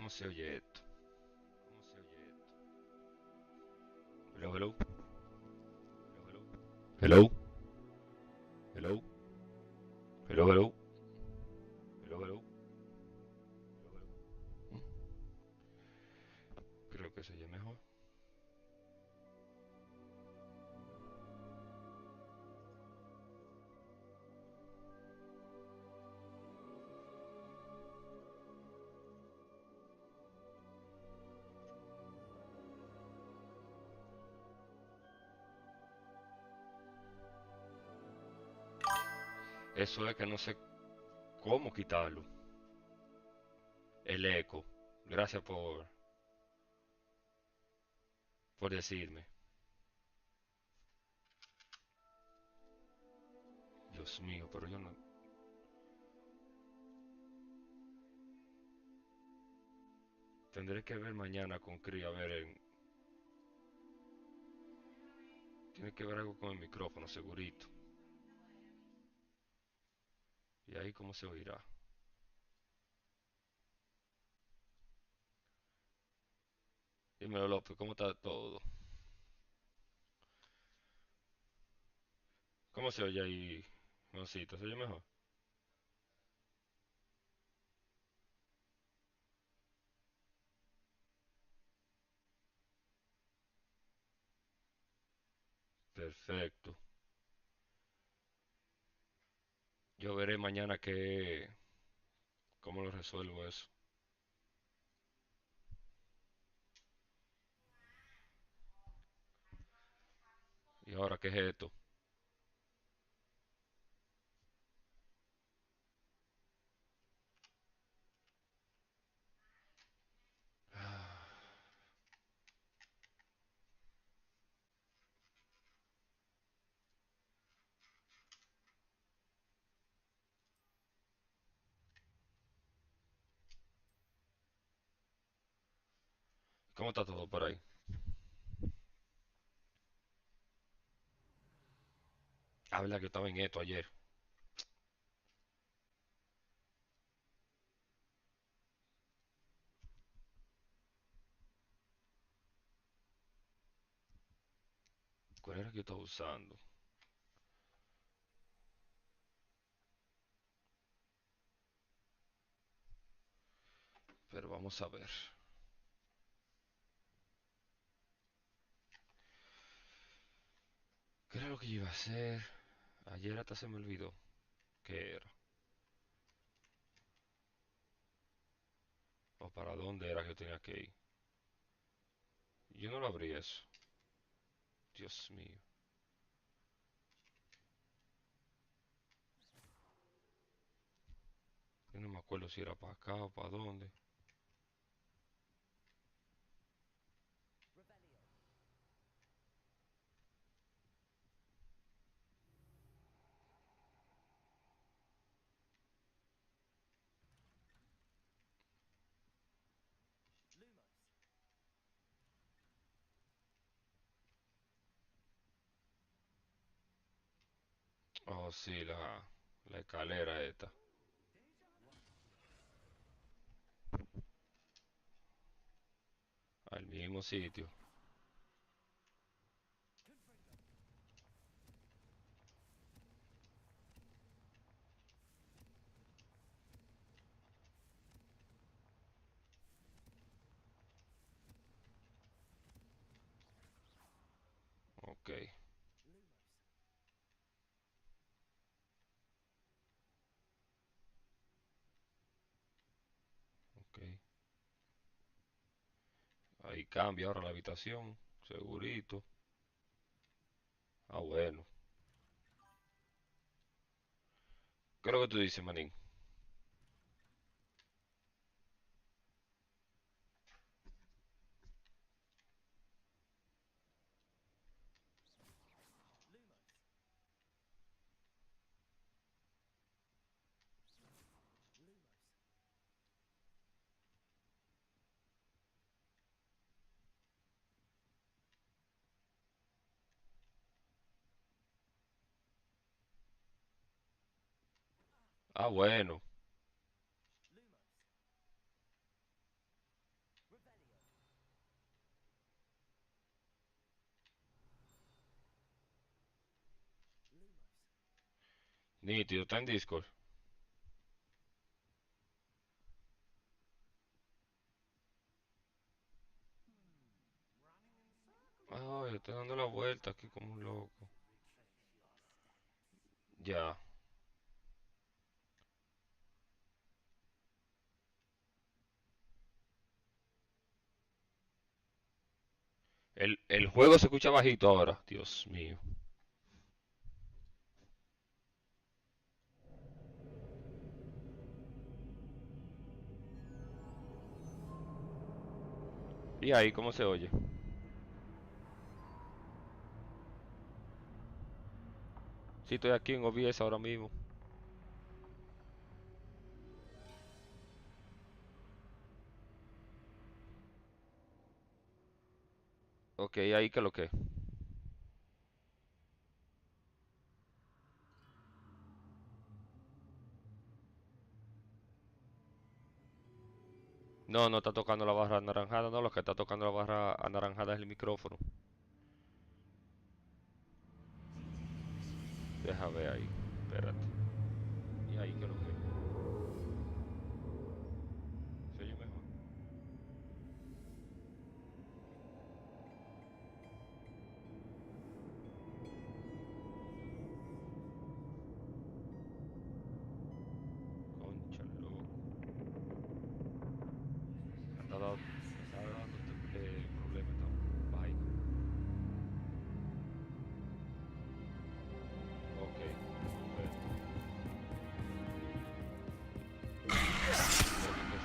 ¿Cómo se oye esto? ¿Cómo se oye esto? Hello, hello. Hello, hello. Hello, hello. Hello, hello. Mm, Creo que se oye mejor. Eso es que no sé cómo quitarlo. El eco. Gracias por decirme. Dios mío, pero yo no. Tendré que ver mañana con Cri a ver en. Tiene que ver algo con el micrófono, segurito. Y ahí cómo se oirá. Dímelo, López, ¿cómo está todo? ¿Cómo se oye ahí, Moncito? ¿Se oye mejor? Perfecto. Yo veré mañana cómo lo resuelvo eso. ¿Y ahora qué es esto? ¿Cómo está todo por ahí? Habla que yo estaba en esto ayer. ¿Cuál era que yo estaba usando? Pero vamos a ver. ¿Qué era lo que yo iba a hacer? Ayer hasta se me olvidó. ¿Qué era? ¿O para dónde era que yo tenía que ir? Yo no lo abrí eso. Dios mío. Yo no me acuerdo si era para acá o para dónde. Oh, sí, la escalera esta. Al mismo sitio. Ok, ok. Ahí cambia ahora la habitación. Segurito. Ah, bueno. ¿Qué es lo que tú dices, manín? Ah, bueno. Nítido, está en Discord. Ay, estoy dando la vuelta aquí como un loco. Ya. El juego se escucha bajito ahora. Dios mío. ¿Y ahí cómo se oye? Sí, estoy aquí en OBS ahora mismo. Ok, ahí que lo que. No, no está tocando la barra anaranjada, no, lo que está tocando la barra anaranjada es el micrófono. Deja ver ahí. Espérate. ¿Y ahí qué lo que? ¿Se oye mejor? Concha, loco. Me está dando problema esta vaina. Ok, perfecto. Creo que es un bien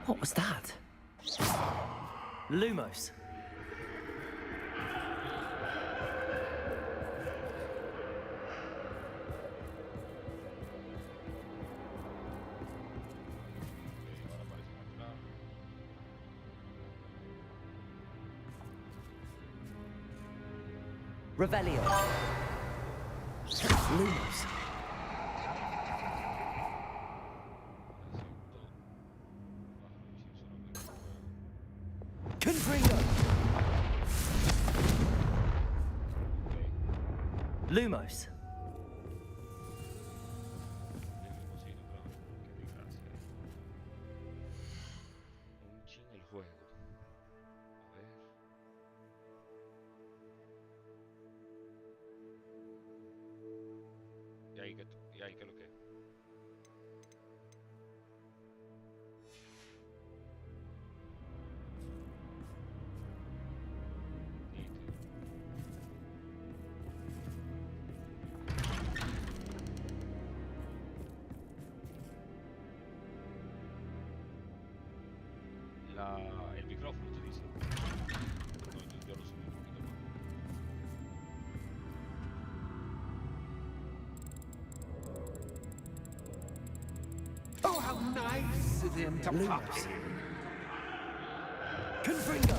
What was bajita. that? Lumos. Ok, ahora aparece más atrás. Revelio. Lumos. Necesito bajar un chin solamente el juego. Confringo. Ok, Lumos. el mismo signo otra vez. Qué desgracia. Un chin el juego. A ver. Y ahí que lo que. Nítido. El micrófono te dice. No, yo lo subí un poquito más. Oh, how nice of him to pop Lumos. in. Confringo.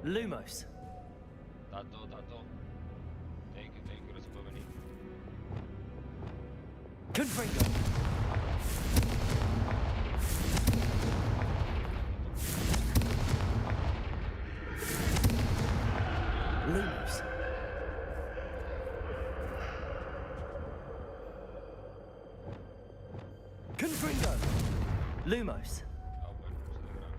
Lumos. Tato, tato. Thank you, gracias por venir. Confringo. Lumos. Confringo. Lumos. Ah, bueno, se le graba.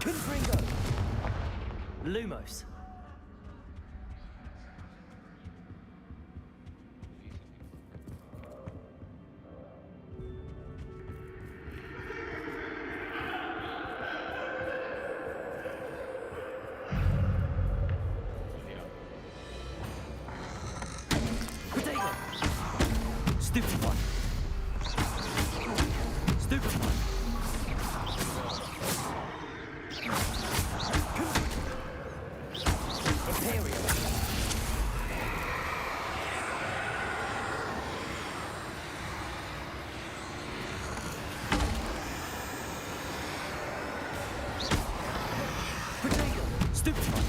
Confringo. Lumos. Dice aquí. Genial. Protego. Stupid one. Stupid one. Imperial. Protego. Stupid one.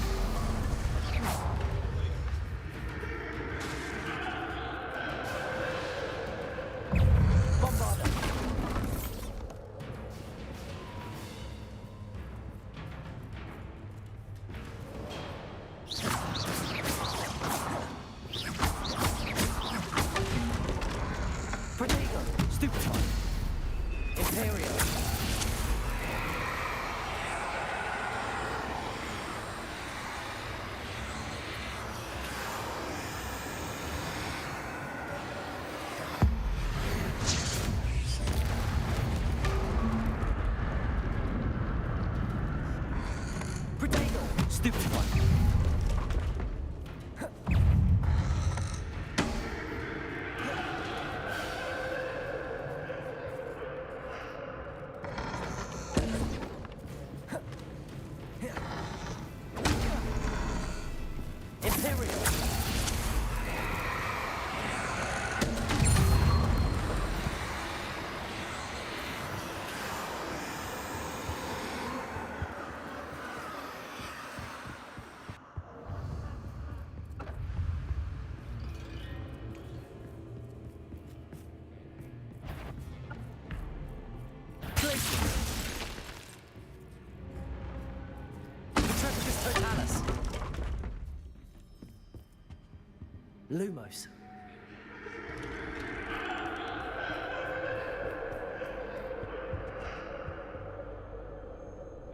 Lumos.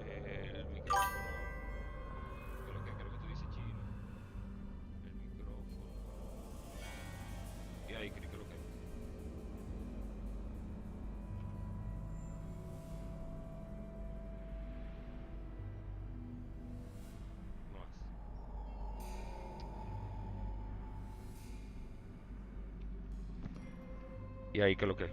El micrófono. Creo que tú dices chino. El micrófono. Y ahí creo que. Más. Y ahí creo que.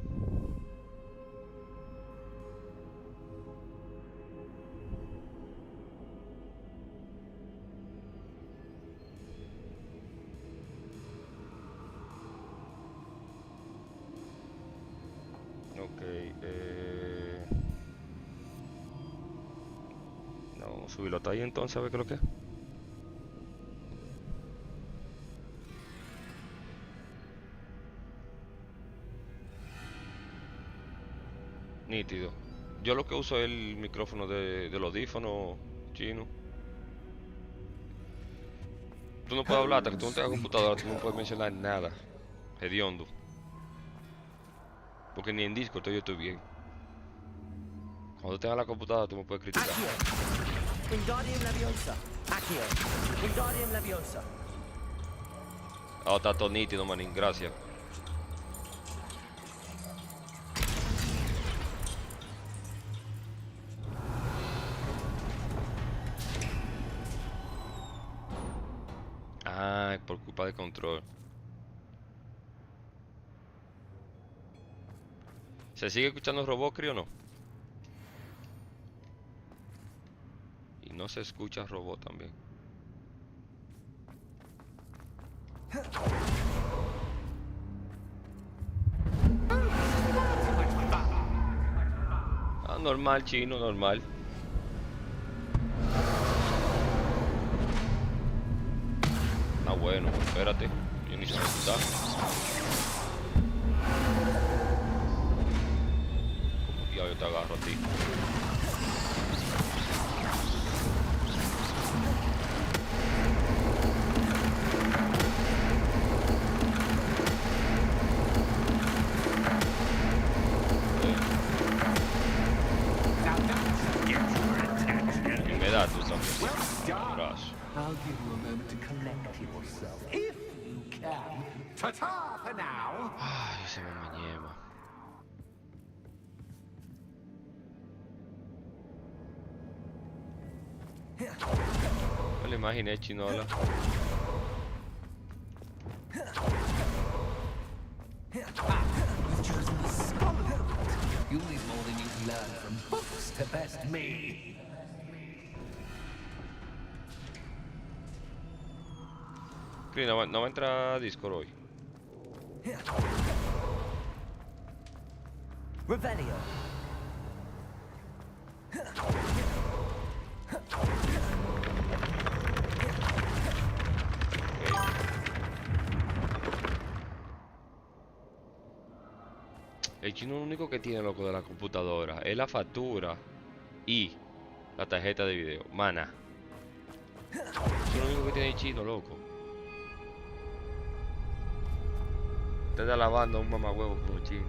Ok, no, vamos a subirlo hasta ahí entonces a ver qué es lo que es. Nítido. Yo lo que uso es el micrófono del audífono chino. Tú no puedes hablar hasta que tú no tengas computadora, tú no puedes mencionar nada. Hediondo. Porque ni en Discord yo estoy bien. Cuando tengas la computadora tú me puedes criticar. Accio. Wingardium Leviosa. Accio. Wingardium Leviosa. Ah, está todo nítido, manín, gracias. Ah, es por culpa de control. ¿Se sigue escuchando Robocri o no? Y no se escucha robot también. Ah, normal, chino, normal. Ah, bueno, pues espérate. Yo ni sé dónde está. Como diablo te agarro a ti. Que me da tú también. Un abrazo. I'll give you a moment to collect yourself, if you can. Ta-ta for now. Ay, ese mamañema. Me lo imaginé, chinola. You've chosen the scholar route. You'll need more than you've learned from books to best me. Cris, no va a entrar a Discord hoy. Revelio. El chino lo único que tiene, loco, de la computadora es la factura y la tarjeta de video. Mana. Eso es lo único que tiene el chino, loco. Te está lavando a un mamagüevo como chino.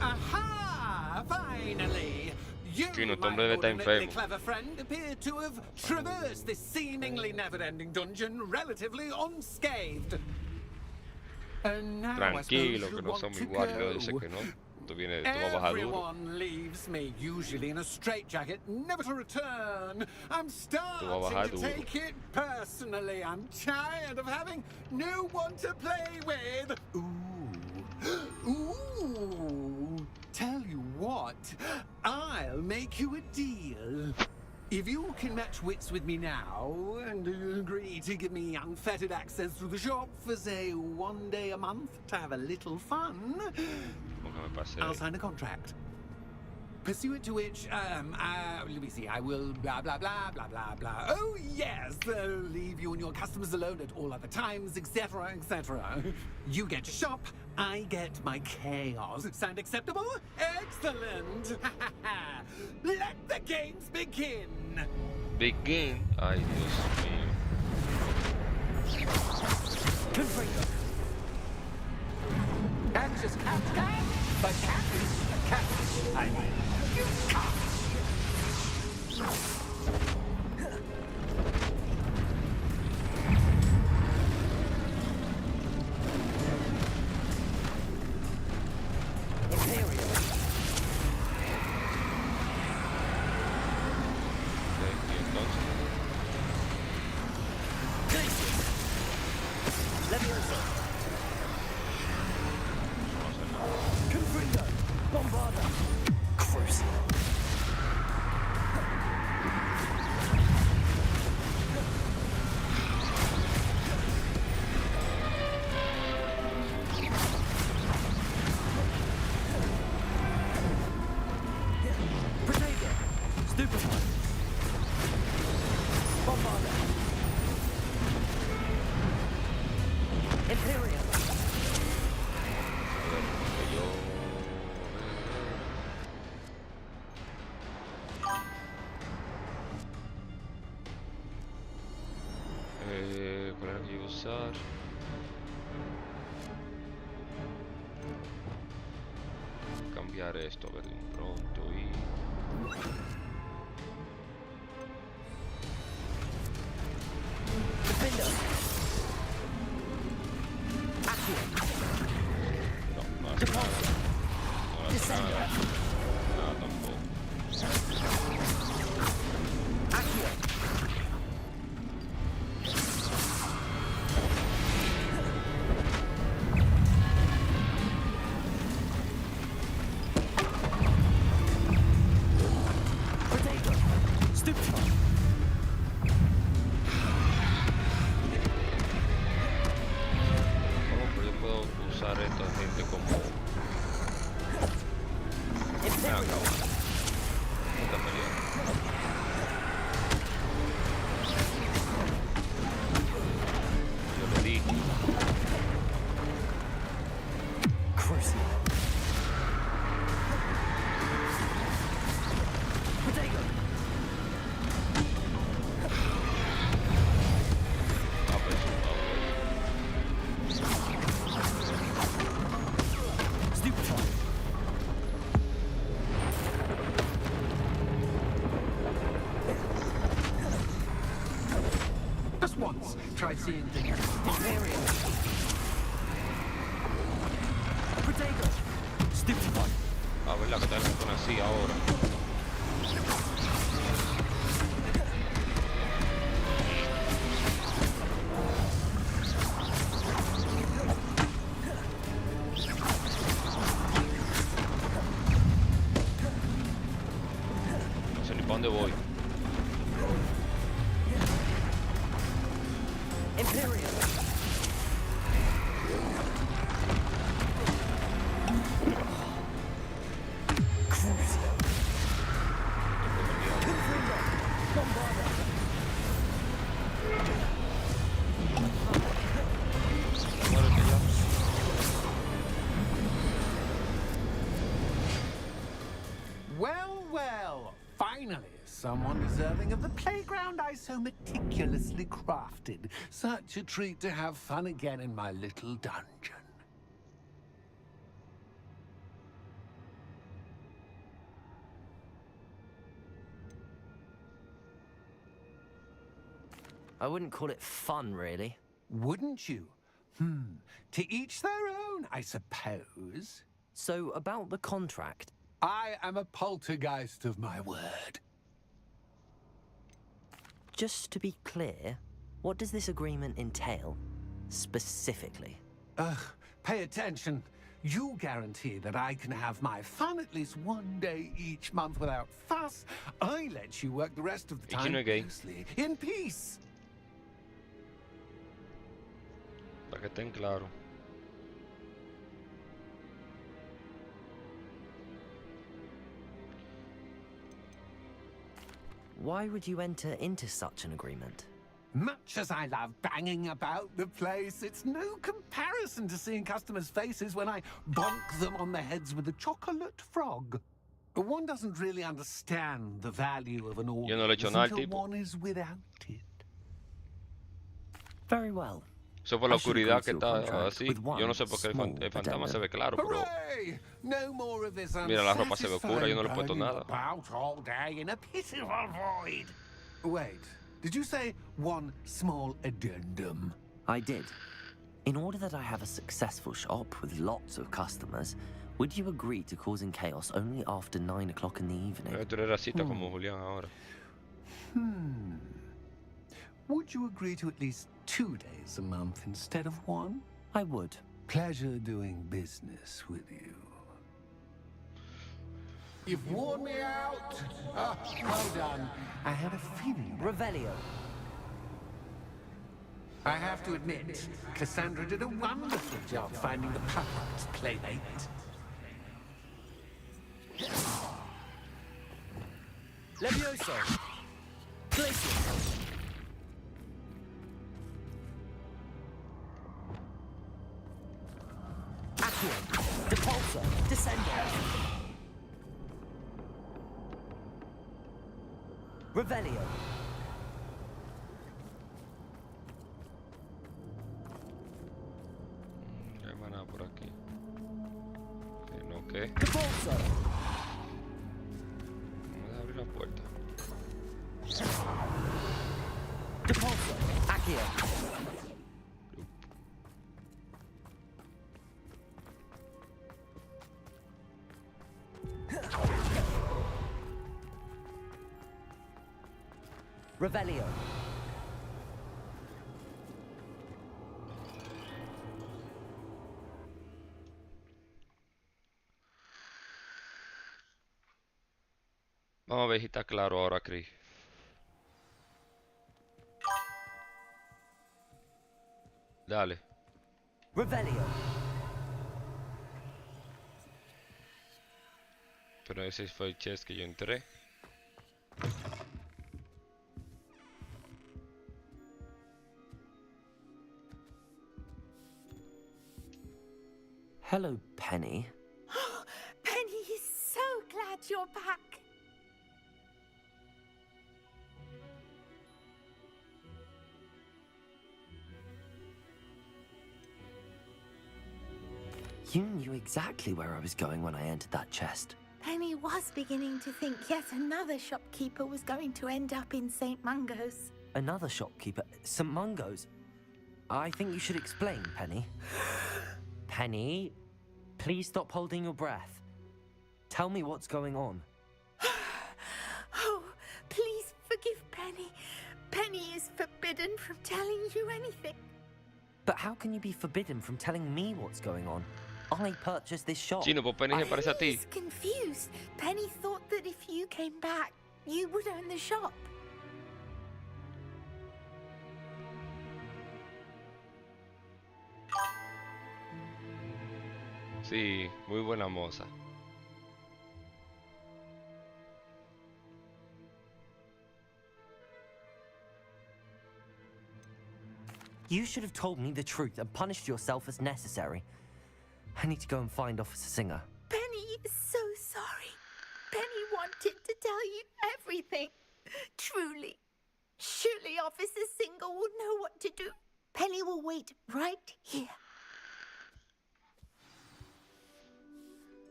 Aha! Finally! You, Chino, este my hombre debe estar inordinately enfermo. clever friend, appear to have traversed this seemingly never-ending dungeon relatively unscathed. And now I suppose Tranquilo, que you'll no want somos to iguales. Yo sé go. que no. Tú vas a bajar duro. Everyone leaves me, usually in a straitjacket, never to return. I'm starting bajar to duro. take it personally. I'm tired of having no one to play with. Ooh. Ooh. Tell you what, I'll make you a deal. If you can match wits with me now and agree to give me unfettered access through the shop for, say, 1 day a month to have a little fun, Nunca me pasé. I'll sign a contract. Pursuant to which, let me see, I will blah, blah, blah, blah, blah, blah. Oh, yes, leave you and your customers alone at all other times, etc., etc. You get to shop, I get my chaos. Sound acceptable? Excellent! Let the games begin! Begin. Ay, Dios mío. Confringo. Catches cat, but catfish. I mean, you can't. Imperial. Y entonces, Glacius. Leviosa. no hace nada. Confringo. Bombarda. Crucial. Protego. Stupefy. Bombarda. Imperial. A ver, que yo... ¿Cuál era que iba a usar? Cambiar esto, a ver, de un pronto y... Defender. Accio. No, no hace nada. No hace Descender. nada. Nada tampoco. Accio. Protego. Stupefy. Oh, pero yo puedo usar esta gente como... Me Imperial. acabo. Esta pelea. Yo lo dije. Crucial. Protego. Ah, pues, Stupefy. Just once, try seeing things. Imperial. Protego. Stupefy. ah, verdad que tal con así ahora. No sé ni para dónde voy. Imperial. Crucial. Confringo. Bombarda. Muérete ya. Well, well, finally, someone deserving of the playground I so meticulously crafted. Such a treat to have fun again in my little dungeon. I wouldn't call it fun, really. Wouldn't you? To each their own, I suppose. So, about the contract. I am a poltergeist of my word. Just to be clear, what does this agreement entail? Specifically. Ugh, pay attention. You guarantee that I can have my fun at least one day each month without fuss. I let you work the rest of the Aquí time no hay gay. closely, in peace. Para que estén claros. Why would you enter into such an agreement? Much as I love banging about the place, it's no comparison to seeing customers' faces when I bonk them on the heads with a chocolate frog. One doesn't really understand the value of an Yo no le he hecho audience nada al until tipo. one is without it. Very well. Eso por la I should agree oscuridad que to a está contract así. with Yo no one sé por qué small el fantasma se addendum. ve claro, pero Hooray! No more of this mira, la ropa se ve oscura, yo no le he puesto unsatisfying nada. burning about all day in a pitiful void. Wait, did you say one small addendum? I did. In order that I have a successful shop with lots of customers, would you agree to causing chaos only after 9 o'clock in the evening? Tú eres racista como Julián ahora. Would you agree to at least 2 days a month instead of one? I would. Pleasure doing business with you. You've worn me out. Ah, well done. I had a feeling. Revelio. I have to admit, Cassandra did a wonderful job finding the puppet's playmate. Levioso. Glacius. Accio. Depulsor. Descender. Revelio. No hay más nada por aquí. Que no, ¿qué? Depulsor. Vamos a abrir la puerta. Depulsor. Accio. Revelio. Vamos a ver si está claro ahora, Chris. Dale. Revelio. Pero ese fue el chest que yo entré. Hello, Penny. Penny is so glad you're back. You knew exactly where I was going when I entered that chest. Penny was beginning to think yet another shopkeeper was going to end up in St. Mungo's. Another shopkeeper, St. Mungo's. I think you should explain, Penny. Penny, please stop holding your breath. Tell me what's going on. Oh, please forgive Penny. Penny is forbidden from telling you anything. But how can you be forbidden from telling me what's going on? I purchased this shop. Chino, pues Penny se parece a ti. Penny's confused. Penny thought that if you came back, you would own the shop. Sí, muy buena moza. You should have told me the truth and punished yourself as necessary. I need to go and find Officer Singer. Penny is so sorry. Penny wanted to tell you everything. Truly. Surely Officer Singer will know what to do. Penny will wait right here.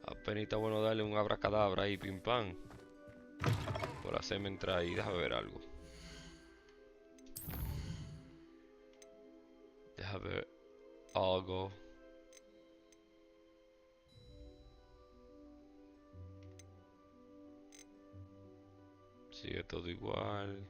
A Penny está bueno darle un abracadabra ahí, pim pam. Por hacerme entrar ahí. Déjame ver algo. Déjame ver algo. Sigue todo igual.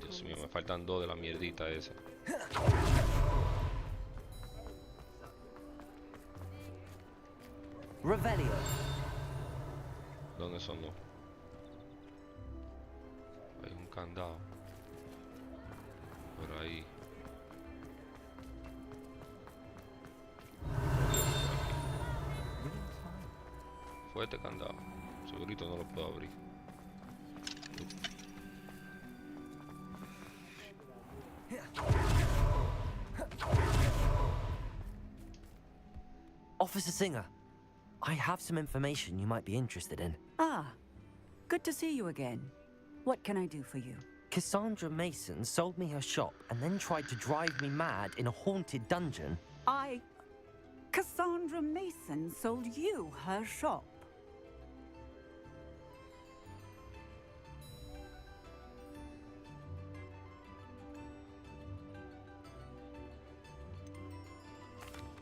Dios mío, me faltan dos de la mierdita esa. Revelio. ¿Dónde son los? Hay un candado. Por ahí. Fue este candado. Segurito no lo puedo abrir. Officer Singer, I have some information you might be interested in. Ah, good to see you again. What can I do for you? Cassandra Mason sold me her shop and then tried to drive me mad in a haunted dungeon. Cassandra Mason sold you her shop.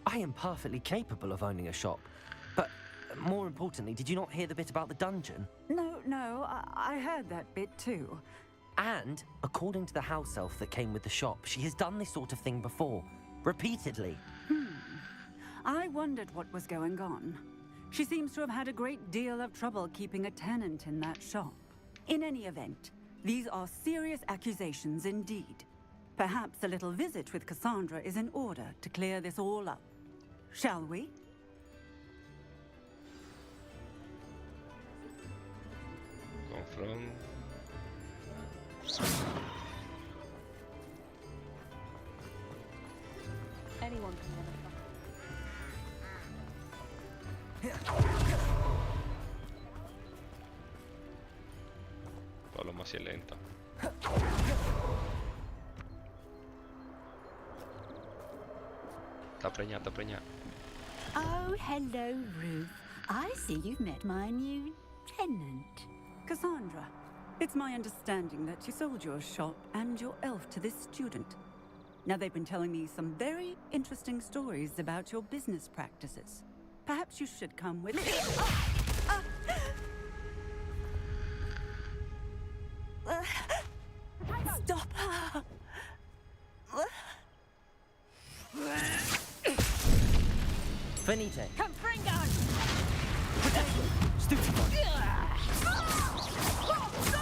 I am perfectly capable of owning a shop. But more importantly, did you not hear the bit about the dungeon? No, I heard that bit too. And, according to the house elf that came with the shop, she has done this sort of thing before. Repeatedly. I wondered what was going on. She seems to have had a great deal of trouble keeping a tenant in that shop. In any event, these are serious accusations indeed. Perhaps a little visit with Cassandra is in order to clear this all up. Shall we? Confront. Anyone can run Paloma si è lenta. Sta pregnata, pregnata. Oh, hello, Ruth. I see you've met my new tenant. Cassandra, it's my understanding that you sold your shop and your elf to this student. Now, they've been telling me some very interesting stories about your business practices. Perhaps you should come with me. Stop her! Finite. Confringo! Stupefy.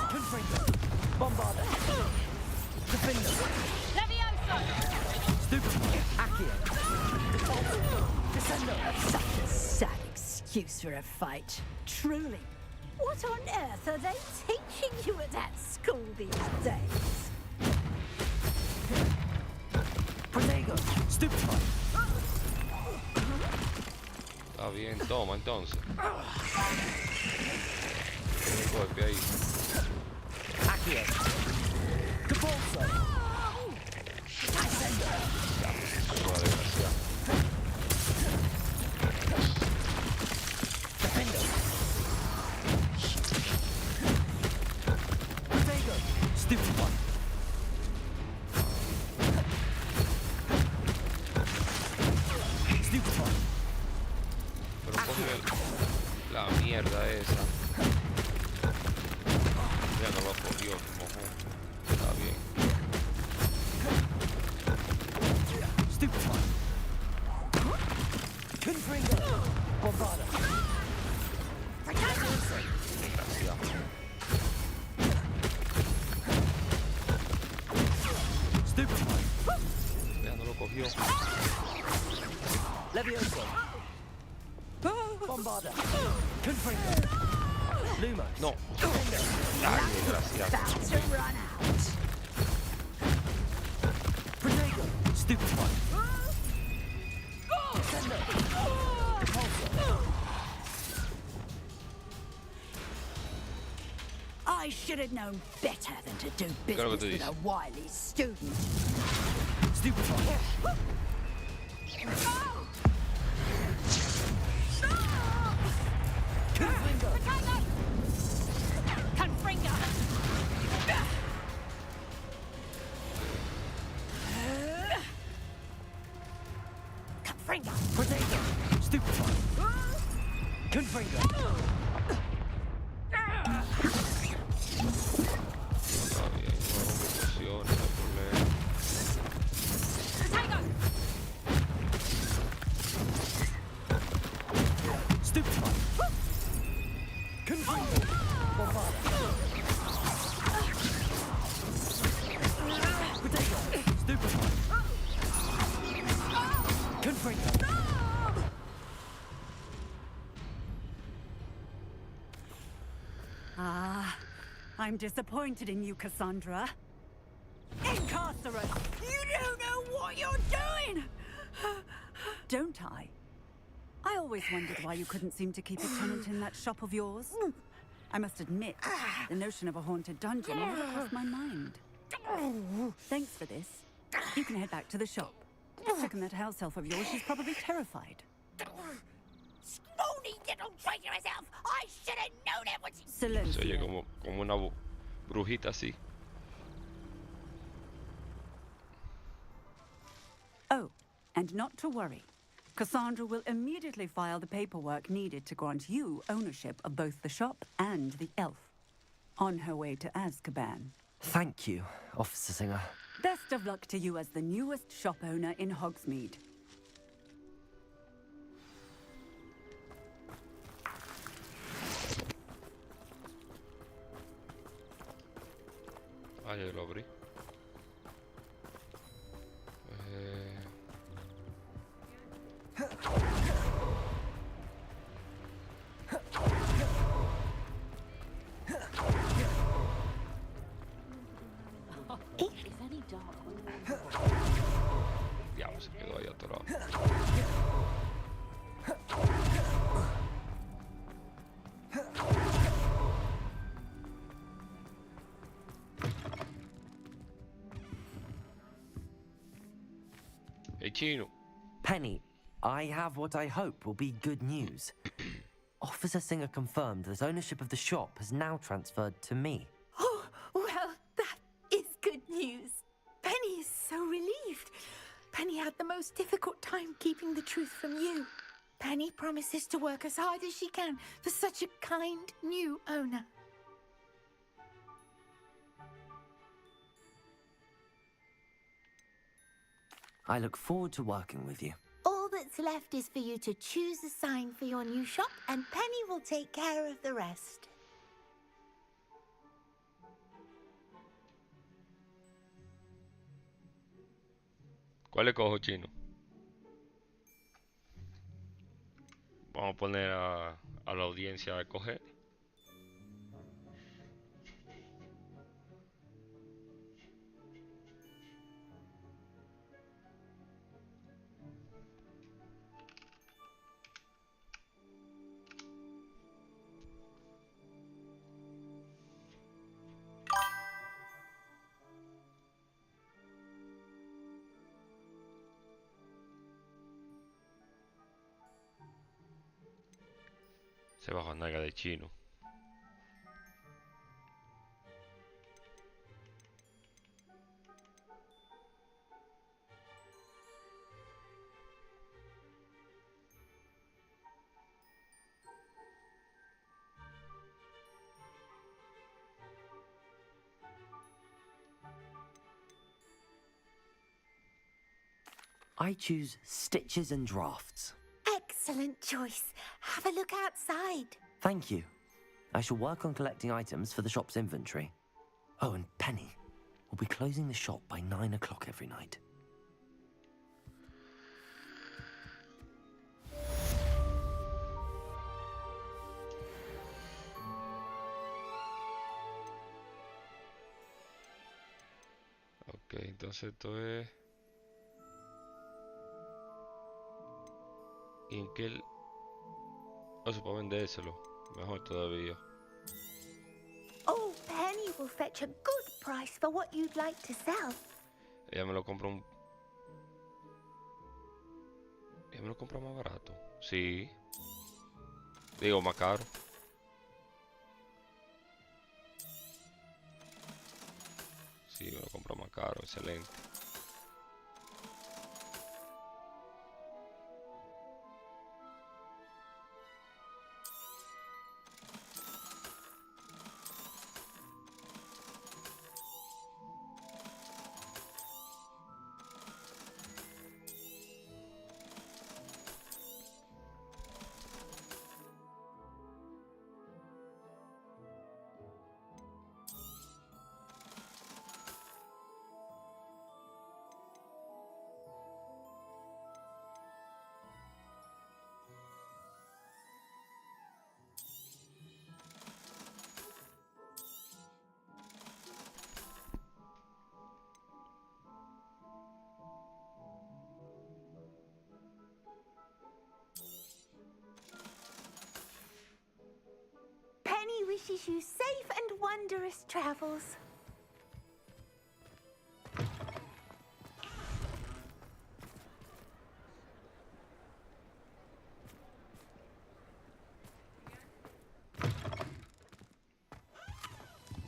Confringo. Bombarda. Defender. Levioso! Stupefy. Accio. Descendo. Such a sad excuse for a fight. Truly. What on earth are they teaching you at that school these days? Protego. Stupefy. Está bien, toma entonces. Un golpe ahí. Accio. Capulso. Una desgracia. Defender. Protego. Stupefy. Stupefy. Pero coge la mierda esa. Ya no lo cogió, mojón. Está bien. Stupefy. Confringo. Bombarda. Desgraciado. Stupefy. Ya no lo cogió. Levioso. Bombarda. Confringo. Luma. No. Ay, desgraciado. About to run out. Protego. Stupefy. Descendo. Repulsor. I should have known better than to do Claro que business tú with dices. a wily student. Stupefy. Confringo. Confringo! Confringo! Protego. Stupefy. Confringo. Está bien, no funciona, no hay problema. Protego! Stupefy. Good for you. Ah, I'm disappointed in you, Cassandra. Incarcerate! You don't know what you're doing! Don't I? I always wondered why you couldn't seem to keep a tenant in that shop of yours. I must admit, the notion of a haunted dungeon never crossed my mind. Thanks for this. You can head back to the shop. Check on that house elf of yours, she's probably terrified. Scrawny little traitor herself! I should have known it was... Se oye Silencio. como una brujita así. Oh, and not to worry. Cassandra will immediately file the paperwork needed to grant you ownership of both the shop and the elf. On her way to Azkaban. Thank you, Officer Singer. Best of luck to you as the newest shop owner in Hogsmeade. Ah, ya lo abrí. It's any dark. Diablo, se quedó ahí atorado. Hey, Chino. Penny, I have what I hope will be good news. Officer Singer confirmed that ownership of the shop has now transferred to me. Oh, well, that is good news. Penny is so relieved. Penny had the most difficult time keeping the truth from you. Penny promises to work as hard as she can for such a kind new owner. I look forward to working with you. All that's left is for you to choose a sign for your new shop, and Penny will take care of the rest. ¿Cuál le cojo, Chino? Vamos a poner a la audiencia a escoger. Se bajó nalga de Chino. I choose stitches and drafts. Excellent choice. Have a look outside. Thank you. I shall work on collecting items for the shop's inventory. Oh, and Penny, we'll be closing the shop by 9 o'clock every night. Ok, entonces esto es... ¿Y en qué? No se puede vendérselo. Mejor todavía. Oh, Penny will fetch a good price for what you'd like to sell. Ella me lo compra un... Ella me lo compra más barato. Sí. Digo, más caro. Sí, me lo compra más caro. Excelente. wishes you safe and wondrous travels.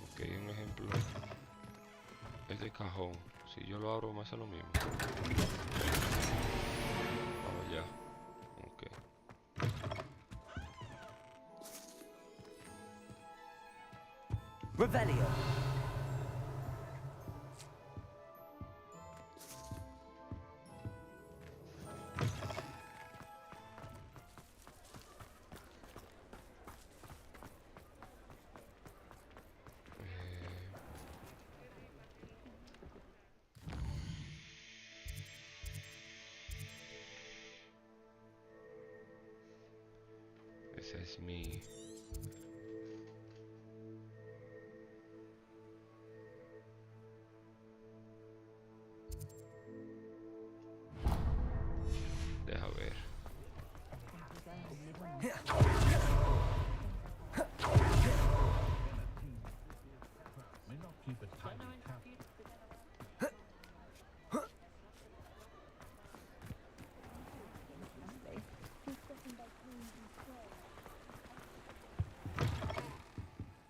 Ok, un ejemplo. Este cajón. Si yo lo abro, me hace lo mismo. Vamos allá. Ok. Revelio. Ese es mi... Deja ver.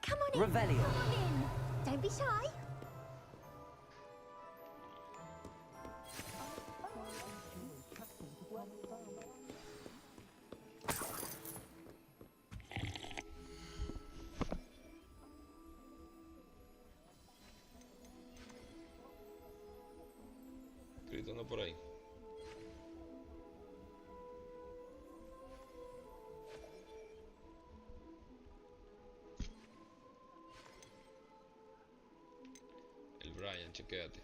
Come on in. Revelio. Come on in. Don't be shy. Gritando por ahí. El Brian, chequéate.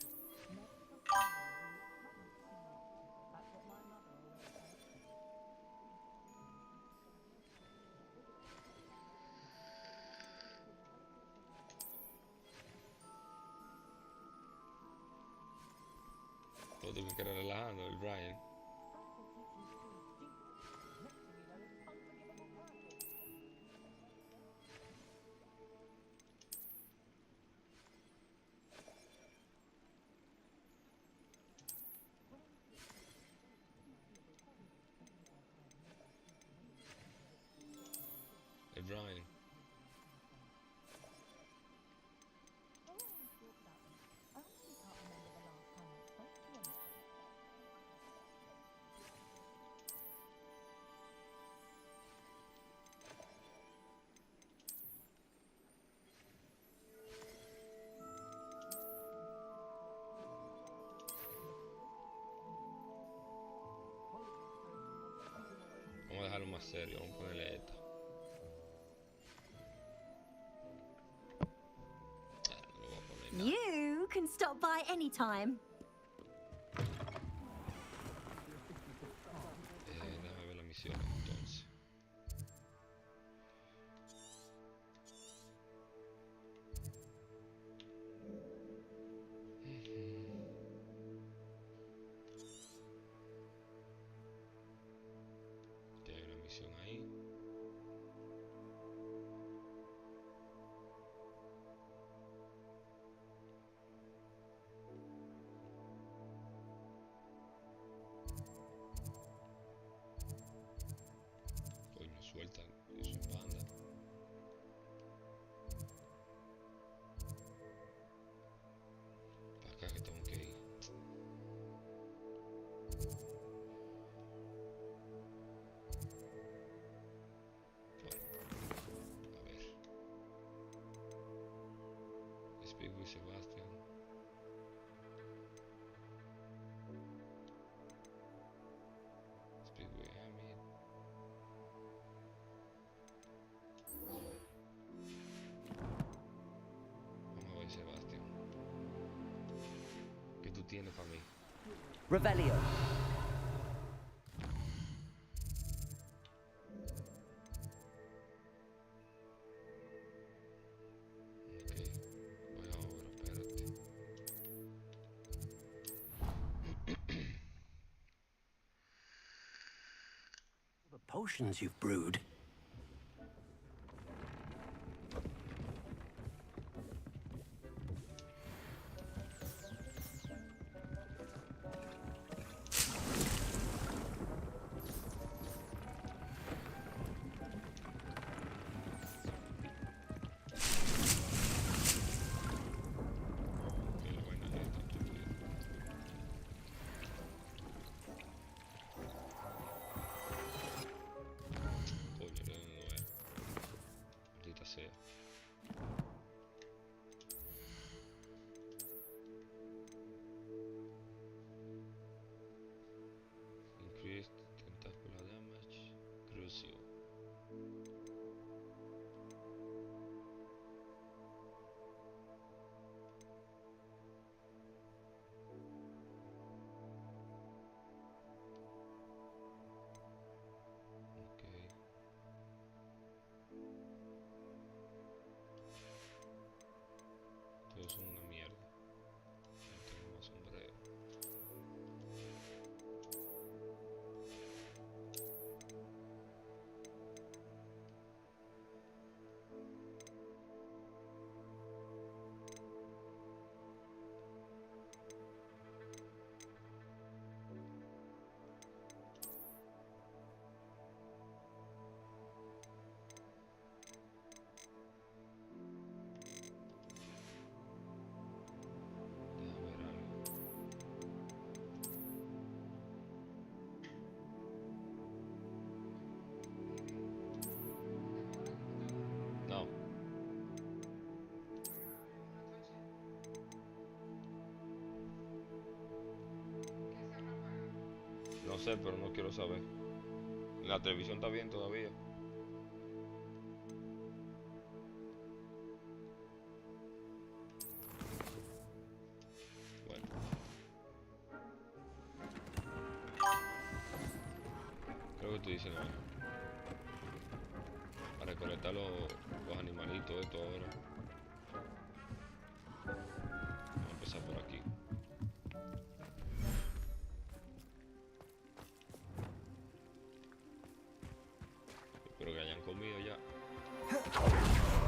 Otro que queda relajando, el Brian. El Brian. Vamos a dejarlo más serio, vamos a ponerle esto. No voy a poner nada. You can stop by anytime. Déjame ver la misión entonces. Ya hay una misión ahí. Coño, suelta eso, panda. Para acá que tengo que ir. Bueno, a ver. Speak with Sebastian. Speak with Amy. Vamos a ver, Sebastián. ¿Qué tú tienes para mí? Revelio. Ok, voy ahora, espérate. The potions you've brewed. sé, pero no quiero saber. La televisión está bien todavía. Bueno. Creo que estoy diciendo algo. Para recolectar los animalitos estos ahora. Vamos a empezar por aquí. Espero que hayan comido ya.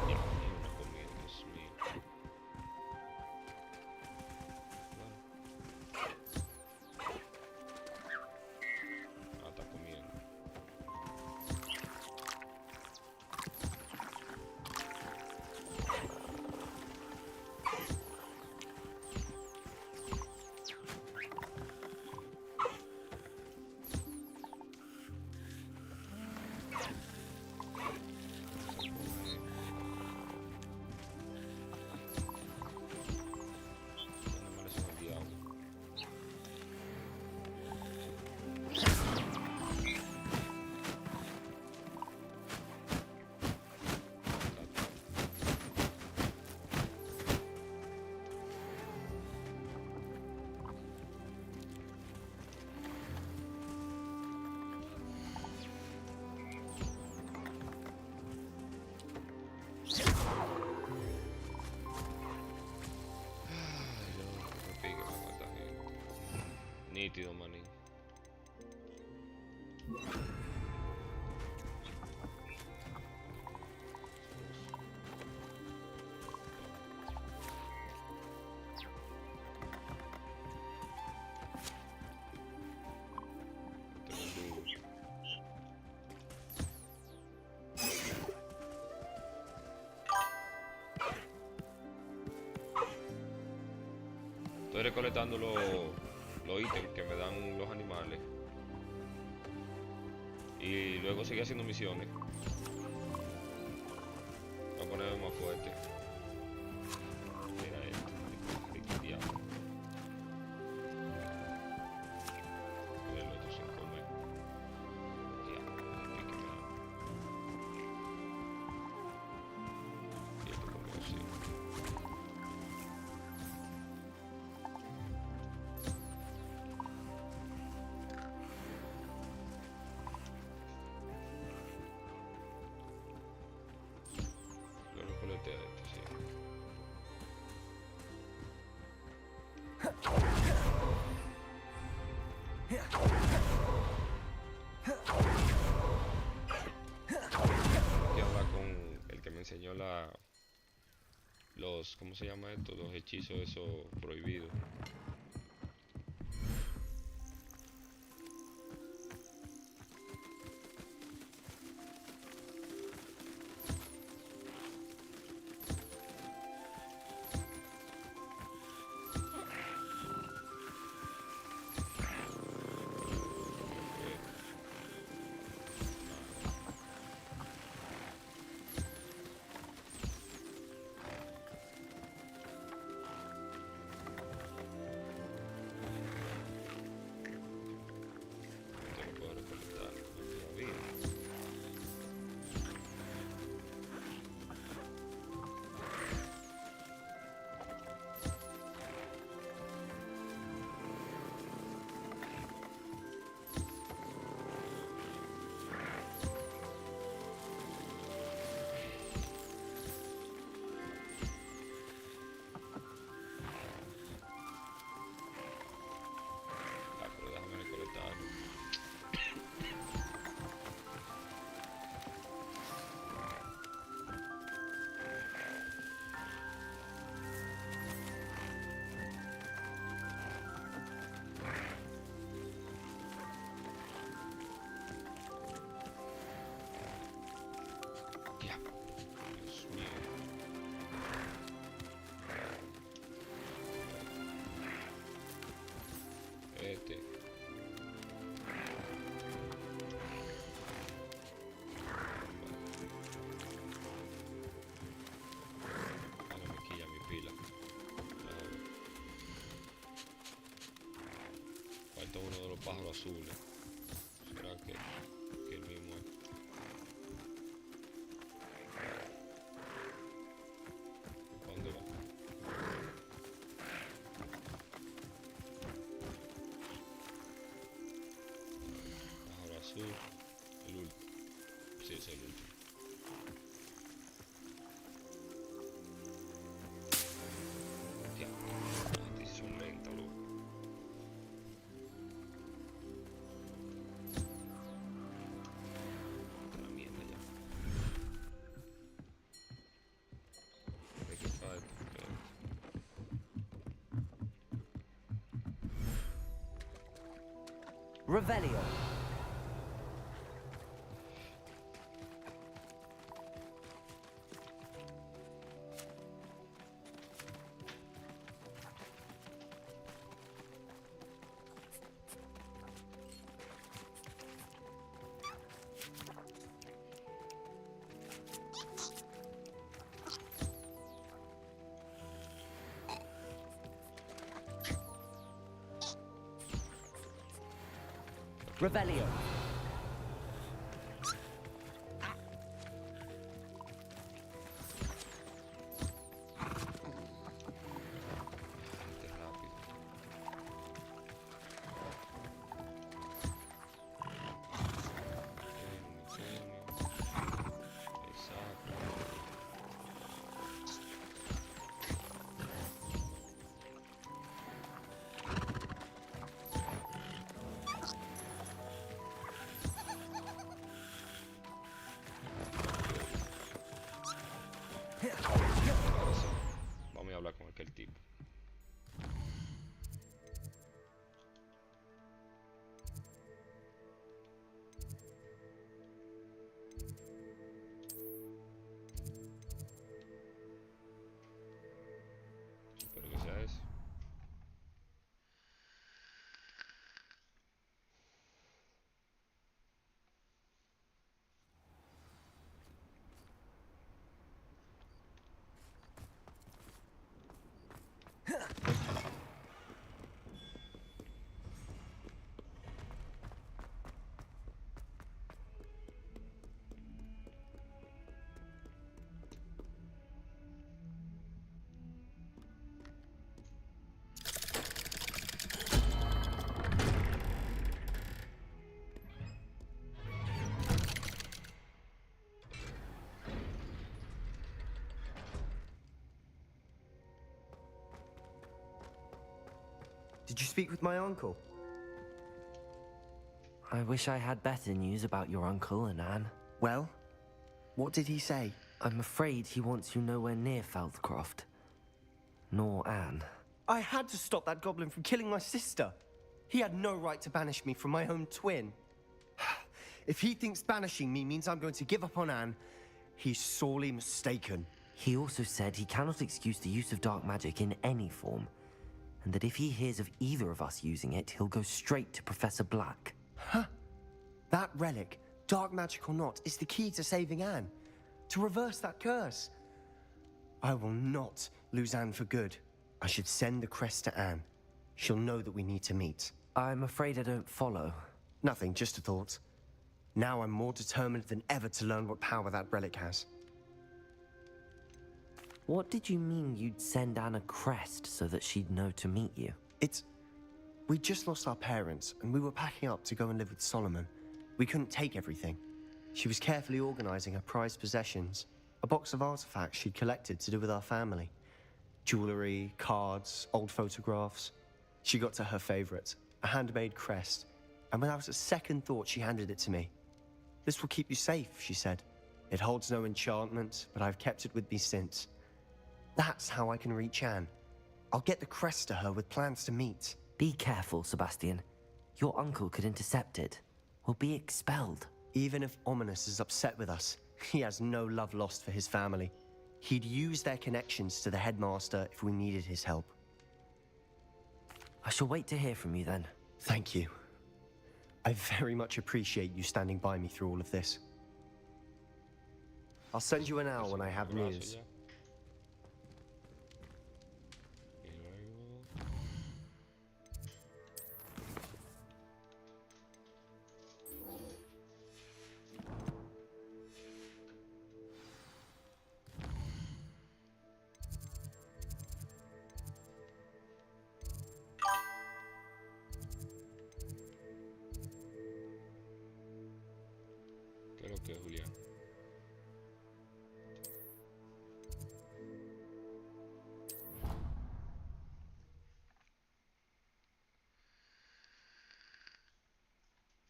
Ya, ni una comida, Dios mío. Ah, está comiendo. Los animales son el diablo. Ay, no, me pique con esta gente. Nítido, manín. Estoy recolectando los ítems que me dan los animales. Y luego seguir haciendo misiones. Voy a ponerme más fuerte. Mira esto, marico, diablo. Y el otro sin comer. Diablo, qué pique me da. Y esto comió así. Yo recolecté a este, sí. Voy a hablar con el que me enseñó ¿cómo se llama esto? Los hechizos esos prohibidos. Esto lo puedo recolectar todavía. Ah, pero déjame recolectar. Ya. Dios mío. Este. Ahora me quilla mi pila. Falta uno de los pájaros azules. que el mismo es. ¿Dónde va? Ahora sí, el último. Sí, es el último. Ya, las son lentas, loco. Otra mierda ya. ¿De qué falta? Revelio. Revelio. Bastante rápido. Exacto. Ahora sí. Vamos a hablar con aquel tipo. Espero que sea eso. Did you speak with my uncle? I wish I had better news about your uncle and Anne. Well, what did he say? I'm afraid he wants you nowhere near Feldcroft. Nor Anne. I had to stop that goblin from killing my sister. He had no right to banish me from my own twin. If he thinks banishing me means I'm going to give up on Anne, he's sorely mistaken. He also said he cannot excuse the use of dark magic in any form, and that if he hears of either of us using it, he'll go straight to Professor Black. Huh? That relic, dark magic or not, is the key to saving Anne. To reverse that curse. I will not lose Anne for good. I should send the crest to Anne. She'll know that we need to meet. I'm afraid I don't follow. Nothing, just a thought. Now I'm more determined than ever to learn what power that relic has. What did you mean you'd send Anne a crest so that she'd know to meet you? We just lost our parents, and we were packing up to go and live with Solomon. We couldn't take everything. She was carefully organizing her prized possessions, a box of artifacts she'd collected to do with our family. Jewelry, cards, old photographs. She got to her favorite, a handmade crest, and without a second thought, she handed it to me. This will keep you safe, she said. It holds no enchantment, but I've kept it with me since. That's how I can reach Anne. I'll get the crest to her with plans to meet. Be careful, Sebastian. Your uncle could intercept it. We'll be expelled. Even if Ominous is upset with us, he has no love lost for his family. He'd use their connections to the headmaster if we needed his help. I shall wait to hear from you then. Thank you. I very much appreciate you standing by me through all of this. I'll send you an hour when I have news. Y luego... lo que, Julián?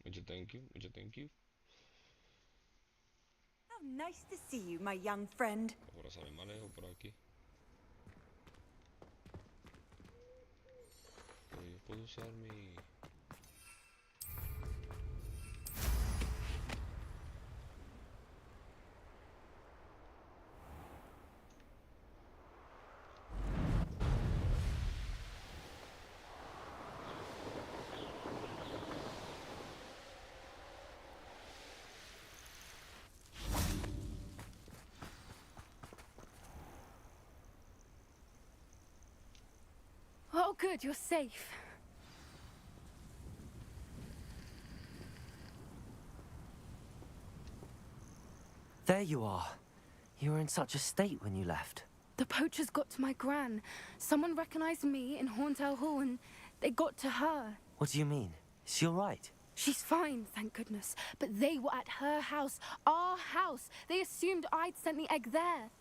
Mucho thank you, mucho thank you. How nice to see you, my young friend. Ahora sabe manejo por aquí. Yo puedo usar mi... Oh, good, you're safe. There you are. You were in such a state when you left. The poachers got to my gran. Someone recognized me in Horntail Hall and they got to her. What do you mean? Is she all right? She's fine, thank goodness. But they were at her house, our house. They assumed I'd sent the egg there.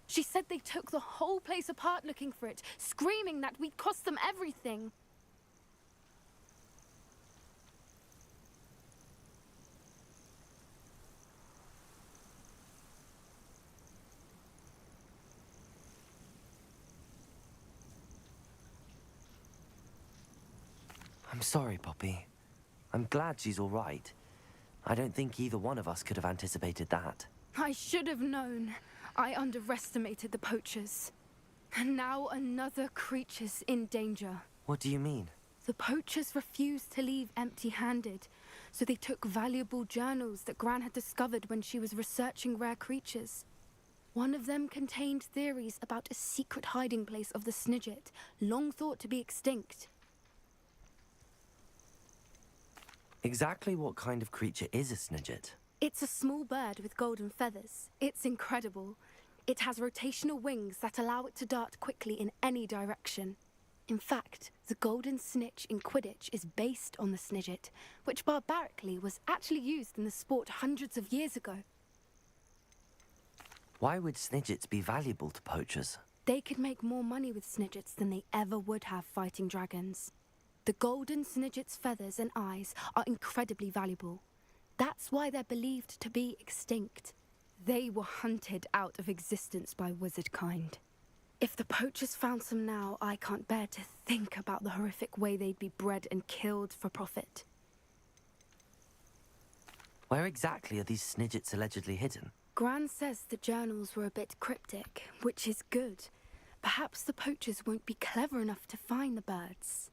She said they took the whole place apart looking for it, screaming that we'd cost them everything. I'm sorry, Poppy. I'm glad she's all right. I don't think either one of us could have anticipated that. I should have known. I underestimated the poachers. And now another creature's in danger. What do you mean? The poachers refused to leave empty-handed, so they took valuable journals that Gran had discovered when she was researching rare creatures. One of them contained theories about a secret hiding place of the Snidget, long thought to be extinct. Exactly what kind of creature is a Snidget? It's a small bird with golden feathers. It's incredible. It has rotational wings that allow it to dart quickly in any direction. In fact, the golden snitch in Quidditch is based on the Snidget, which barbarically was actually used in the sport hundreds of years ago. Why would Snidgets be valuable to poachers? They could make more money with Snidgets than they ever would have fighting dragons. The golden Snidget's feathers and eyes are incredibly valuable. That's why they're believed to be extinct. They were hunted out of existence by wizard kind. If the poachers found some now, I can't bear to think about the horrific way they'd be bred and killed for profit. Where exactly are these Snidgets allegedly hidden? Gran says the journals were a bit cryptic, which is good. Perhaps the poachers won't be clever enough to find the birds.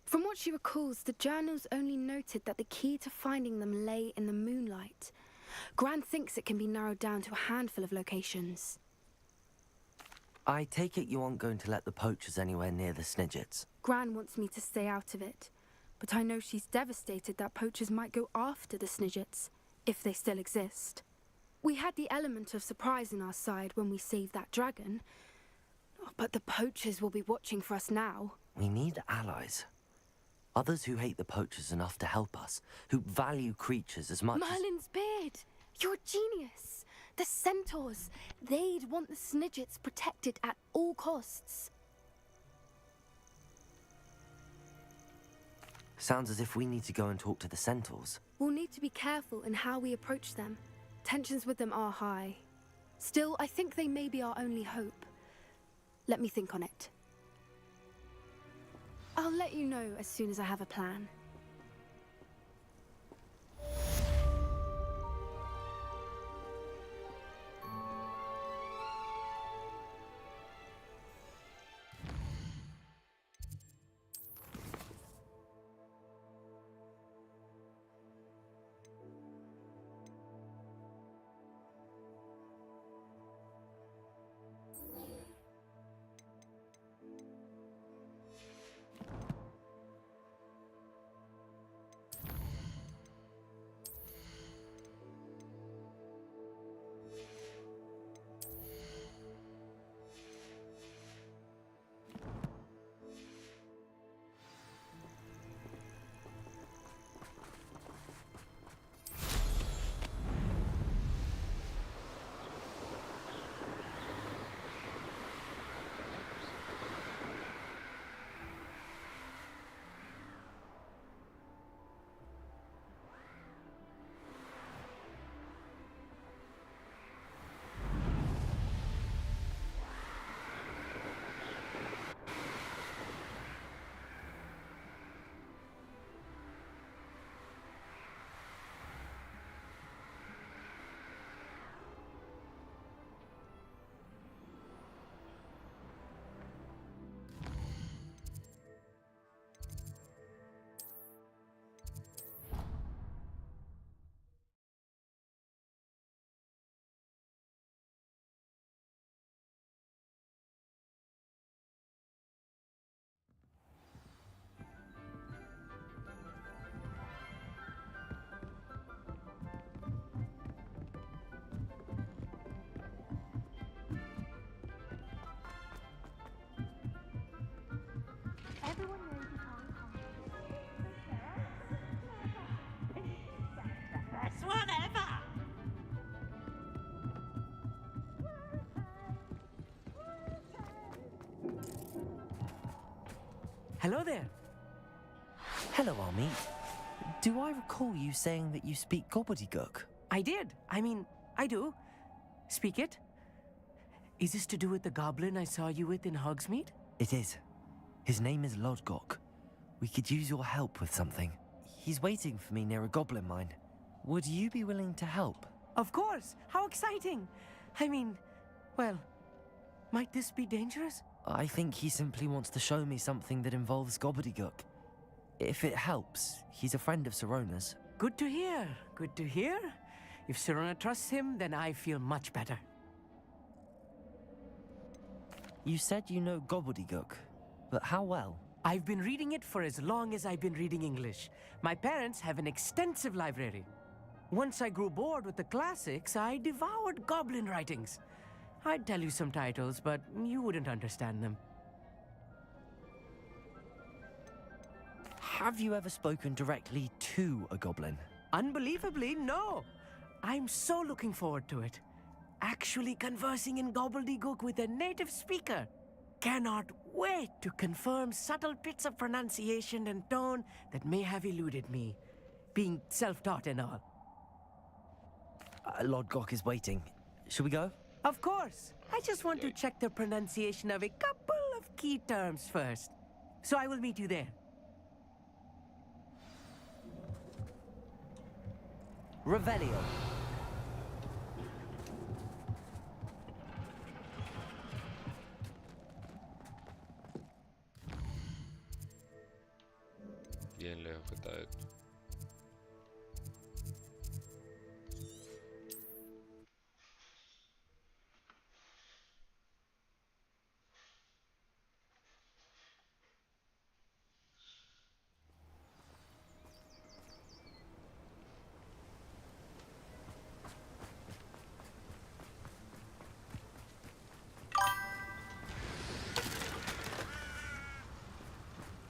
From what she recalls, the journals only noted that the key to finding them lay in the moonlight. Gran thinks it can be narrowed down to a handful of locations. I take it you aren't going to let the poachers anywhere near the Snidgets. Gran wants me to stay out of it, but I know she's devastated that poachers might go after the Snidgets, if they still exist. We had the element of surprise on our side when we saved that dragon, but the poachers will be watching for us now. We need allies. Others who hate the poachers enough to help us, who value creatures as much as... Merlin's beard! You're a genius! The centaurs! They'd want the Snidgets protected at all costs. Sounds as if we need to go and talk to the centaurs. We'll need to be careful in how we approach them. Tensions with them are high. Still, I think they may be our only hope. Let me think on it. I'll let you know as soon as I have a plan. Hello there. Hello, Amit. Do I recall you saying that you speak gobbledygook? I did. I mean, I do. Speak it. Is this to do with the goblin I saw you with in Hogsmeade? It is. His name is Lodgok. We could use your help with something. He's waiting for me near a goblin mine. Would you be willing to help? Of course. How exciting. I mean, well, might this be dangerous? I think he simply wants to show me something that involves gobbledygook. If it helps, he's a friend of Sirona's. Good to hear. Good to hear. If Sirona trusts him, then I feel much better. You said you know gobbledygook, but how well? I've been reading it for as long as I've been reading English. My parents have an extensive library. Once I grew bored with the classics, I devoured goblin writings. I'd tell you some titles, but you wouldn't understand them. Have you ever spoken directly to a goblin? Unbelievably, no. I'm so looking forward to it. Actually conversing in gobbledygook with a native speaker. Cannot wait to confirm subtle bits of pronunciation and tone that may have eluded me, being self-taught and all. Lodgok is waiting. Shall we go? Of course. I just want to check the pronunciation of a couple of key terms first. So I will meet you there. Revelio. Bien lejos que está esto.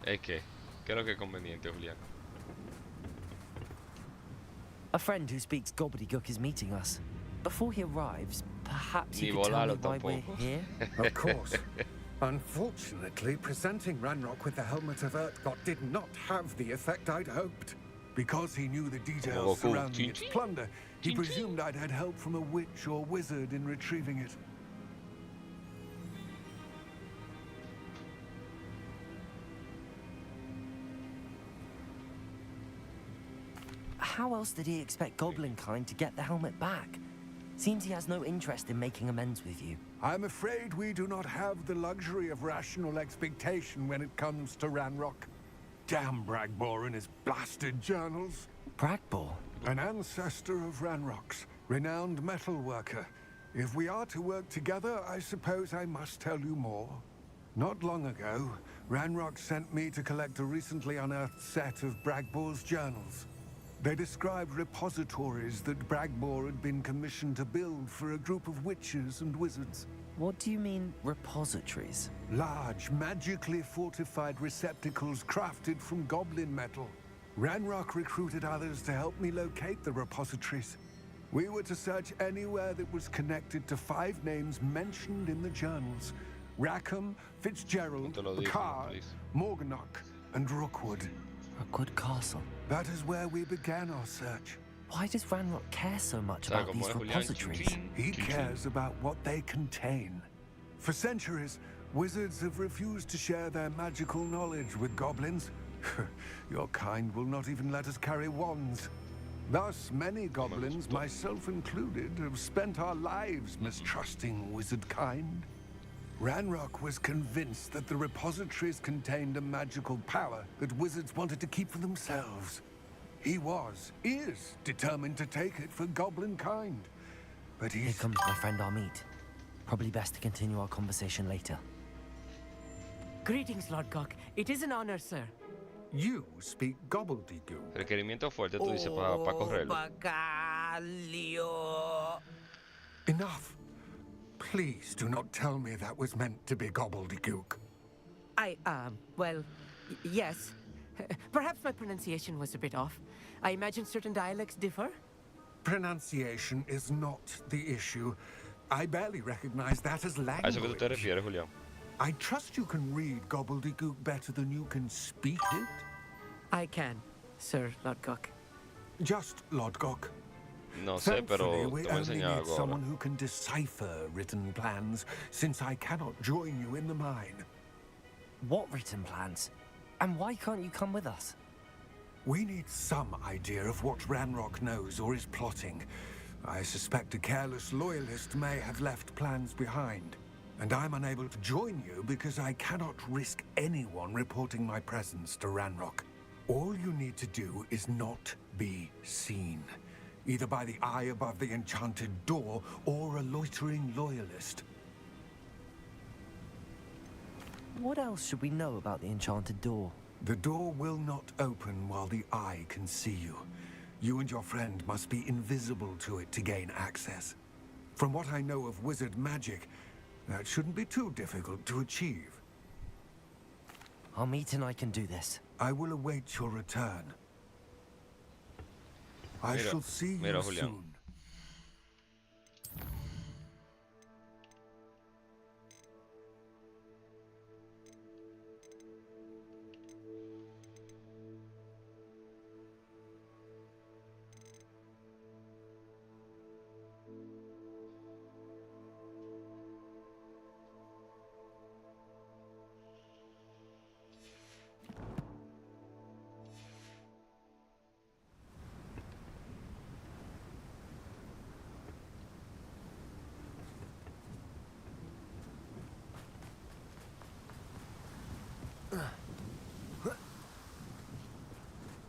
Es que, ¿qué es lo que es conveniente, Julián? A friend who speaks gobbledygook is meeting us. Before he arrives, perhaps Ni you could tell me volarlo why we're tampoco. here? Of course. Unfortunately, presenting Ranrock with the Helmet of Urtkot did not have the effect I'd hoped. Because he knew the details Goku. surrounding its Chin-chin. plunder, he Chin-chin. presumed I'd had help from a witch or wizard in retrieving it. How else did he expect Goblinkind to get the helmet back? Seems he has no interest in making amends with you. I'm afraid we do not have the luxury of rational expectation when it comes to Ranrock. Damn Bragbor and his blasted journals. Bragbor? An ancestor of Ranrock's, renowned metal worker. If we are to work together, I suppose I must tell you more. Not long ago, Ranrock sent me to collect a recently unearthed set of Bragbor's journals. They described repositories that Bragbor had been commissioned to build for a group of witches and wizards. What do you mean, repositories? Large, magically fortified receptacles crafted from goblin metal. Ranrock recruited others to help me locate the repositories. We were to search anywhere that was connected to 5 names mentioned in the journals. Rackham, Fitzgerald, Te lo digo, Picard, please. Morganach, and Rookwood. Rookwood Castle. That is where we began our search. Why does Ranrock care so much ¿Sabes about cómo these es, Julián? repositories? Chin-chin, He chin-chin. cares about what they contain. For centuries, wizards have refused to share their magical knowledge with goblins. Your kind will not even let us carry wands. Thus, many goblins, myself included, have spent our lives mistrusting wizard kind. Ranrock was convinced that the repositories contained a magical power that wizards wanted to keep for themselves. He is determined to take it for goblin kind. But Here he's... comes my friend Amit. Probably best to continue our conversation later. Greetings, Lodgok. It is an honor, sir. You speak gobbledygook. Requerimiento fuerte, tú dices, para correrlo. Enough. Please do not tell me that was meant to be gobbledygook. Well, yes. Perhaps my pronunciation was a bit off. I imagine certain dialects differ. Pronunciation is not the issue. I barely recognize that as A eso que tú te language. refieres, Julián. I trust you can read gobbledygook better than you can speak it? I can, Sir Lodgok. Just Lodgok. No sé, pero Thankfully, te we voy a only enseñar need algo ahora. someone who can decipher written plans, since I cannot join you in the mine. What written plans? And why can't you come with us? We need some idea of what Ranrock knows or is plotting. I suspect a careless loyalist may have left plans behind. And I'm unable to join you because I cannot risk anyone reporting my presence to Ranrock. All you need to do is not be seen. Either by the eye above the enchanted door or a loitering loyalist. What else should we know about the enchanted door? The door will not open while the eye can see you. You and your friend must be invisible to it to gain access. From what I know of wizard magic, that shouldn't be too difficult to achieve. Amit and I can do this. I will await your return. I shall see you mira, Julián. soon.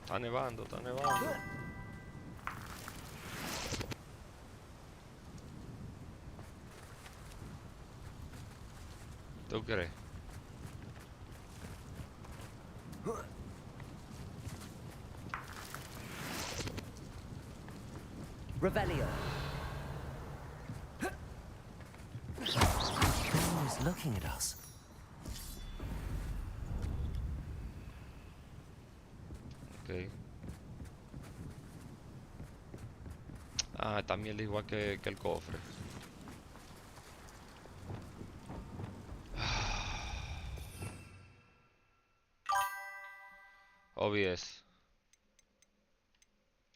Está nevando, está nevando. ¿Tú crees? Revelio. Someone is looking at us. Ok. Ah, también igual que el cofre. Obvious.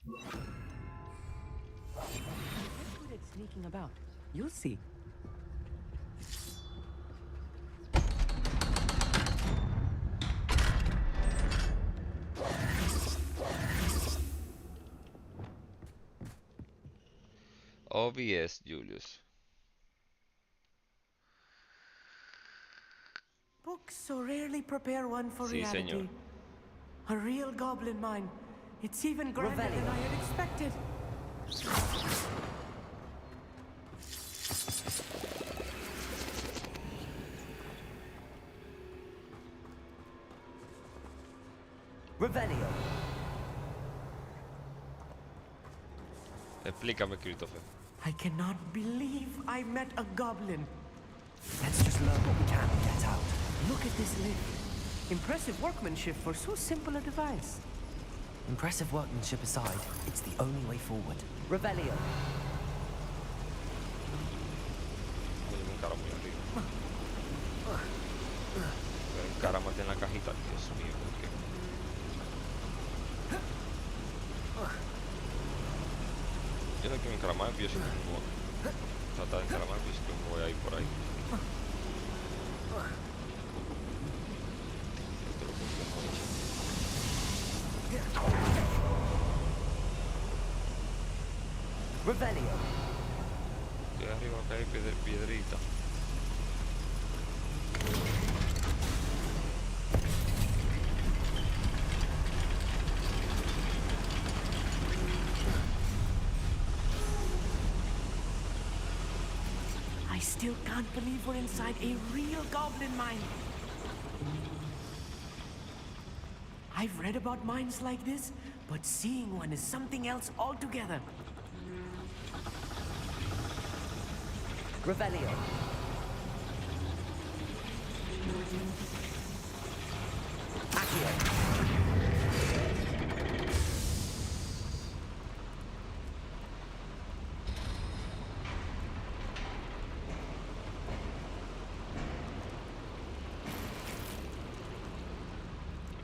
Good at sneaking about. You'll see. Obvious, Julius. Books so rarely prepare one for Sí, reality. señor. A real goblin mine. It's even grander than Revelio. I had expected. Revelio. Explícame, Christopher. I cannot believe I met a goblin. Let's just learn what we can and get out. Look at this lid. Impressive workmanship for so simple a device. Impressive workmanship aside, it's the only way forward. Revelio. Tengo un cara muy arriba. Voy a encaramarte en la cajita. Dios mío, ¿por qué? Yo no quiero encaramar, yo siempre me voy a tratar de encaramar, yo siempre me voy a ir por ahí. Esto lo consigo mucho. Revelio. Estoy arriba, acá hay piedrita. I still can't believe we're inside a real goblin mine. I've read about mines like this, but seeing one is something else altogether. Revelio. Accio.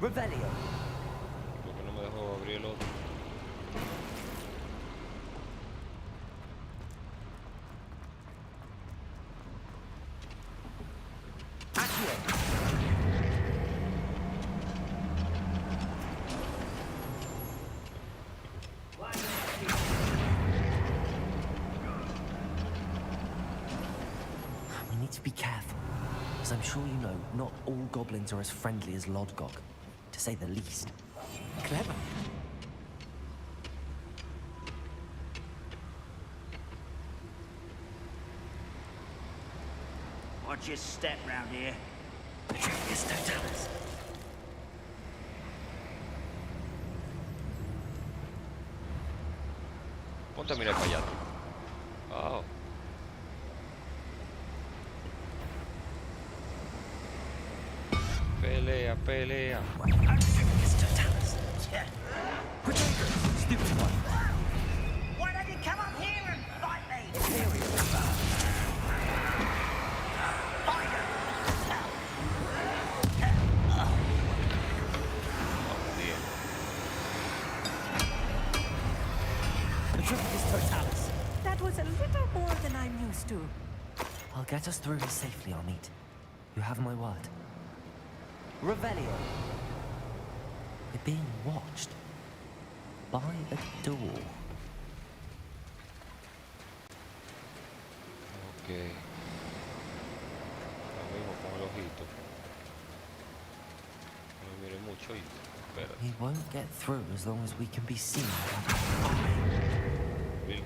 Revelio. Lo que no me dejó abrir el otro. We need to be careful, as I'm sure you know, not all goblins are as friendly as Lodgok, to say the least. Clever. Watch your step round here. Yes, Totalis. Ponte a mirar para allá. Oh. Pelea, pelea. Yes, Totalis. Stupid one. Why don't you come up here and fight me? Totalis. That was a little more than I'm used to. I'll get us through this safely, Amit. You have my word. Revelio. We're being watched. By a door. Ok. Lo mismo con el ojito. No me mire mucho y espera. We won't get through as long as we can be seen. Really?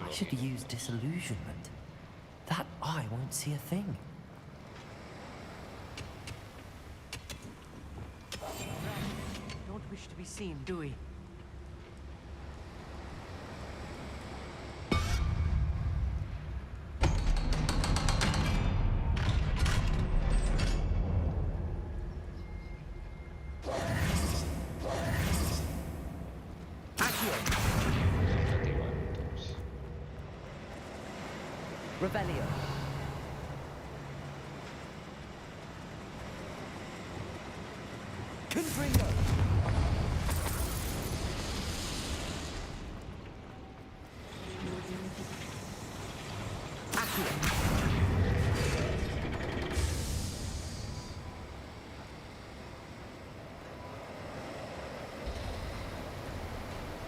I should use disillusionment. That eye won't see a thing. Don't wish to be seen, do we? Revelio. Confringo.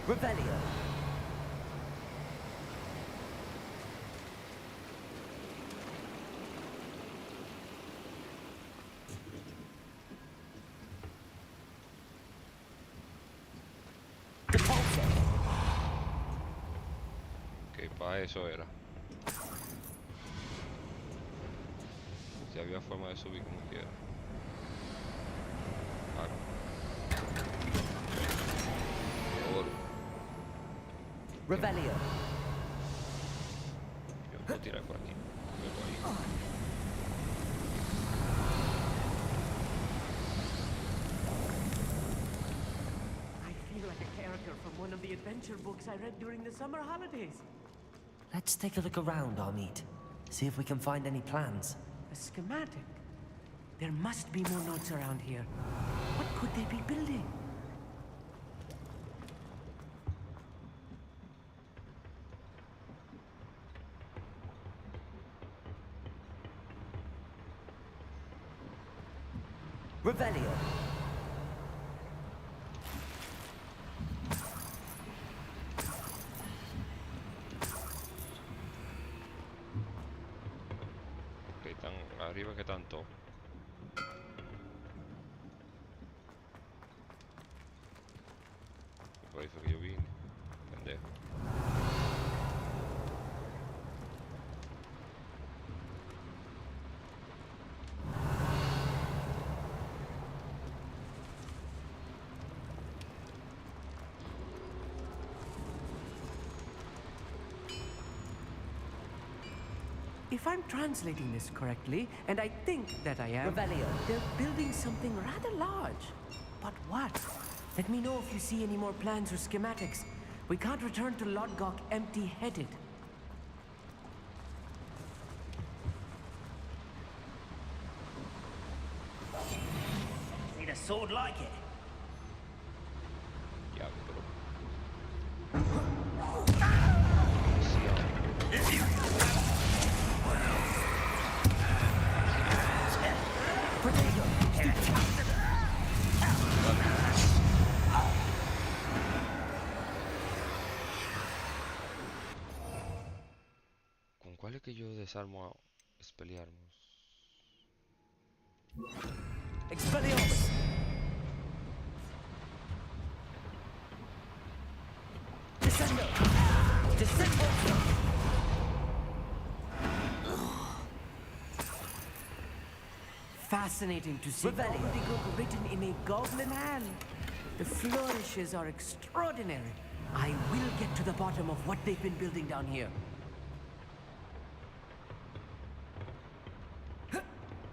Revelio. Que para eso era. Si había forma de subir como quiera. Oro. Revelio. Yo puedo tirar por aquí. Luego ahí. I feel like a character from one of the adventure books I read during the summer holidays. Let's take a look around, Amit. See if we can find any plans. A schematic. There must be more notes around here. What could they be building? Revelio. Que están arriba que tanto. Por ahí fue que yo vine. Pendejo. If I'm translating this correctly, and I think that I am, Revelio. they're building something rather large. But what? Let me know if you see any more plans or schematics. We can't return to Lodgok empty-headed. Need a sword like it. Ya, pero... ¿Con cuál es que yo desarmo a Expelliarmus? Expelliarmus! Descendo! Descendo! Fascinating to see gobbledygook written in a goblin hand. The flourishes are extraordinary. I will get to the bottom of what they've been building down here.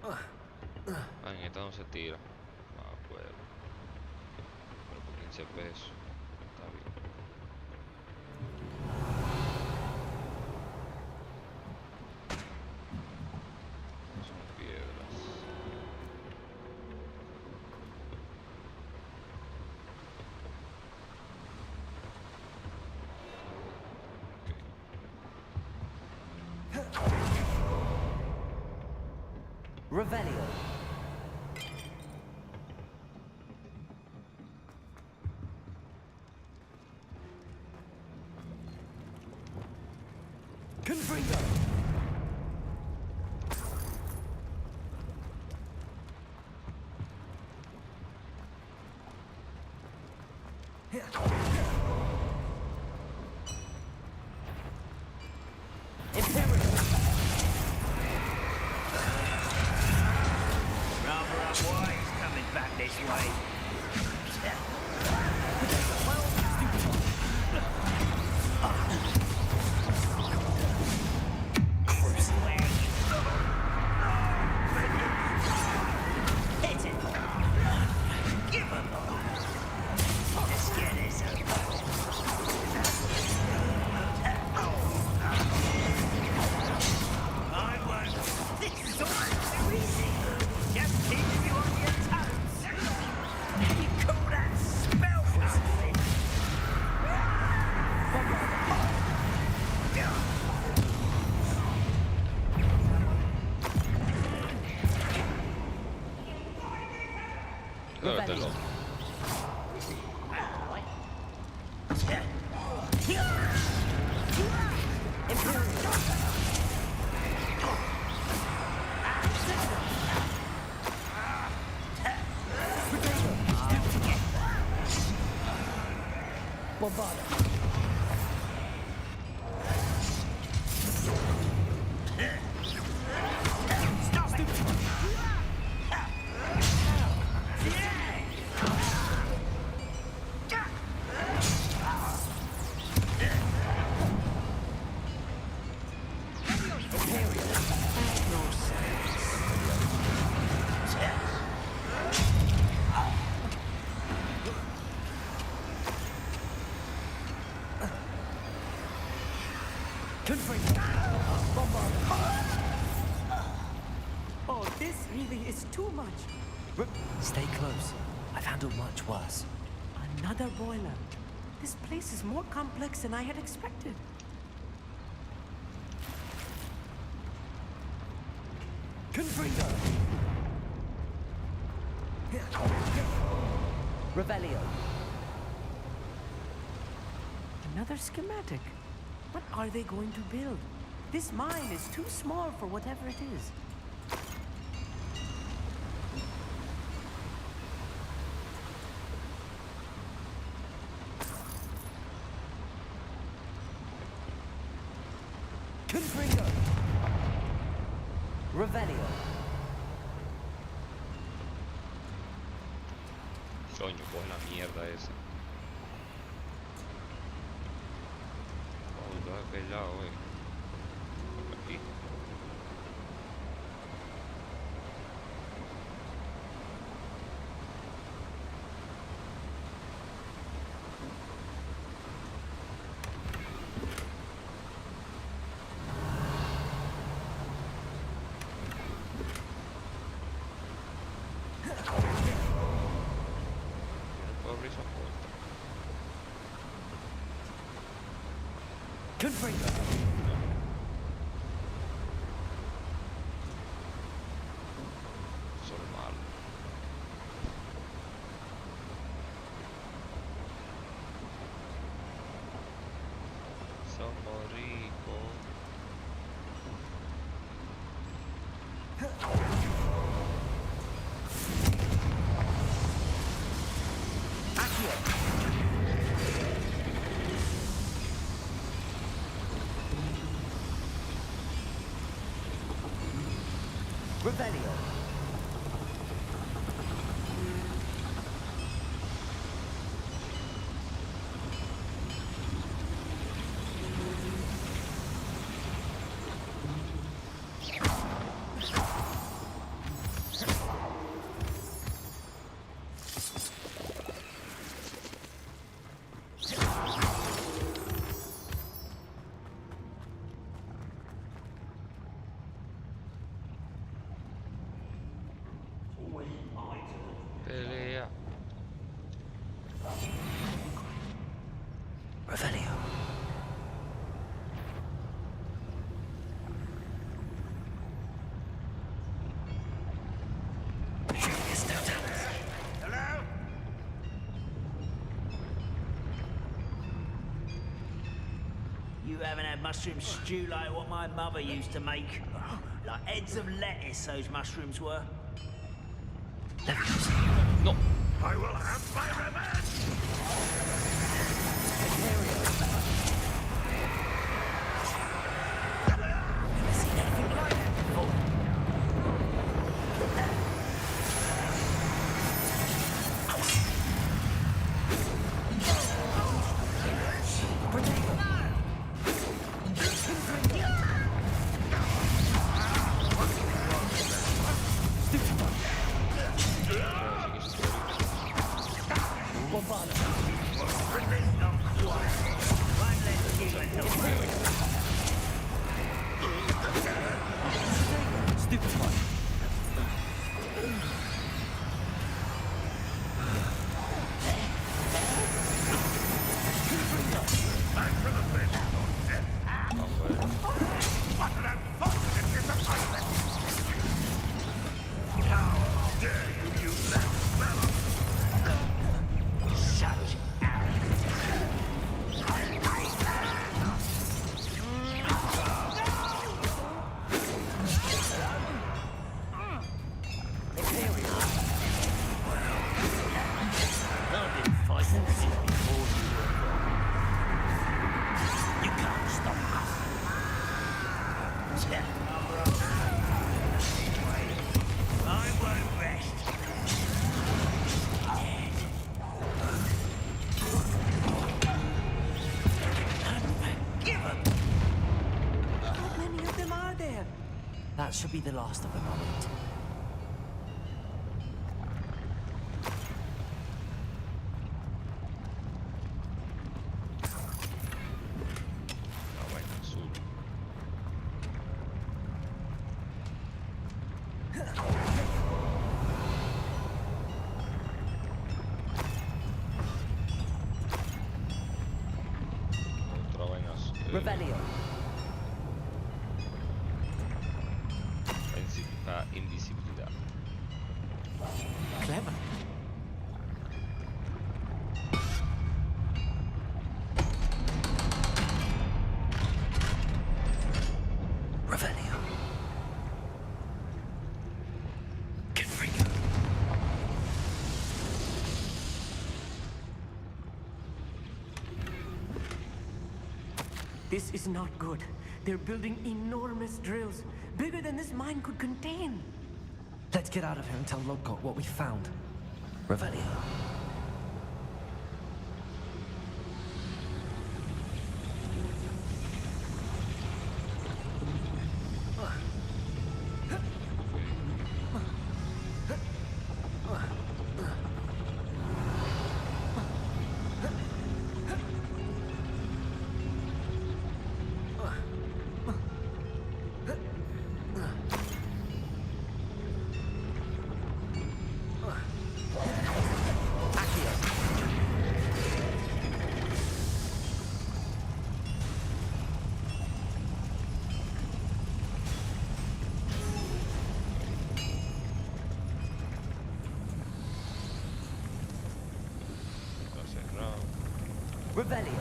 Ah, en esta no se tira. Ah, pues. Pero por 15 pesos. Está bien. Son piedras. Revelio. Confringo! Rather unwise coming back this way. Hit it. Give him. Let's get this I won't. This is all too easy. Just keeping you on your toes. You call that spell casting? Llévatelo. Oh, this really is too much. Stay close. I've handled much worse. Another boiler. This place is more complex than I had expected. Confringo! Revelio. Another schematic. What are they going to build? This mine is too small for whatever it is. Confringo! Revelio. Coño, coge la mierda esa. Vamos a aquel lado, Aquí. Confringo. Sono malo. Sono ricco. Revelio. Pelea. Revelio. Hello? You haven't had mushroom stew like what my mother used to make. Like heads of lettuce, those mushrooms were. No. I will have my revenge! That should be the last of them, I'll eat. No, vai, nessuno. Non trova in assoluto. Revelio. Fa invisibilità. Clever. Revelio. Confringo. This is not good. They're building enormous drills, bigger than this mine could contain. Let's get out of here and tell Lodgott what we found. Revelio. Revelio.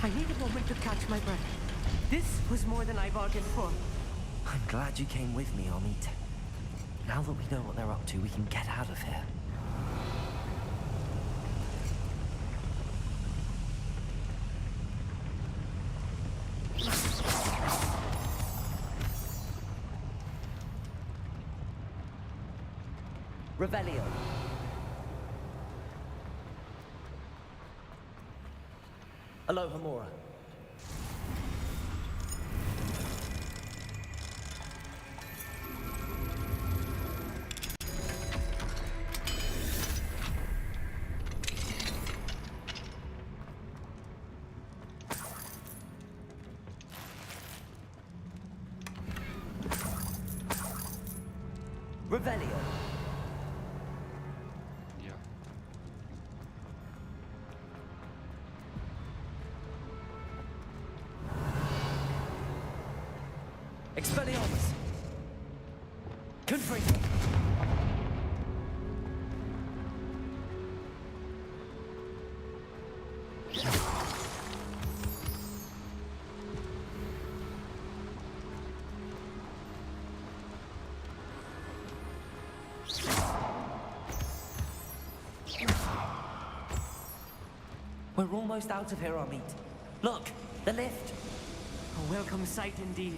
I need a moment to catch my breath. This was more than I bargained for. I'm glad you came with me, Amit. Now that we know what they're up to, we can get out of here. Revelio. Aloha Mora. Revelio. Ya. Expelliarmus. Confringo. We're almost out of here, Amit. Look, the lift. A welcome sight indeed.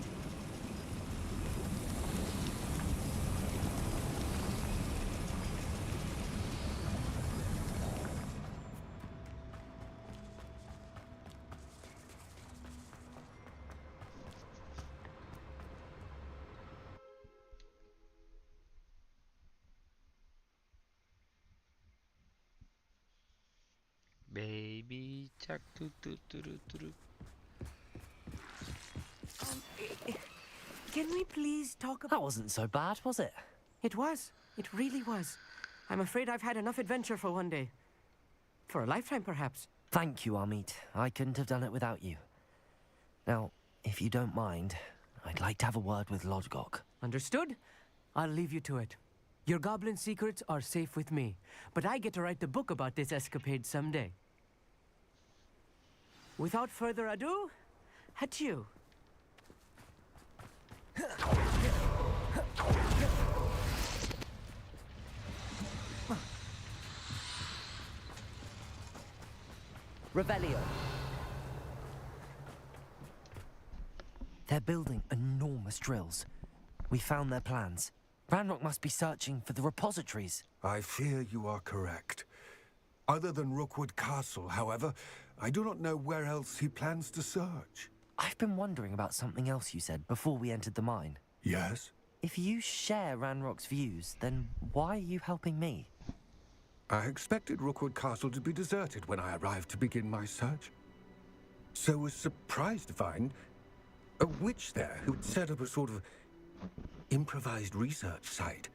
Baby shark, tu tu tu tu tu tu. Can we please talk about... That wasn't so bad, was it? It was. It really was. I'm afraid I've had enough adventure for one day. For a lifetime, perhaps. Thank you, Amit. I couldn't have done it without you. Now, if you don't mind, I'd like to have a word with Lodgok. Understood? I'll leave you to it. Your goblin secrets are safe with me, but I get to write the book about this escapade someday. Without further ado, adieu. Revelio. They're building enormous drills. We found their plans. Ranrock must be searching for the repositories. I fear you are correct. Other than Rookwood Castle, however, I do not know where else he plans to search. I've been wondering about something else you said before we entered the mine. Yes? If you share Ranrock's views, then why are you helping me? I expected Rookwood Castle to be deserted when I arrived to begin my search. So was surprised to find a witch there who'd set up a sort of improvised research site.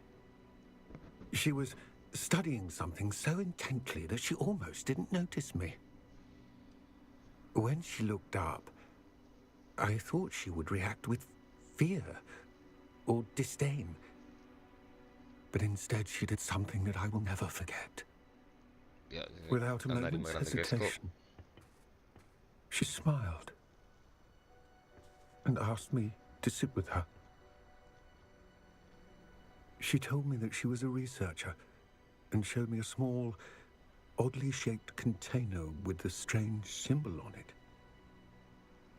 She was studying something so intently that she almost didn't notice me. When she looked up, I thought she would react with fear or disdain. But instead she did something that I will never forget. Ya, Without a la nariz moment's más grande que esto. hesitation, she smiled and asked me to sit with her. She told me that she was a researcher and showed me a small, oddly shaped container with a strange symbol on it.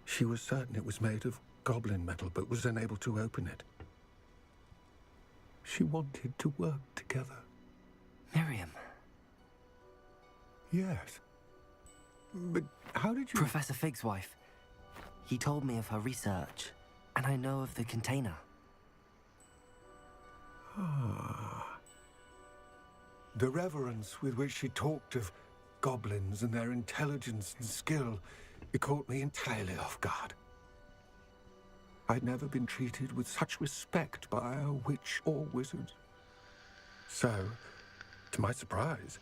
She was certain it was made of goblin metal, but was unable to open it. She wanted to work together. Miriam. Yes. But how did you... Professor Fig's wife. He told me of her research, and I know of the container. Ah. The reverence with which she talked of goblins and their intelligence and skill, it caught me entirely off guard. I'd never been treated with such respect by a witch or wizard. So, to my surprise,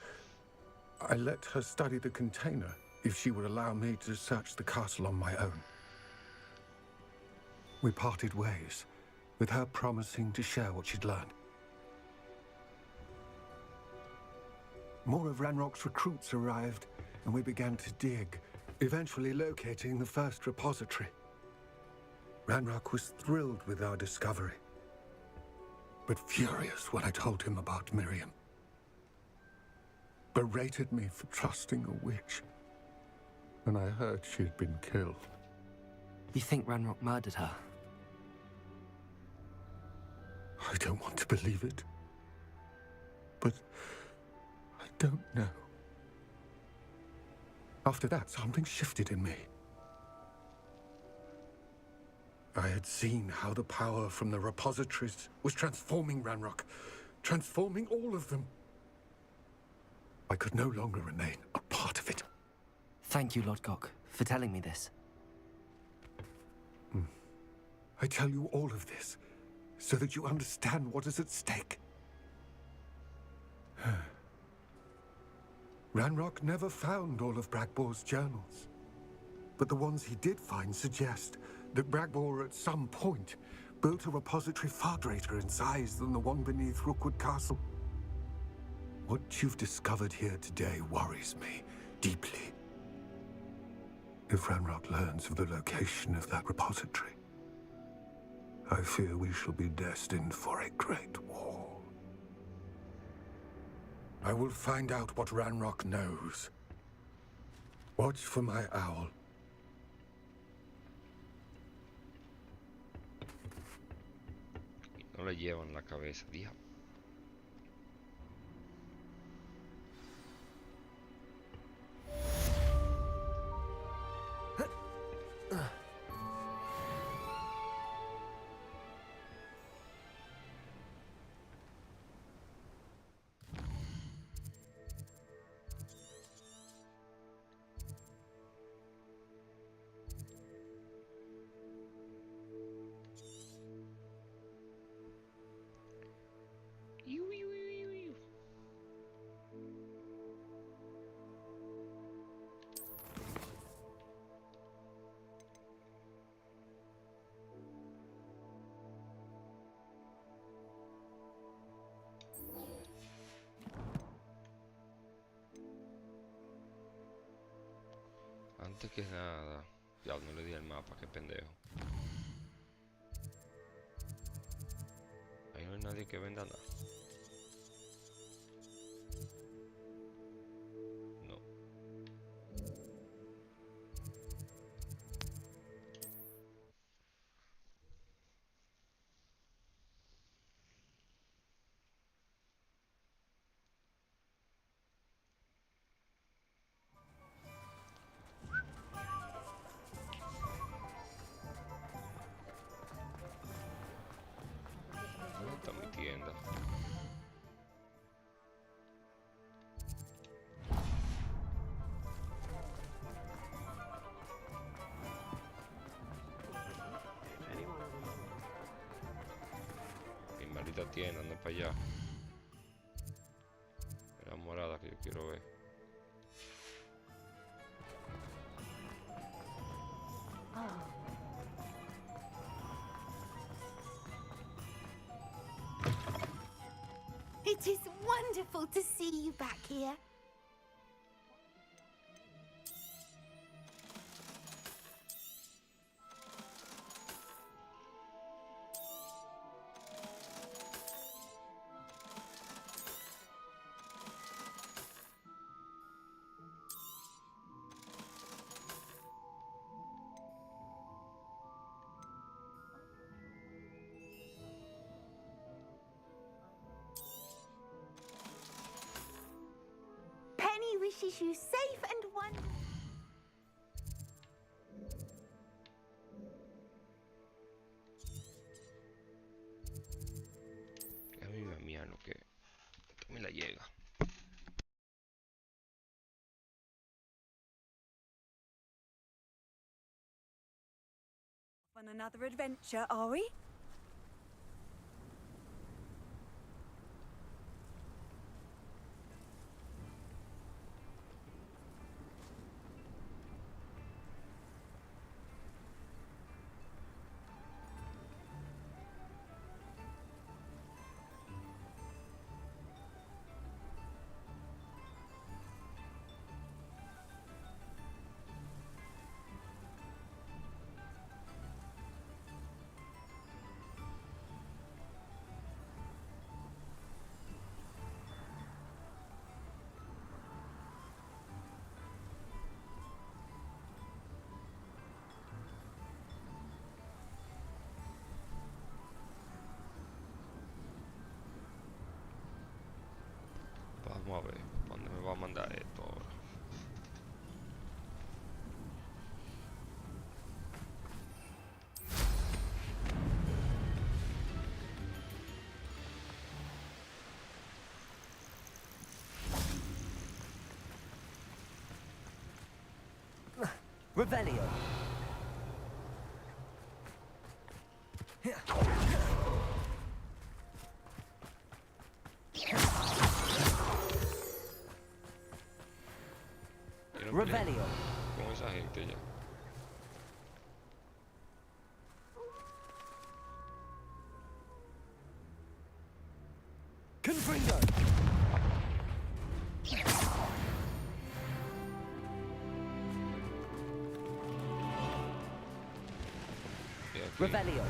I let her study the container if she would allow me to search the castle on my own. We parted ways, with her promising to share what she'd learned. More of Ranrock's recruits arrived, and we began to dig, eventually locating the first repository. Ranrock was thrilled with our discovery, but furious when I told him about Miriam. Berated me for trusting a witch, and I heard she'd been killed. You think Ranrock murdered her? I don't want to believe it, but I don't know. After that, something shifted in me. I had seen how the power from the repositories was transforming Ranrock, transforming all of them. I could no longer remain a part of it. Thank you, Lodgok, for telling me this. I tell you all of this so that you understand what is at stake. Ranrock never found all of Bragbor's journals, but the ones he did find suggest that Bragbor at some point built a repository far greater in size than the one beneath Rookwood Castle. What you've discovered here today worries me deeply. If Ranrock learns of the location of that repository, I fear we shall be destined for a great war. I will find out what Ranrock knows. Watch for my owl. No le llevan la cabeza, tía. Antes que nada, ya no le di el mapa, qué pendejo. Ahí no hay nadie que venda nada. No. ¿Dónde está mi tienda? Mi maldita tienda, anda para allá. La morada que yo quiero ver. It is wonderful to see you back here. Penny wishes you safe and wonderful. A mí me mía lo que esto me la llega. On another adventure, are we? Vamos a ver, ¿para dónde me va a mandar esto ahora? Revelio. Quiero pelear Revelio. con esa gente ya. Confringo. Y aquí, Revelio.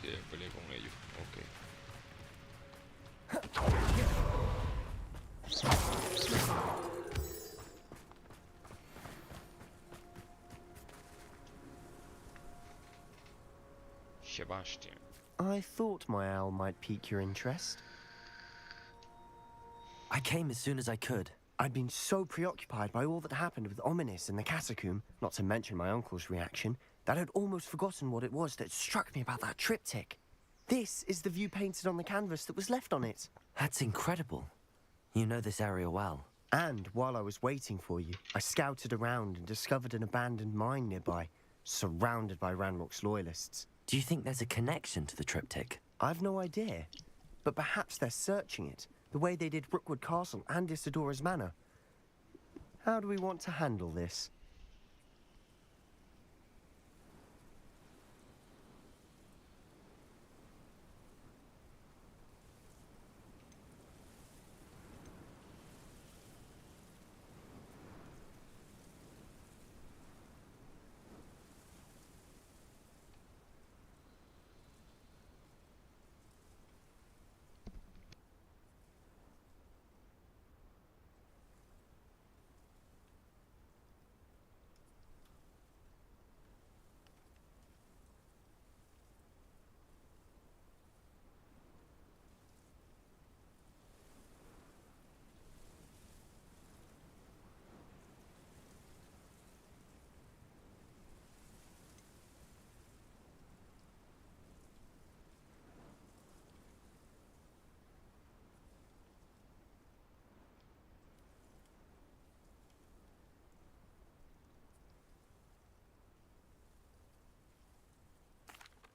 sí, peleé con ellos. Ok. Sebastian. I thought my owl might pique your interest. I came as soon as I could. I'd been so preoccupied by all that happened with Ominis and the catacomb, not to mention my uncle's reaction, that I'd almost forgotten what it was that struck me about that triptych. This is the view painted on the canvas that was left on it. That's incredible. You know this area well. And while I was waiting for you, I scouted around and discovered an abandoned mine nearby, surrounded by Ranrock's loyalists. Do you think there's a connection to the triptych? I've no idea, but perhaps they're searching it, the way they did Rookwood Castle and Isidora's Manor. How do we want to handle this?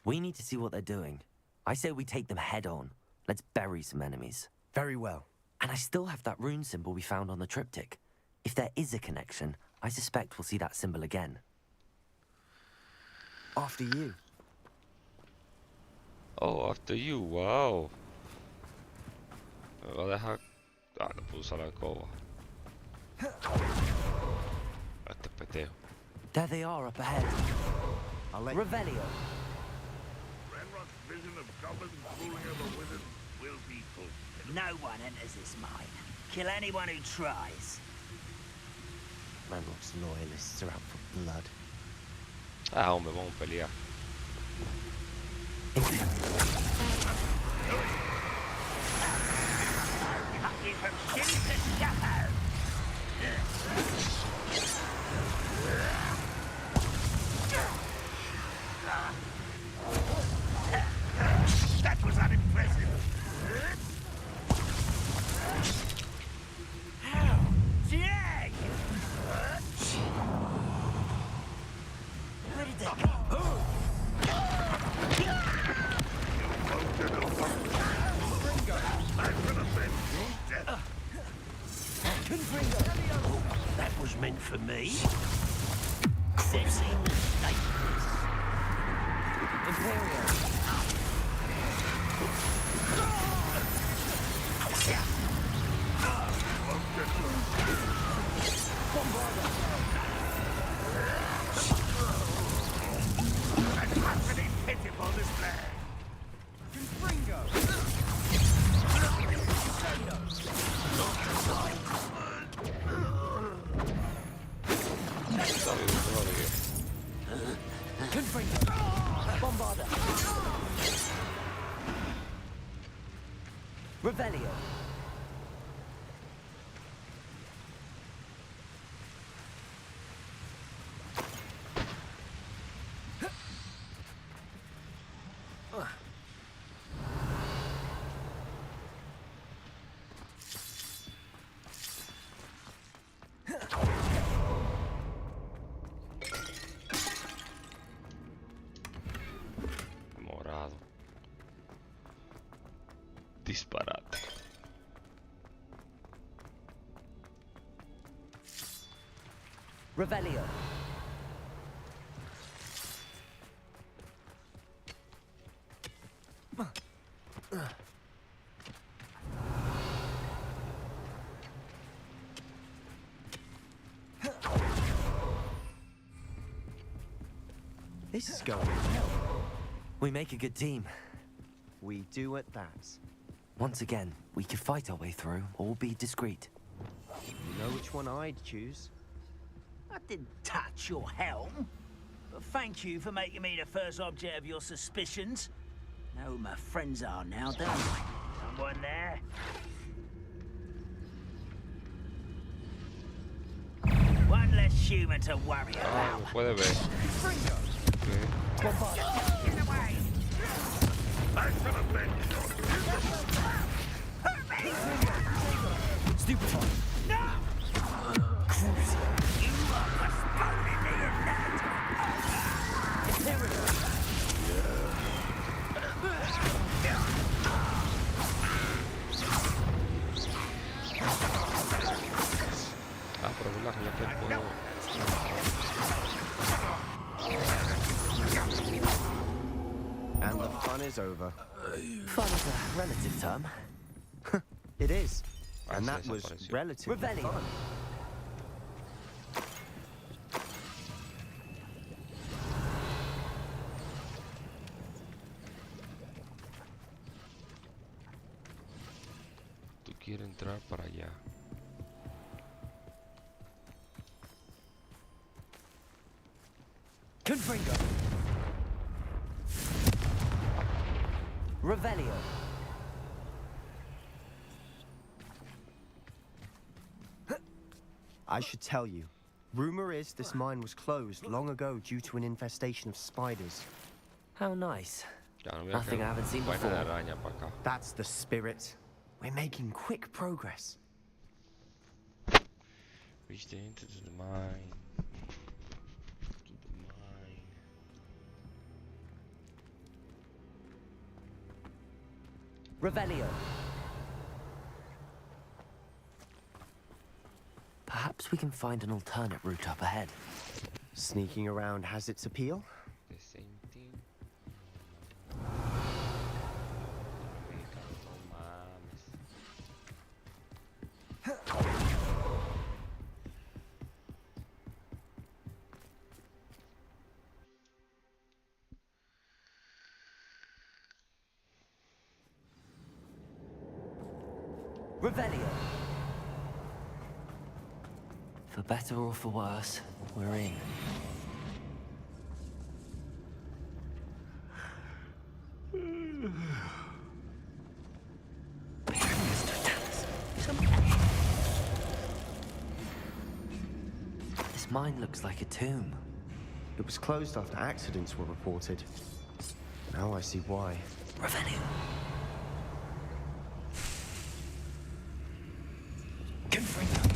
We need to see what they're doing. I say we take them head on. Let's bury some enemies. Very well. And I still have that rune symbol we found on the triptych. If there is a connection, I suspect we'll see that symbol again. After you. Oh, after you, wow. Me va a dejar... Ah, no puedo usar la escoba. Este petejo. There they are up ahead. I'll let Revelio. Ranrock's vision of goblins ruling over wizards will be fulfilled. No one enters this mine. Kill anyone who tries. Ranrock's loyalists are out for blood. Ah, hombre, vamos a pelear. Cut you from shin to shadow. That was unimpressive. How dare you? Where did they go? That was meant for me. Imperial. An utterly pitiful display. Revelio. Morado. Disparate. Revelio. This is going well. We make a good team. We do at that. Once again, we could fight our way through or be discreet. You know which one I'd choose? I didn't touch your helm. But thank you for making me the first object of your suspicions. Know who my friends are now, don't I? Someone there? One less human to worry Ah, about. puede ver. Get away! Stupid one. No! You are postponing me in that! Ah, pero verdad que ya te puedo. And the fun is over. Fun is a relative term. It is. Ah, And sí, that was desapareció. relatively Revelio. fun. Tú quieres entrar para allá. Confringo. Revelio. I should tell you. Rumor is this mine was closed long ago due to an infestation of spiders. How nice. Ya no voy a Nothing I quedar haven't seen vaina de before. araña para acá. That's the spirit. We're making quick progress. Reach the entrance to the mine. To the mine. Revelio. Perhaps we can find an alternate route up ahead. Sneaking around has its appeal. The same thing. No mames. Revelio. For better or for worse, we're in. This mine looks like a tomb. It was closed after accidents were reported. Now I see why. Revelio. Confringo.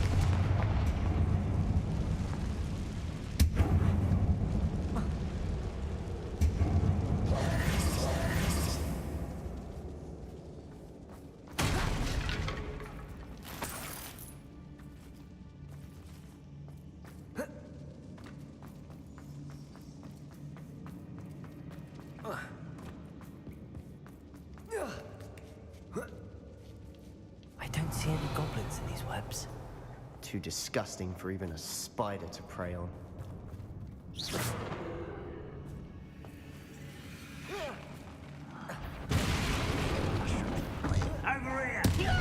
I don't see any goblins in these webs. Too disgusting for even a spider to prey on. Over here!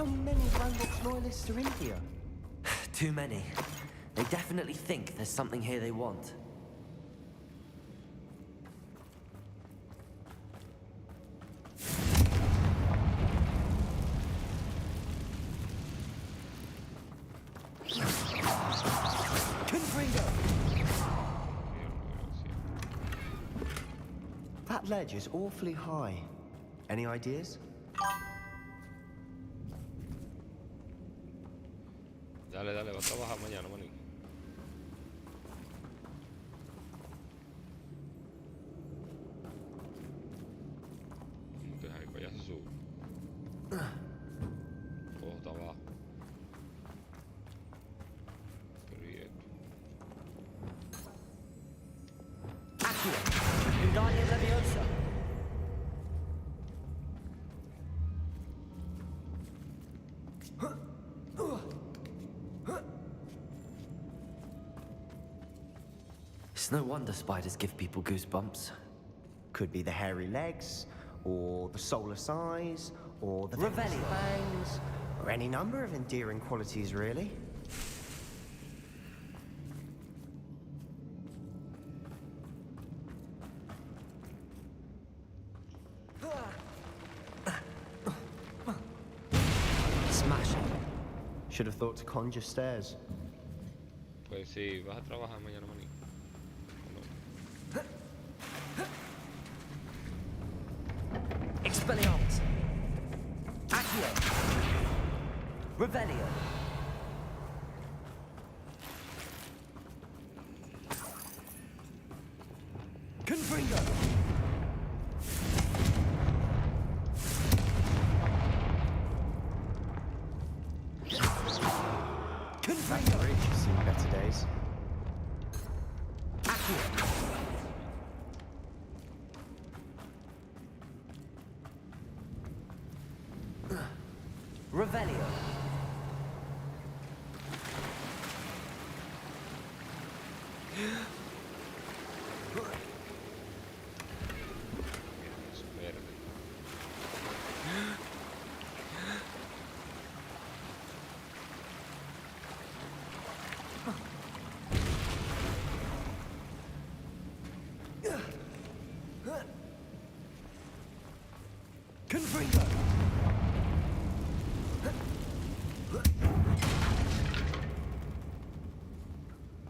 How many Ranrock's loyalists are in here? Too many. They definitely think there's something here they want. That ledge is awfully high. Any ideas? Dale, dale, va a trabajar mañana, maní. Ahí para allá se sube. Todo está abajo. Pero y esto. Wingardium Leviosa. It's no wonder spiders give people goosebumps. Could be the hairy legs, or the soulless eyes, or the Revelio. fangs, or any number of endearing qualities, really. Smash it. Should have thought to conjure stairs. Pues sí, vas a trabajar mañana, maní. Expelliarmus. Accio. Revelio. Confringo. That bridge has seen better days. Accio. Revelio. Eso, verde. Confringo.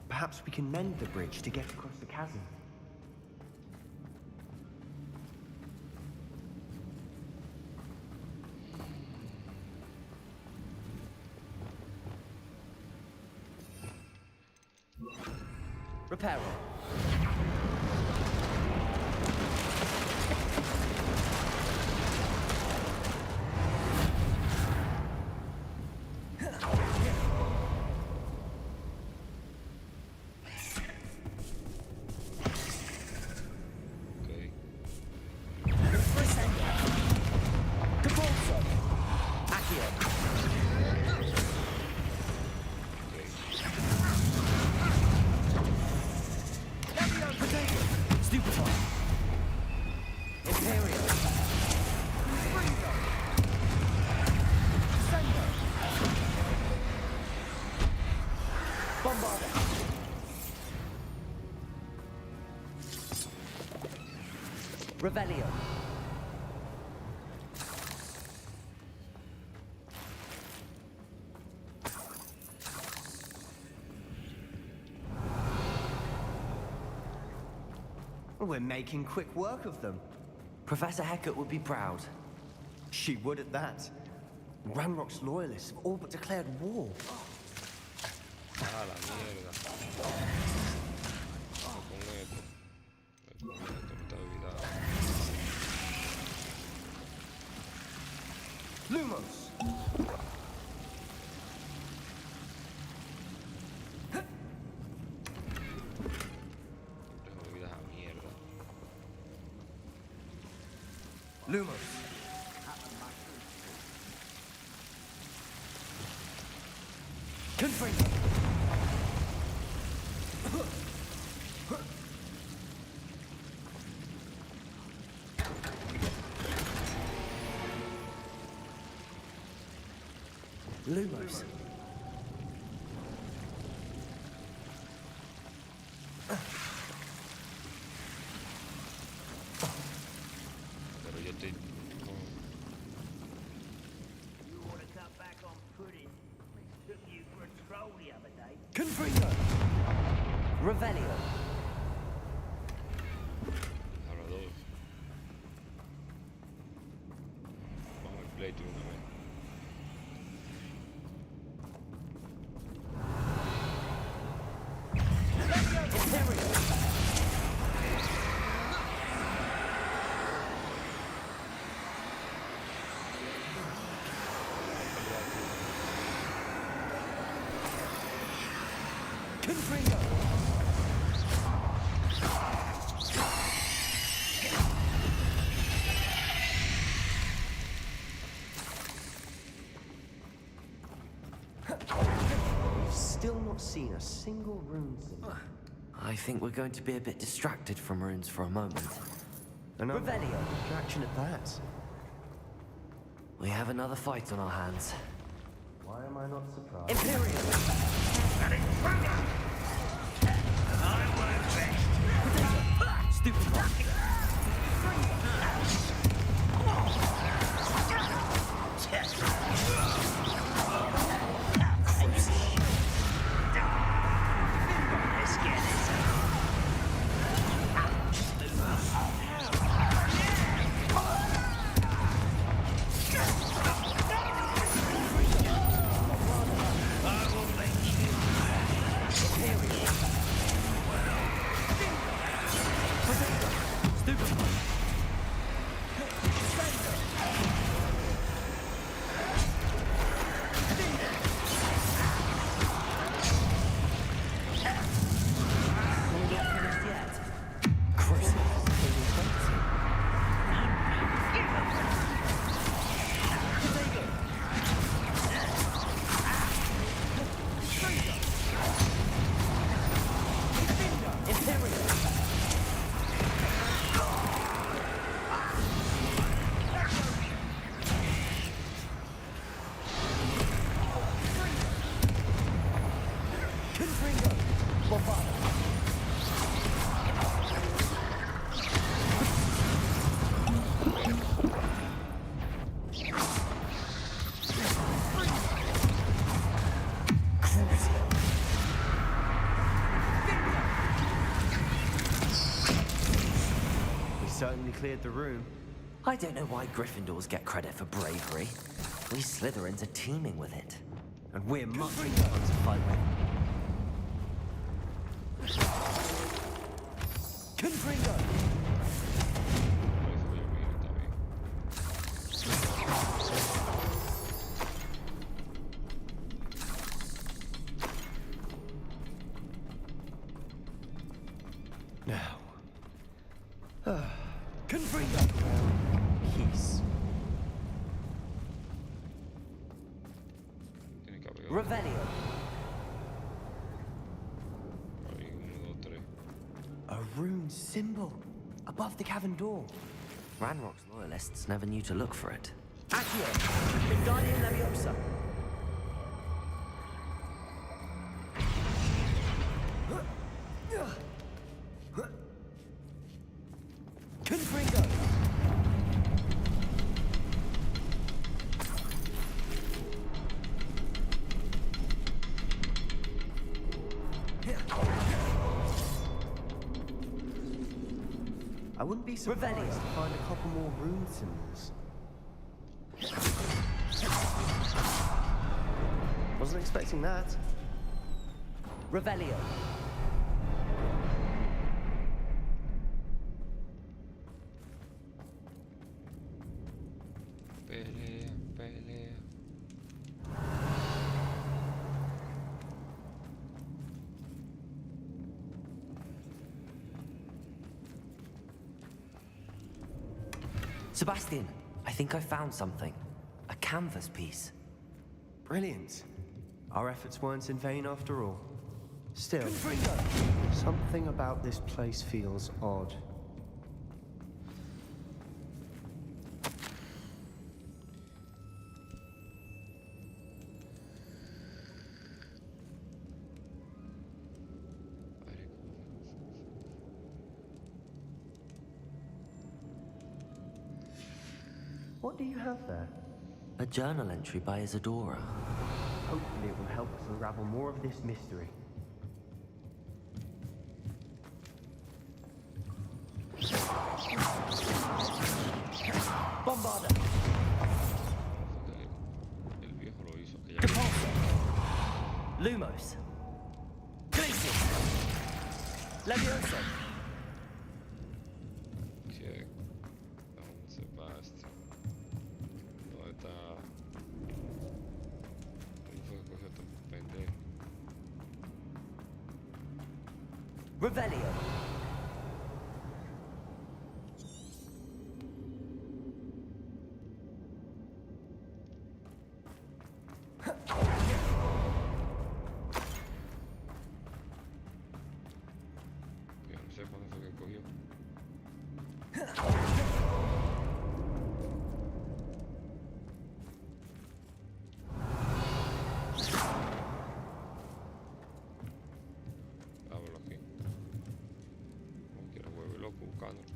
Perhaps we can mend the bridge to get across the chasm. Repair it. Revelio. We're making quick work of them. Professor Hecat would be proud. She would at that. Ranrock's loyalists have all but declared war. Ah, la mierda. Con esto. Con esto me está olvidado. Lumos! Dejo de vida esa mierda. Lumos! Confringo. Lumos. Pero yo estoy... You want to cut back on pudding? Took you for a troll the other day. Confringo. Revelio. Ahora dos. Vamos al pleito una vez. Confringo. We've still not seen a single rune symbol. I think we're going to be a bit distracted from runes for a moment. And Revelio. distraction at that. We have another fight on our hands. Why am I not surprised? Imperium. Stupid rock. Let's get this Certainly cleared the room. I don't know why Gryffindors get credit for bravery. We Slytherins are teeming with it. And we're much more fun to fight with. Confringo! Now. Confringo! Peace. Tiene que haber Revelio. ahí, 1, 2, 3. A rune symbol above the cavern door. Ranrock's loyalists never knew to look for it. Accio. Wingardium Leviosa. Confringo! I wouldn't be surprised Revelio. to find a couple more rune symbols. Wasn't expecting that. Revelio. Pelea, pelea. Sebastian, I think I found something. A canvas piece. Brilliant. Our efforts weren't in vain after all. Still, Confringo! something about this place feels odd. what do you have there? A journal entry by Isadora. Hopefully it will help us unravel more of this mystery. Bombarda! El viejo lo hizo. Que ya... Depulso! Lumos! Glacius! Levioso! Check. Vamos, Sebastián. ¿Dónde está? ¿Cómo fue que cogió tan pendejo? Revelio! Yo no sé cuándo fue que cogió. Ábrelo aquí. Como quiera, vuelve loco buscándolo.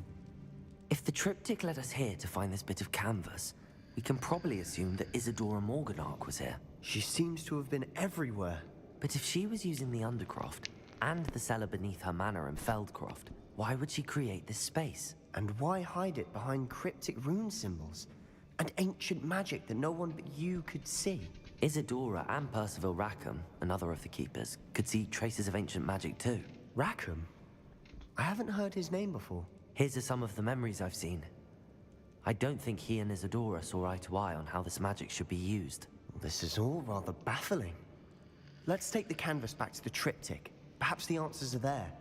If the triptych led us here to find this bit of canvas, we can probably assume that Isadora Morganark was here. She seems to have been everywhere. But if she was using the Undercroft and the cellar beneath her manor in Feldcroft, why would she create this space? And why hide it behind cryptic rune symbols? And ancient magic that no one but you could see? Isadora and Percival Rackham, another of the Keepers, could see traces of ancient magic too. Rackham? I haven't heard his name before. Here's some of the memories I've seen. I don't think he and Isadora saw eye to eye on how this magic should be used. This is all rather baffling. Let's take the canvas back to the triptych. Perhaps the answers are there.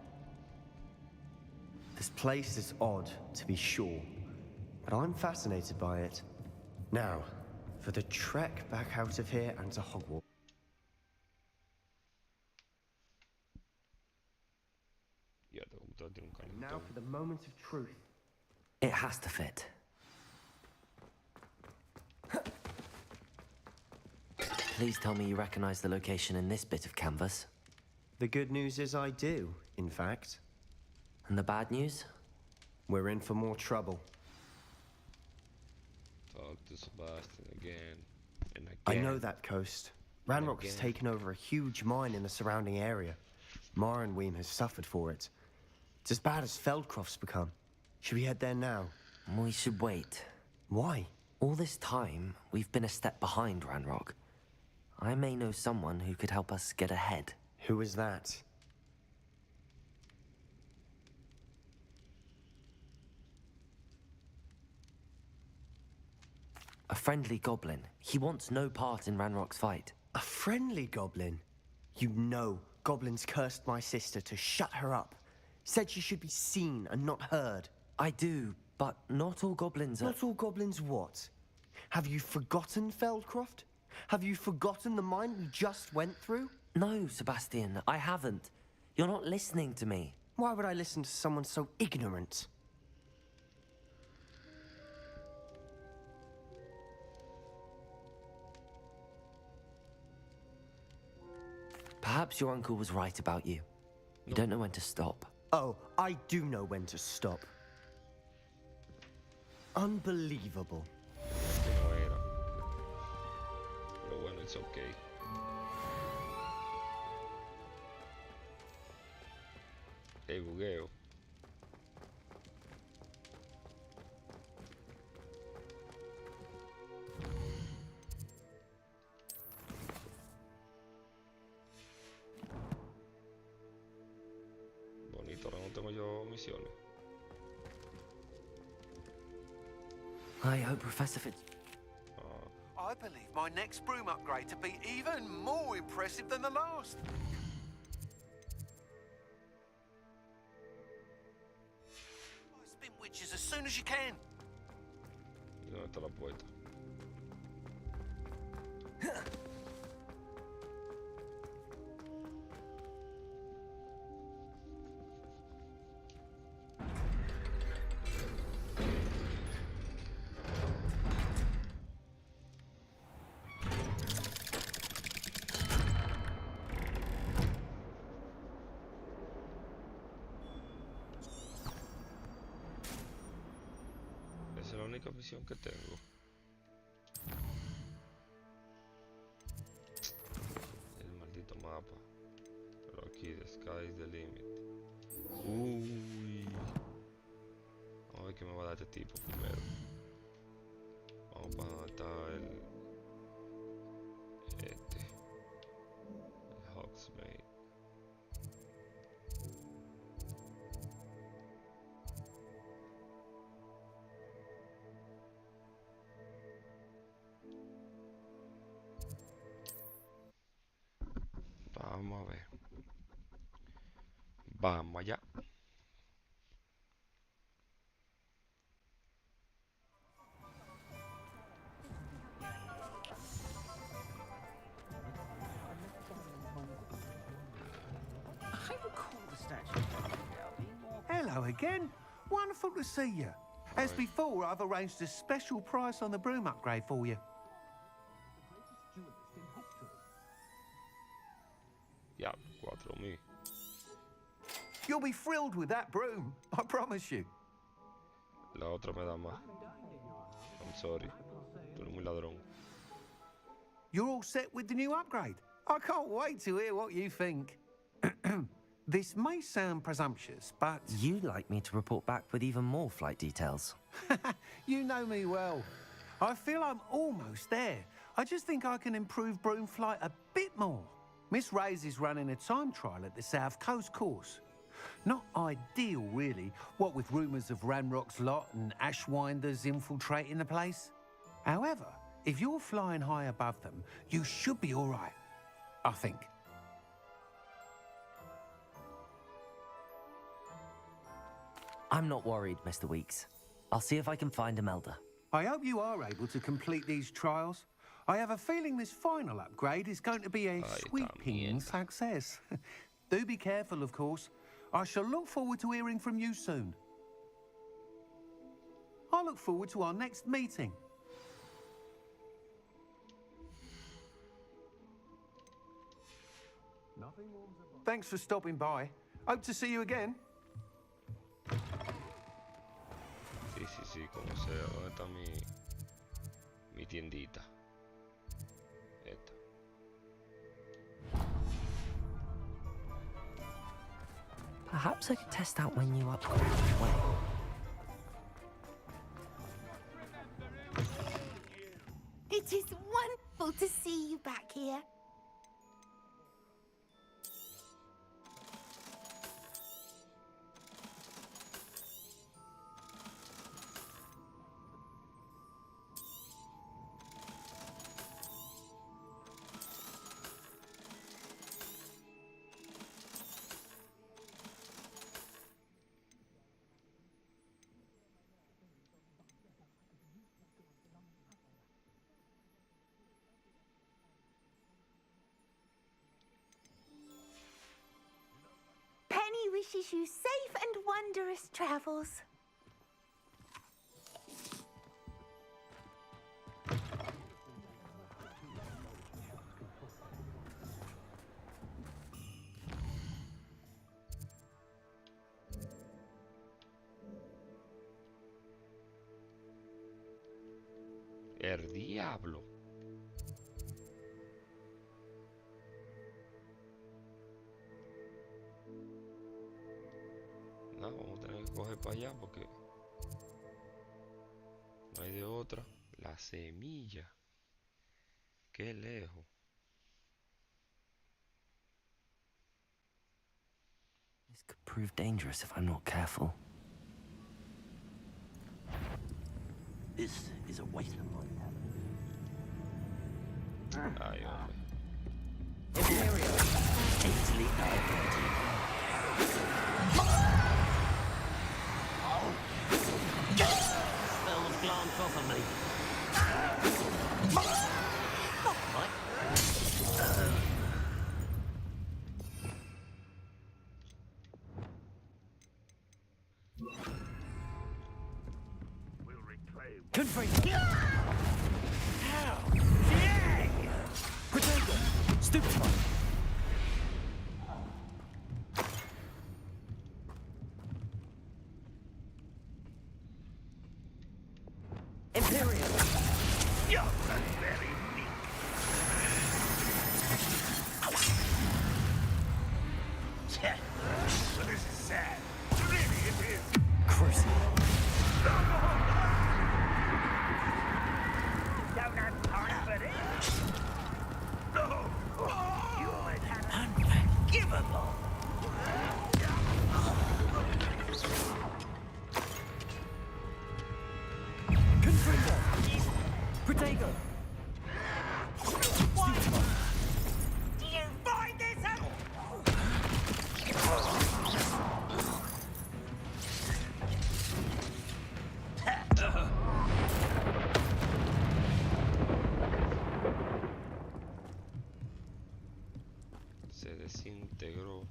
This place is odd, to be sure, but I'm fascinated by it. Now, for the trek back out of here and to Hogwarts. Ya te computador tiene un And now calentón. for the moment of truth. It has to fit. Please tell me you recognize the location in this bit of canvas. The good news is I do, in fact. And the bad news? We're in for more trouble. Talk to Sebastian again and again. I know that coast. Ranrock has Again. taken over a huge mine in the surrounding area. Marrenweem has suffered for it. It's as bad as Feldcroft's become. Should we head there now? We should wait. Why? All this time, we've been a step behind Ranrock. I may know someone who could help us get ahead. Who is that? A friendly goblin. He wants no part in Ranrock's fight. A friendly goblin? You know goblins cursed my sister to shut her up. Said she should be seen and not heard. I do, but not all goblins are... Not all goblins what? Have you forgotten Feldcroft? Have you forgotten the mine we just went through? No, Sebastian, I haven't. You're not listening to me. Why would I listen to someone so ignorant? Perhaps your uncle was right about you. You don't know when to stop. Oh, I do know when to stop. Unbelievable. Que no era. Pero bueno, it's okay. El bugueo. Bonito, ahora no tengo yo misiones. I hope Professor Fitz... I believe my next broom upgrade to be even more impressive than the last. Spin witches as soon as you can. ¿Y dónde está la puerta? Esa es la única misión que tengo. Sky's the limit. Uy. Vamos a ver qué me va a dar este tipo primero. Vamos para donde está el Hogsmeade. Vamos a ver. Vamos allá. I recall the statue being more... Hello again. Wonderful to see you. As before, I've arranged a special price on the broom upgrade for you. Ya, 4.000. You'll be thrilled with that broom, I promise you. La otra me da más. I'm sorry. Tú eres muy ladrón. You're all set with the new upgrade. I can't wait to hear what you think. This may sound presumptuous, but... You'd like me to report back with even more flight details. You know me well. I feel I'm almost there. I just think I can improve broom flight a bit more. Miss Ray's is running a time trial at the South Coast course. Not ideal, really, what with rumours of Ranrock's lot and Ashwinders infiltrating the place. However, if you're flying high above them, you should be all right, I think. I'm not worried, Mr. Weeks. I'll see if I can find Imelda. I hope you are able to complete these trials. I have a feeling this final upgrade is going to be a sweeping success. Do be careful, of course. I shall look forward to hearing from you soon. I look forward to our next meeting. Thanks for stopping by. Hope to see you again. Sí, como sea. ¿Dónde está mi tiendita? Esta. Perhaps I could test out my new upgrade as well. It is wonderful to see you back here. Penny wishes you safe and wondrous travels. El diablo. No, vamos a tener que coger para allá porque no hay de otra. La semilla. Qué lejos. This could prove dangerous if I'm not careful. This is a waste of money. Ay, hombre. Easily Spell of glance off of me. Confirm. Potato! Stupefy. Imperial. You're very weak. desintegró.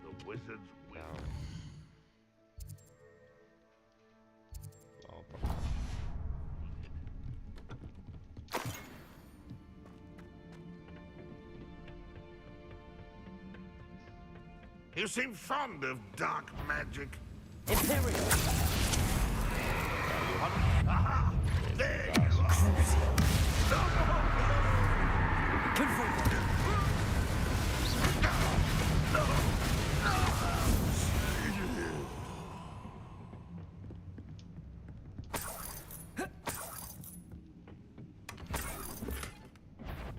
The wizards Ya. win. Vamos para acá. You seem fond of dark magic. Imperial! Aha! There you are. Confirmed.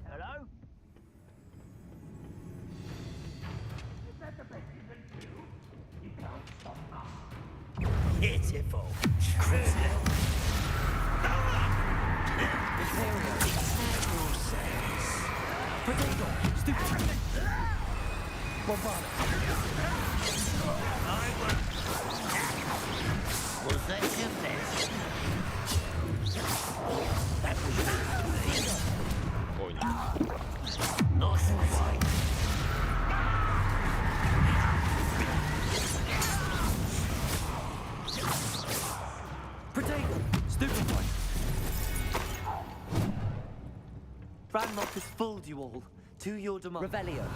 Hello? Is that the best you can do? You can't stop us. Pitiful. Imperial! Potato! Stupid! Bombard! Was that your best? That was Coño. not quite. Potato! Stupid one! Ranrock has fooled you all. To your demand. Revelio.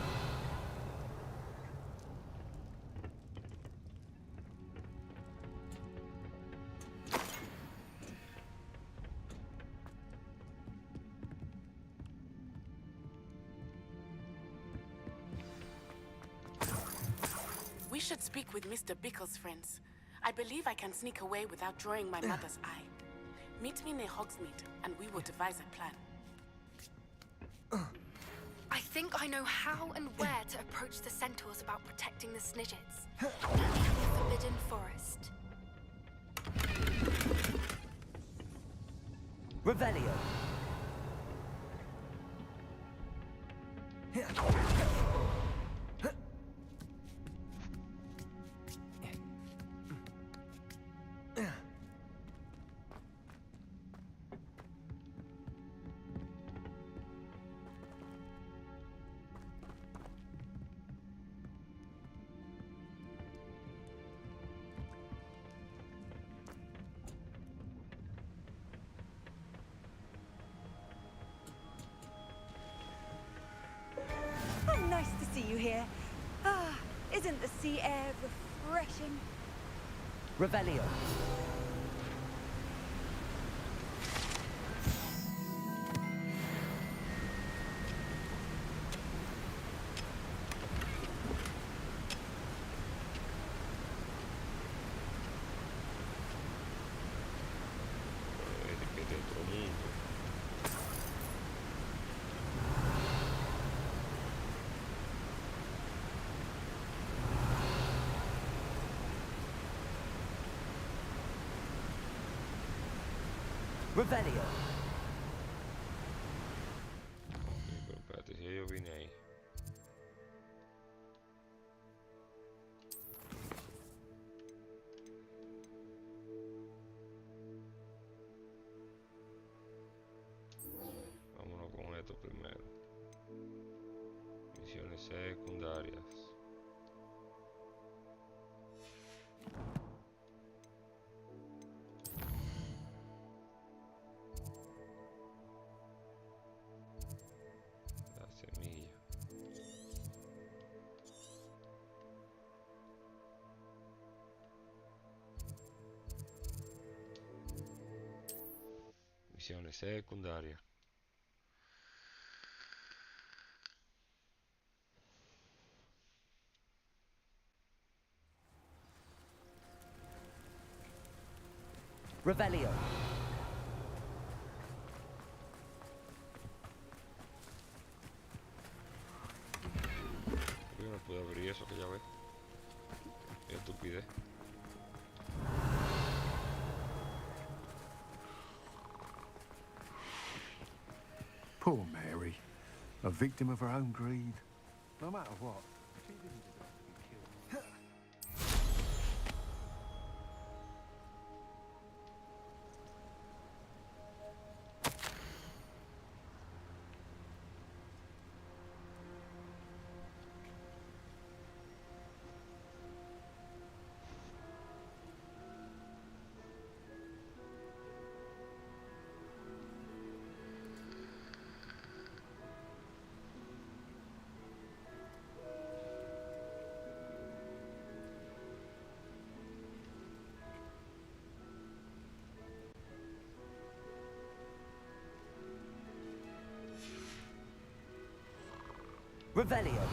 We should speak with Mr. Bickle's friends. I believe I can sneak away without drawing my mother's eye. Meet me near Hogsmeade, and we will devise a plan. I think I know how and where to approach the centaurs about protecting the Snidgets. Meet me in the Forbidden Forest. Revelio. Oh, nice to see you here. Ah, isn't the sea air refreshing? Revelio. Que de otro mundo. Revelio. Ok, pero espérate, si yo vine ahí. Vámonos con esto primero. Misiones secundarias. La semilla. Misiones secundarias. Revelio. Yo no pude abrir eso, que ya ves. Qué estupidez. Poor Mary, a victim of her own greed. No matter what, she didn't deserve to be killed. Revelio.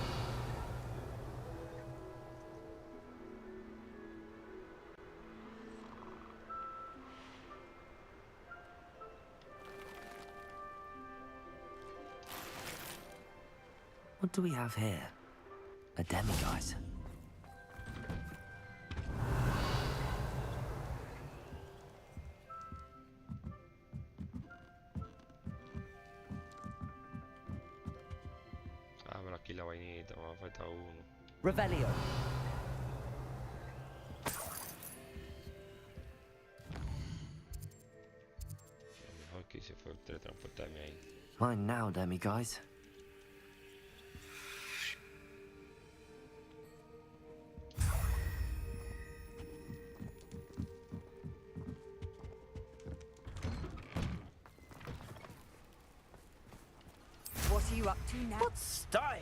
What do we have here? A demiguise. Abro aquí la vainita, me falta uno. Revelio. Lo mejor que hice fue teletransportarme ahí. Mine now, demiguise. What are you up to now? What style?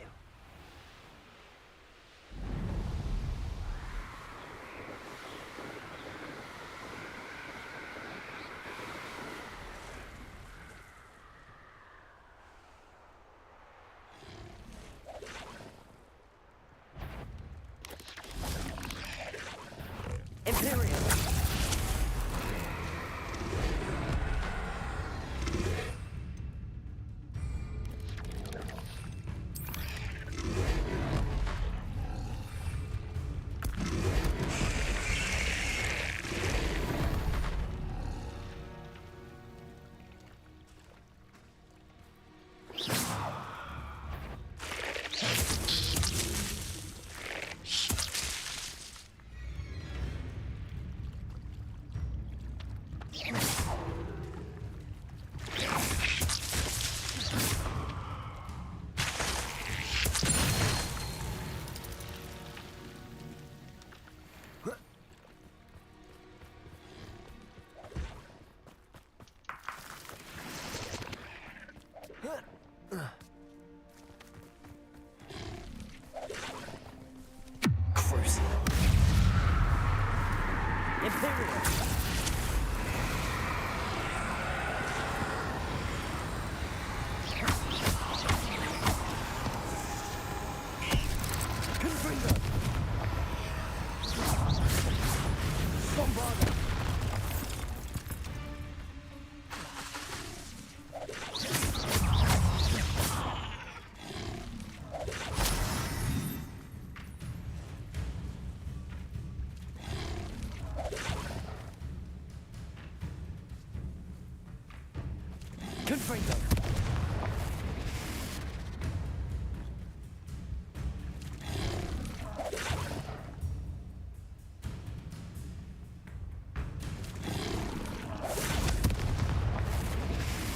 Imperial. Crucial. Imperial. Confringo. Bombarda. Confringo.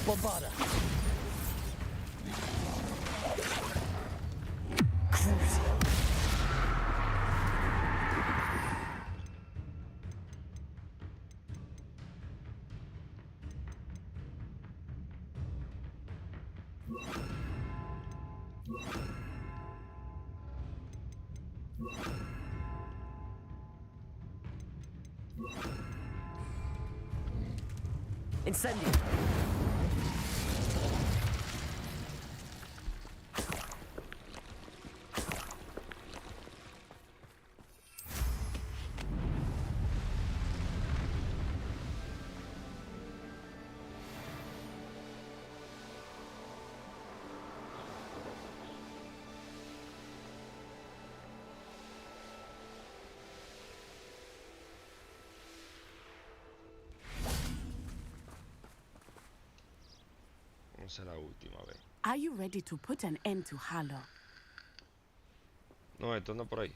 Bombarda. Crucial. Incendio. Vamos a la última vez. Are you ready to put an end to Harlow? No, esto anda por ahí.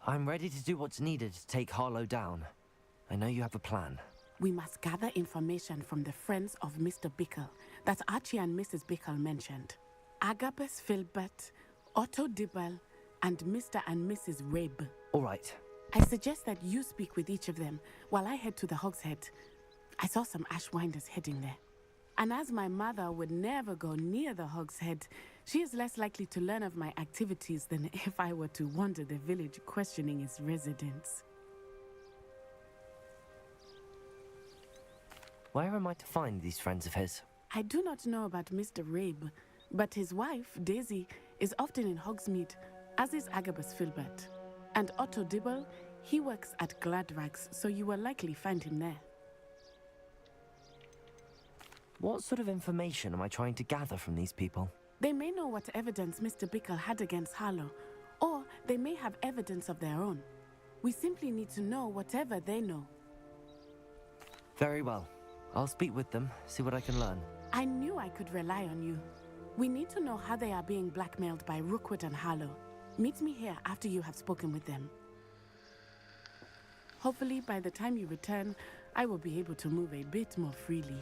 I'm ready to do what's needed to take Harlow down. I know you have a plan. We must gather information from the friends of Mr. Bickle that Archie and Mrs. Bickle mentioned. Agabus Filbert, Otto Dibble, and Mr. and Mrs. Rabe. All right. I suggest that you speak with each of them while I head to the Hogshead. I saw some Ashwinders heading there. And as my mother would never go near the Hogshead, she is less likely to learn of my activities than if I were to wander the village questioning its residents. Where am I to find these friends of his? I do not know about Mr. Rabe, but his wife, Daisy, is often in Hogsmeade, as is Agabus Filbert. And Otto Dibble, he works at Gladrags, so you will likely find him there. What sort of information am I trying to gather from these people? They may know what evidence Mr. Bickle had against Harlow, or they may have evidence of their own. We simply need to know whatever they know. Very well. I'll speak with them, see what I can learn. I knew I could rely on you. We need to know how they are being blackmailed by Rookwood and Harlow. Meet me here after you have spoken with them. Hopefully, by the time you return, I will be able to move a bit more freely.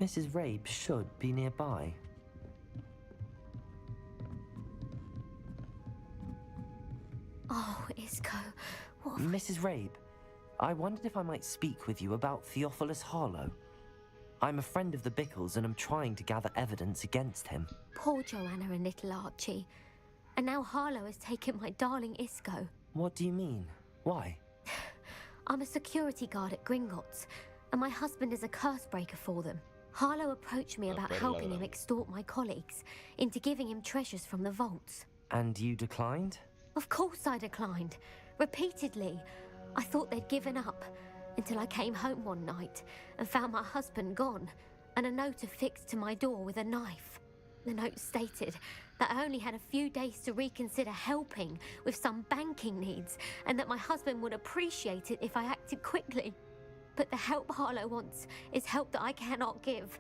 Mrs. Rabe should be nearby. Oh, Isco, what? Mrs. Rabe, I wondered if I might speak with you about Theophilus Harlow. I'm a friend of the Bickles and I'm trying to gather evidence against him. Poor Joanna and little Archie. And now Harlow has taken my darling Isco. What do you mean? Why? I'm a security guard at Gringotts, and my husband is a curse breaker for them. Harlow approached me about helping him extort my colleagues into giving him treasures from the vaults. And you declined? Of course I declined. Repeatedly. I thought they'd given up, until I came home one night and found my husband gone, and a note affixed to my door with a knife. The note stated that I only had a few days to reconsider helping with some banking needs, and that my husband would appreciate it if I acted quickly. But the help Harlow wants is help that I cannot give,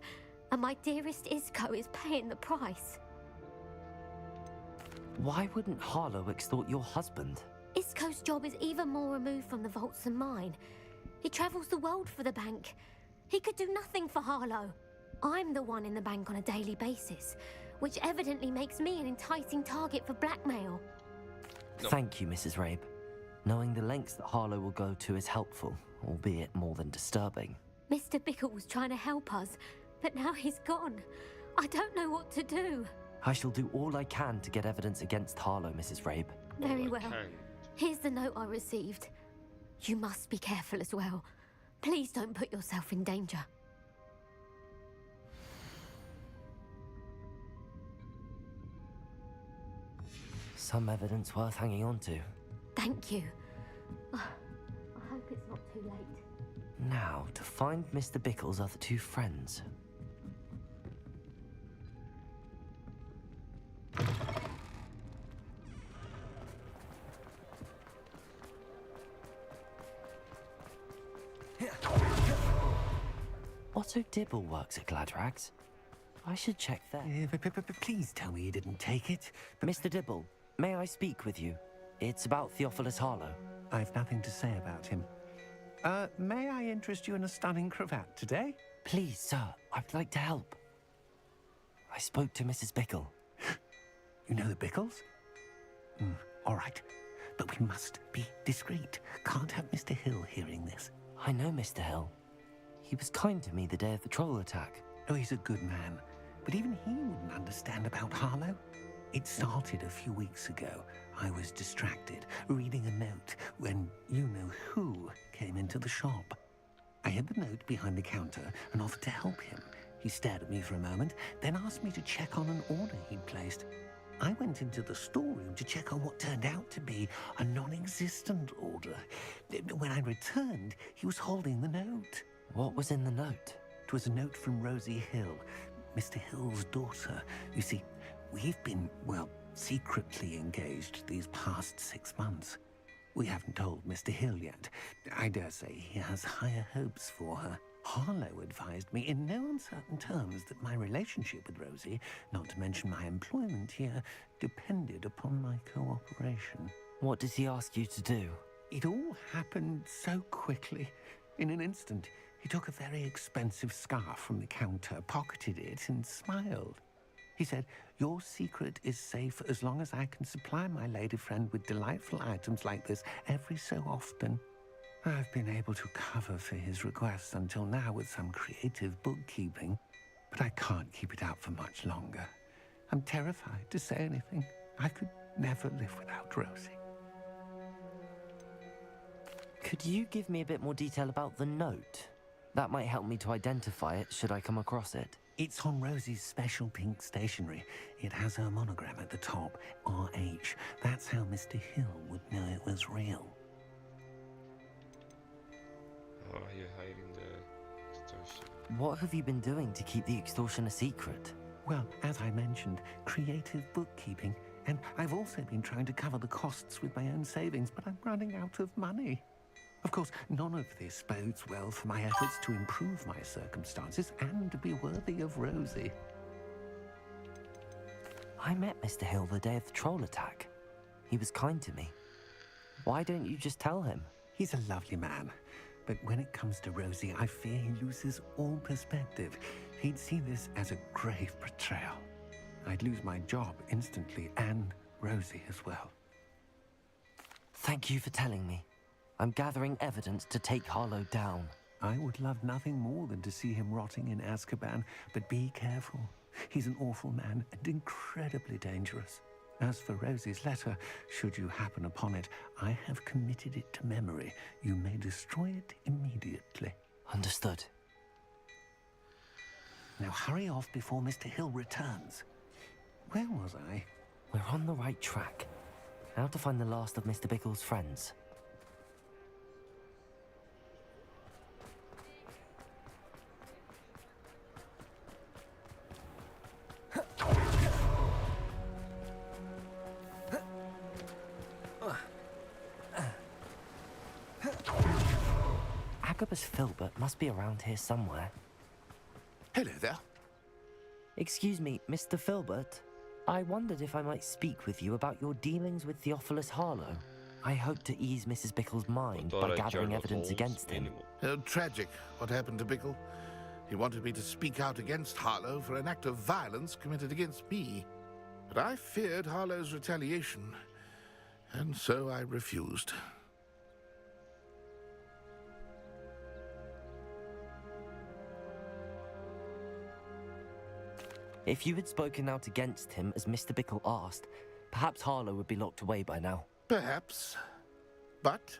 and my dearest Isco is paying the price. Why wouldn't Harlow extort your husband? Isco's job is even more removed from the vaults than mine. He travels the world for the bank. He could do nothing for Harlow. I'm the one in the bank on a daily basis, which evidently makes me an enticing target for blackmail. No. Thank you, Mrs. Rabe. Knowing the lengths that Harlow will go to is helpful, albeit more than disturbing. Mr. Bickle was trying to help us, but now he's gone. I don't know what to do. I shall do all I can to get evidence against Harlow, Mrs. Rabe. Very well. Here's the note I received. You must be careful as well. Please don't put yourself in danger. Some evidence worth hanging on to. Thank you. I hope it's not too late. Now, to find Mr. Bickle's other two friends. Otto Dibble works at Gladrags. I should check there. Please tell me you didn't take it. Mr. Dibble, may I speak with you? It's about Theophilus Harlow. I've nothing to say about him. May I interest you in a stunning cravat today? Please, sir, I'd like to help. I spoke to Mrs. Bickle. You know the Bickles? All right, but we must be discreet. Can't have Mr. Hill hearing this. I know Mr. Hill. He was kind to me the day of the troll attack. Oh, he's a good man, but even he wouldn't understand about Harlow. It started a few weeks ago. I was distracted, reading a note, when you-know-who came into the shop. I hid the note behind the counter and offered to help him. He stared at me for a moment, then asked me to check on an order he'd placed. I went into the storeroom to check on what turned out to be a non-existent order. When I returned, he was holding the note. What was in the note? It was a note from Rosie Hill, Mr. Hill's daughter. You see, we've been, well, secretly engaged these past 6 months. We haven't told Mr. Hill yet. I dare say he has higher hopes for her. Harlow advised me in no uncertain terms that my relationship with Rosie, not to mention my employment here, depended upon my cooperation. What does he ask you to do? It all happened so quickly. In an instant, he took a very expensive scarf from the counter, pocketed it, and smiled. He said, "Your secret is safe as long as I can supply my lady friend with delightful items like this every so often." I've been able to cover for his requests until now with some creative bookkeeping, but I can't keep it out for much longer. I'm terrified to say anything. I could never live without Rosie. Could you give me a bit more detail about the note? That might help me to identify it should I come across it. It's on Rosie's special pink stationery. It has her monogram at the top, RH. That's how Mr. Hill would know it was real. Oh, you're hiding the extortion. What have you been doing to keep the extortion a secret? Well, as I mentioned, creative bookkeeping. And I've also been trying to cover the costs with my own savings, but I'm running out of money. Of course, none of this bodes well for my efforts to improve my circumstances and to be worthy of Rosie. I met Mr. Hill the day of the troll attack. He was kind to me. Why don't you just tell him? He's a lovely man. But when it comes to Rosie, I fear he loses all perspective. He'd see this as a grave betrayal. I'd lose my job instantly, and Rosie as well. Thank you for telling me. I'm gathering evidence to take Harlow down. I would love nothing more than to see him rotting in Azkaban, but be careful. He's an awful man and incredibly dangerous. As for Rosie's letter, should you happen upon it, I have committed it to memory. You may destroy it immediately. Understood. Now hurry off before Mr. Hill returns. Where was I? We're on the right track. How to find the last of Mr. Bickle's friends. Agabus Filbert must be around here somewhere. Hello there. Excuse me, Mr. Filbert. I wondered if I might speak with you about your dealings with Theophilus Harlow. I hope to ease Mrs. Bickle's mind by gathering evidence against him. Tragic what happened to Bickle. He wanted me to speak out against Harlow for an act of violence committed against me. But I feared Harlow's retaliation, and so I refused. If you had spoken out against him as Mr. Bickle asked, perhaps Harlow would be locked away by now. Perhaps. But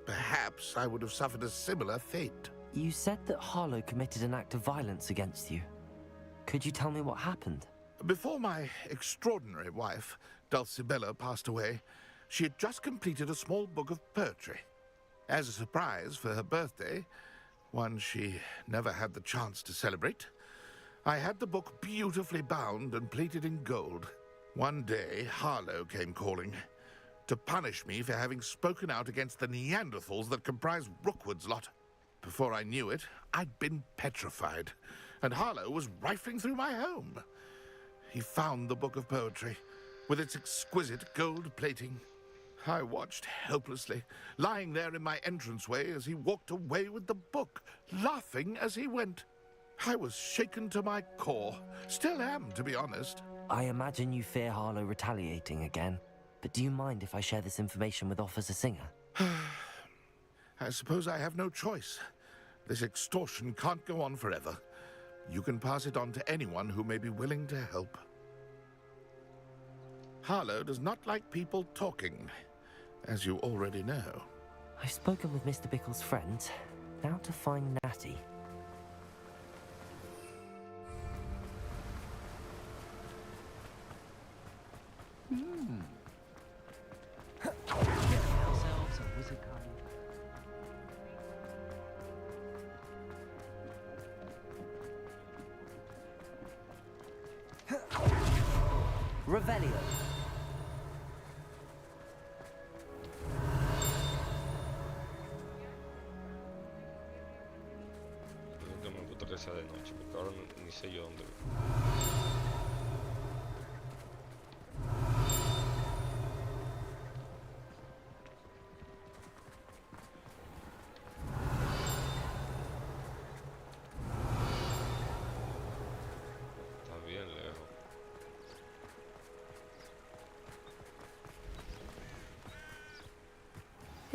perhaps I would have suffered a similar fate. You said that Harlow committed an act of violence against you. Could you tell me what happened? Before my extraordinary wife, Dulcibella, passed away, she had just completed a small book of poetry. As a surprise for her birthday, one she never had the chance to celebrate, I had the book beautifully bound and plated in gold. One day, Harlow came calling to punish me for having spoken out against the Neanderthals that comprise Rookwood's lot. Before I knew it, I'd been petrified, and Harlow was rifling through my home. He found the book of poetry, with its exquisite gold plating. I watched helplessly, lying there in my entranceway as he walked away with the book, laughing as he went. I was shaken to my core. Still am, to be honest. I imagine you fear Harlow retaliating again, but do you mind if I share this information with Officer Singer? I suppose I have no choice. This extortion can't go on forever. You can pass it on to anyone who may be willing to help. Harlow does not like people talking, as you already know. I've spoken with Mr. Bickle's friend. Now to find Natty. Ourselves a wizard card. Revelio. No me gusta que sea de noche, porque ahora ni sé yo dónde. Está bien.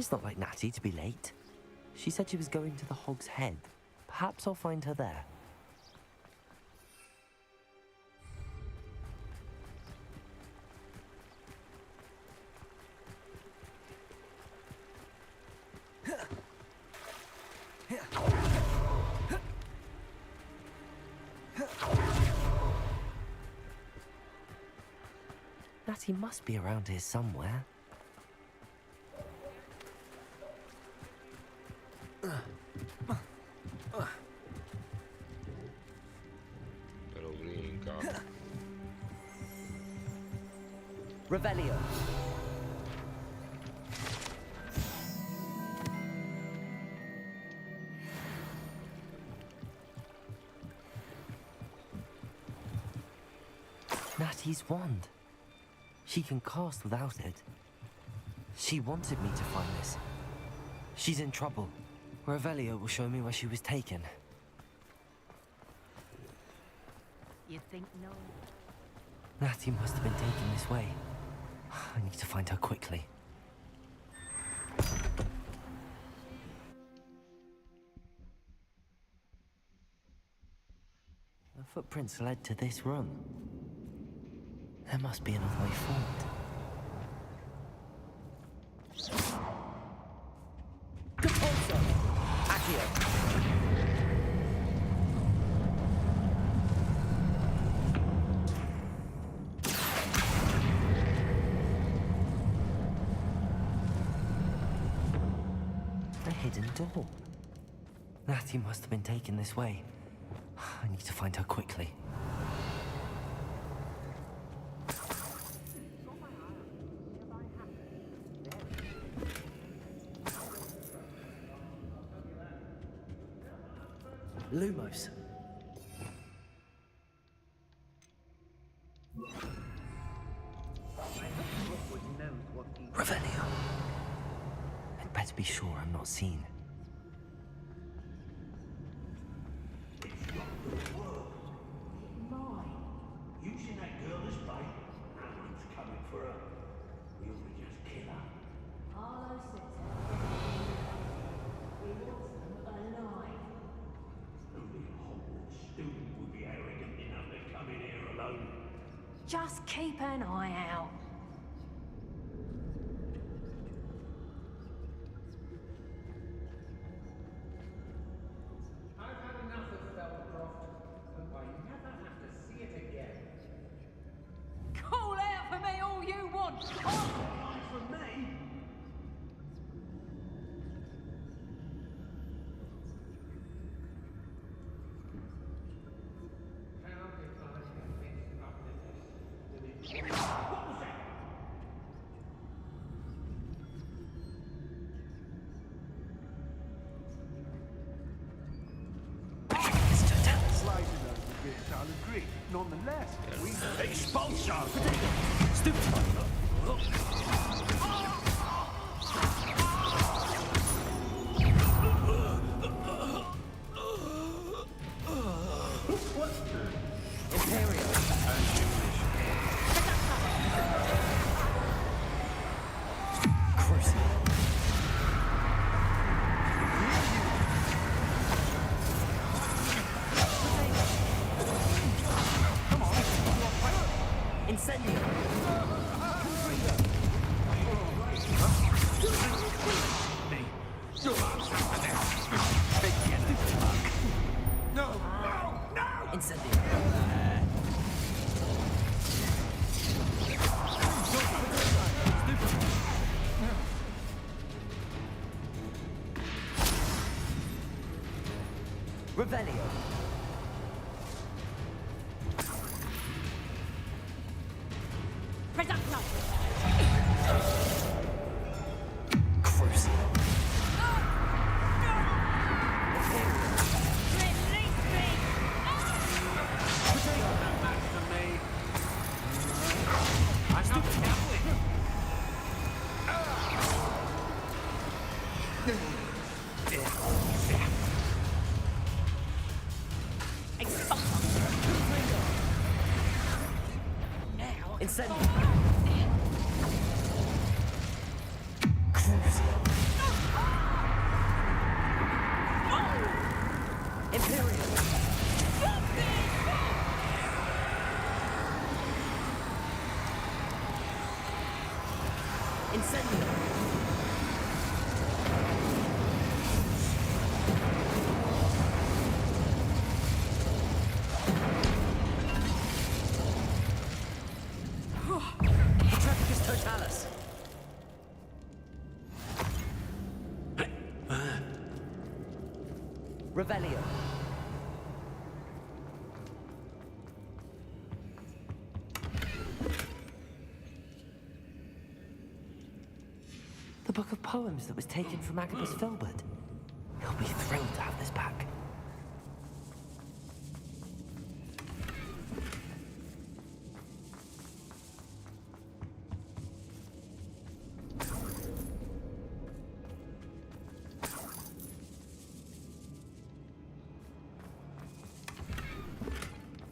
It's not like Natty to be late. She said she was going to the Hog's Head. Perhaps I'll find her there. Natty must be around here somewhere. Pero brinca. Revelio. Natty's wand. She can cast without it. She wanted me to find this. She's in trouble. Revelio will show me where she was taken. You think no? Natty must have been taken this way. I need to find her quickly. The footprints led to this room. There must be another way forward. Compulso! Accio! A hidden door. Natty must have been taken this way. I need to find her quickly. Lumos. Revelio. I'd better be sure I'm not seen. Using that girl as bait. Everyone's coming for her. We ought to just kill her. Harlow says we want them alive. Only a Hogwarts student would be arrogant enough to come in here alone. Just keep an eye out. I've had enough of Feldcroft. Hope I never have to see it again. Call out for me all you want. Line from me? How did I get mixed up in this? What was that? Slicing those a bit, I'll agree. Nonetheless, we... Expulsion! Incendio! No! No! No! Incendio! Revelio! Crucial! Incendio! Crucial! Trafficus Totalis. Revelio. The book of poems that was taken from Agabus Filbert. He'll be thrilled to have this back.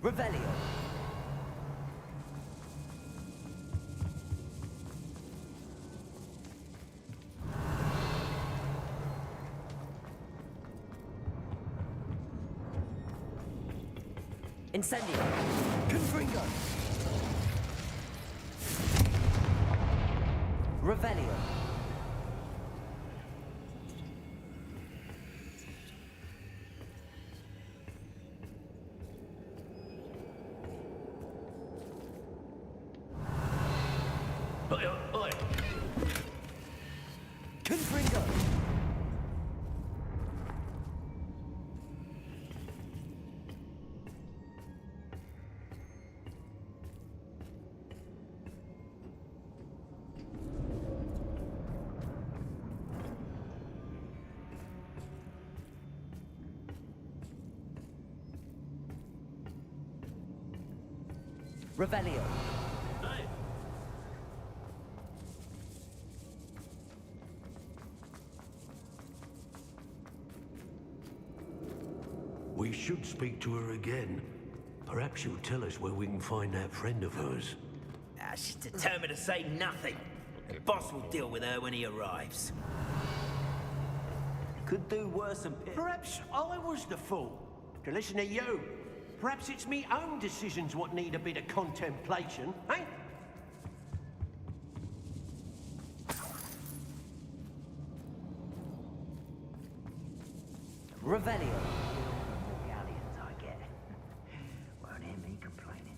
Revelio. Incendio. Confringo. Revelio. Confringo. Revelio. We should speak to her again. Perhaps she'll tell us where we can find that friend of hers. She's determined to say nothing. The boss will deal with her when he arrives. Could do worse than... Perhaps I was the fool to listen to you. Perhaps it's me own decisions what need a bit of contemplation, eh? Revelio. Galleons I get. Won't hear me complaining.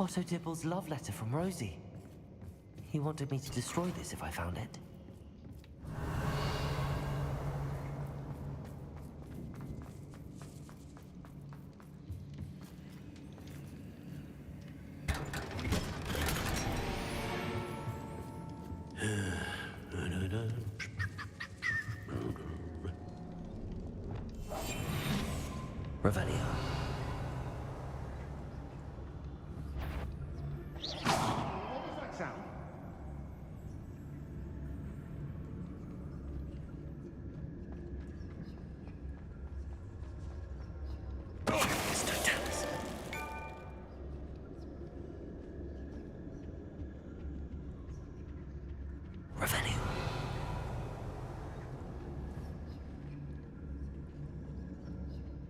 Otto Dibble's love letter from Rosie. He wanted me to destroy this if I found it. Revelio.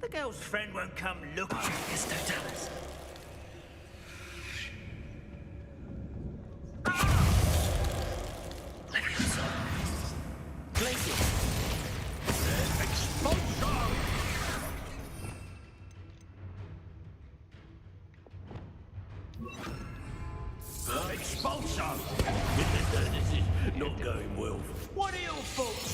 The girl's friend won't come looking. It's Totalis. Expulsion! This is not going well. What are your thoughts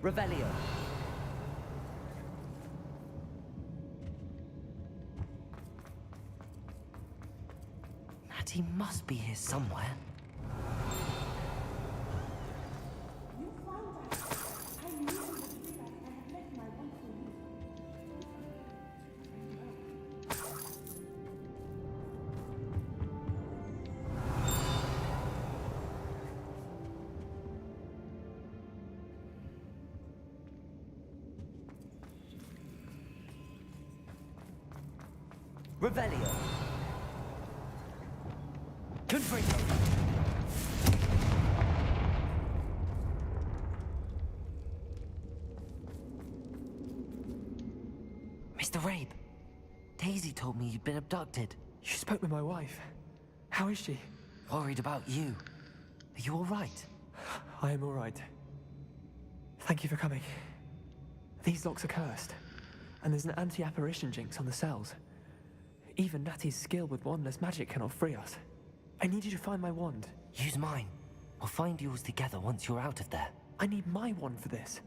Revelio. Natty must be here somewhere. Revelio. Confringo. Mr. Rabe, Daisy told me you'd been abducted. You spoke with my wife. How is she? Worried about you. Are you all right? I am all right. Thank you for coming. These locks are cursed, and there's an anti-apparition jinx on the cells. Even Natty's skill with wandless magic cannot free us. I need you to find my wand. Use mine. We'll find yours together once you're out of there. I need my wand for this.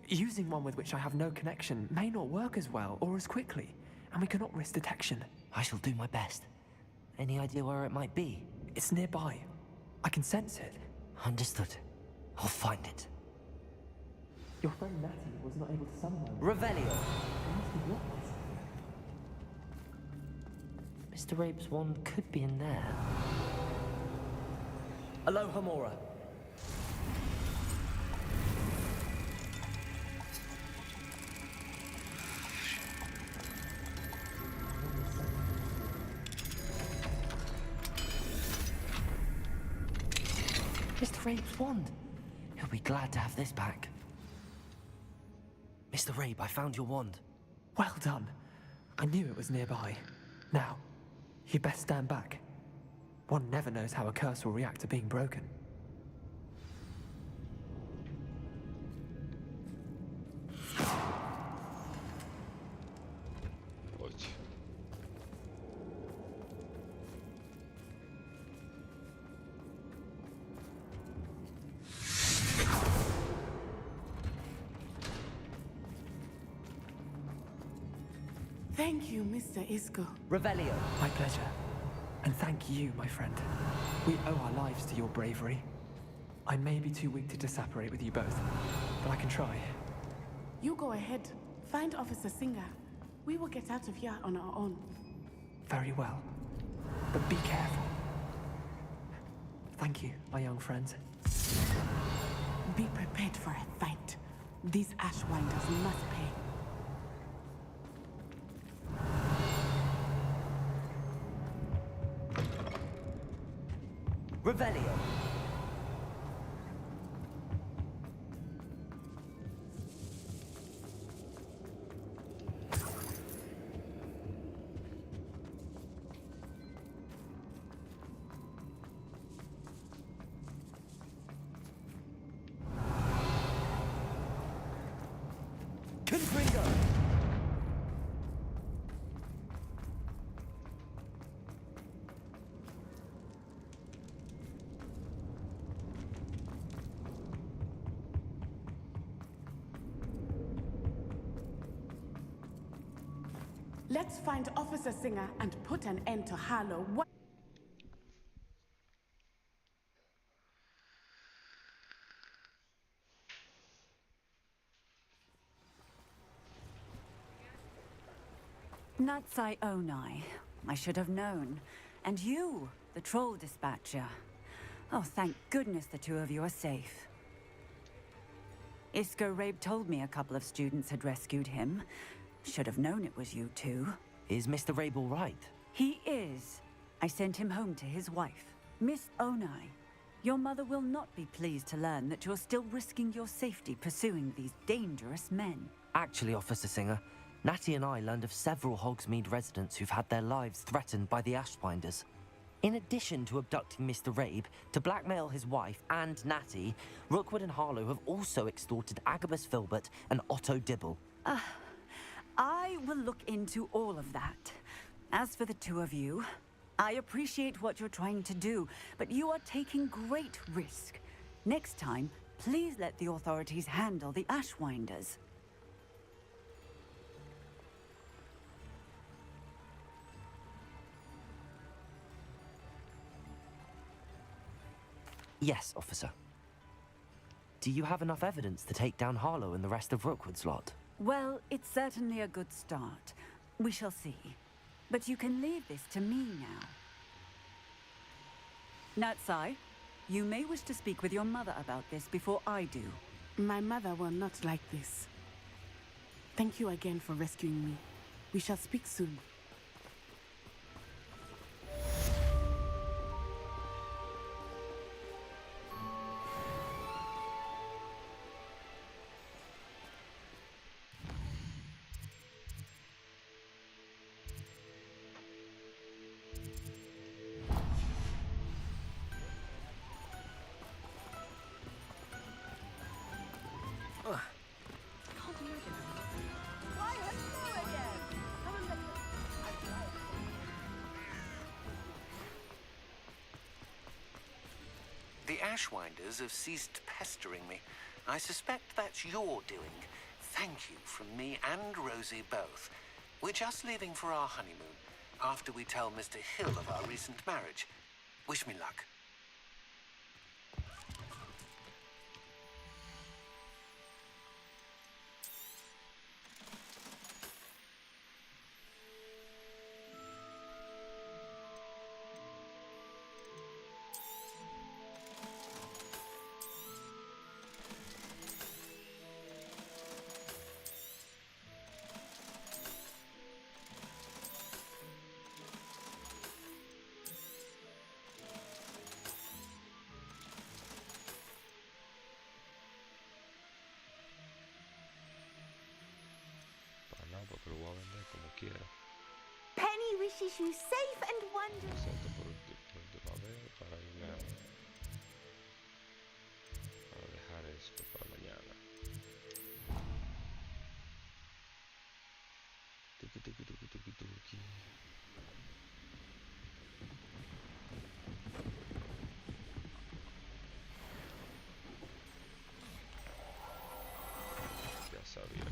Using one with which I have no connection may not work as well or as quickly, and we cannot risk detection. I shall do my best. Any idea where it might be? It's nearby. I can sense it. Understood. I'll find it. Your friend Natty was not able to summon her. Revelio. It must be locked. Mr. Rabe's wand could be in there. Aloha Mora. Mr. Rabe's wand. He'll be glad to have this back. Mr. Rabe, I found your wand. Well done. I knew it was nearby. Now, you best stand back. One never knows how a curse will react to being broken. Thank you, Mr. Isco. Revelio. My pleasure. And thank you, my friend. We owe our lives to your bravery. I may be too weak to disapparate with you both, but I can try. You go ahead. Find Officer Singer. We will get out of here on our own. Very well. But be careful. Thank you, my young friends. Be prepared for a fight. These Ashwinders must pay. Revelio. Confringo. Let's find Officer Singer and put an end to Harlow. Natsai Onai. I should have known. And you, the troll dispatcher. Oh, thank goodness the two of you are safe. Isco Rabe told me a couple of students had rescued him. Should have known it was you two. Is Mr. Rabe all right? He is. I sent him home to his wife. Miss Onai, your mother will not be pleased to learn that you're still risking your safety pursuing these dangerous men. Actually, Officer Singer, Natty and I learned of several Hogsmeade residents who've had their lives threatened by the Ashwinders. In addition to abducting Mr. Rabe, to blackmail his wife and Natty, Rookwood and Harlow have also extorted Agabus Filbert and Otto Dibble. I will look into all of that. As for the two of you, I appreciate what you're trying to do, but you are taking great risk. Next time, please let the authorities handle the Ashwinders. Yes, officer. Do you have enough evidence to take down Harlow and the rest of Rookwood's lot? Well, it's certainly a good start. We shall see. But you can leave this to me now. Natsai, you may wish to speak with your mother about this before I do. My mother will not like this. Thank you again for rescuing me. We shall speak soon. The Ashwinders have ceased pestering me. I suspect that's your doing. Thank you from me and Rosie both. We're just leaving for our honeymoon after we tell Mr. Hill of our recent marriage. Wish me luck. Porque lo voy a vender como quiera. Penny wishes you safe and wonderful. Excepto por última vez para irme a dejar esto para mañana. Tuki, tuki, tuki, tuki, tuki. Ya sabía.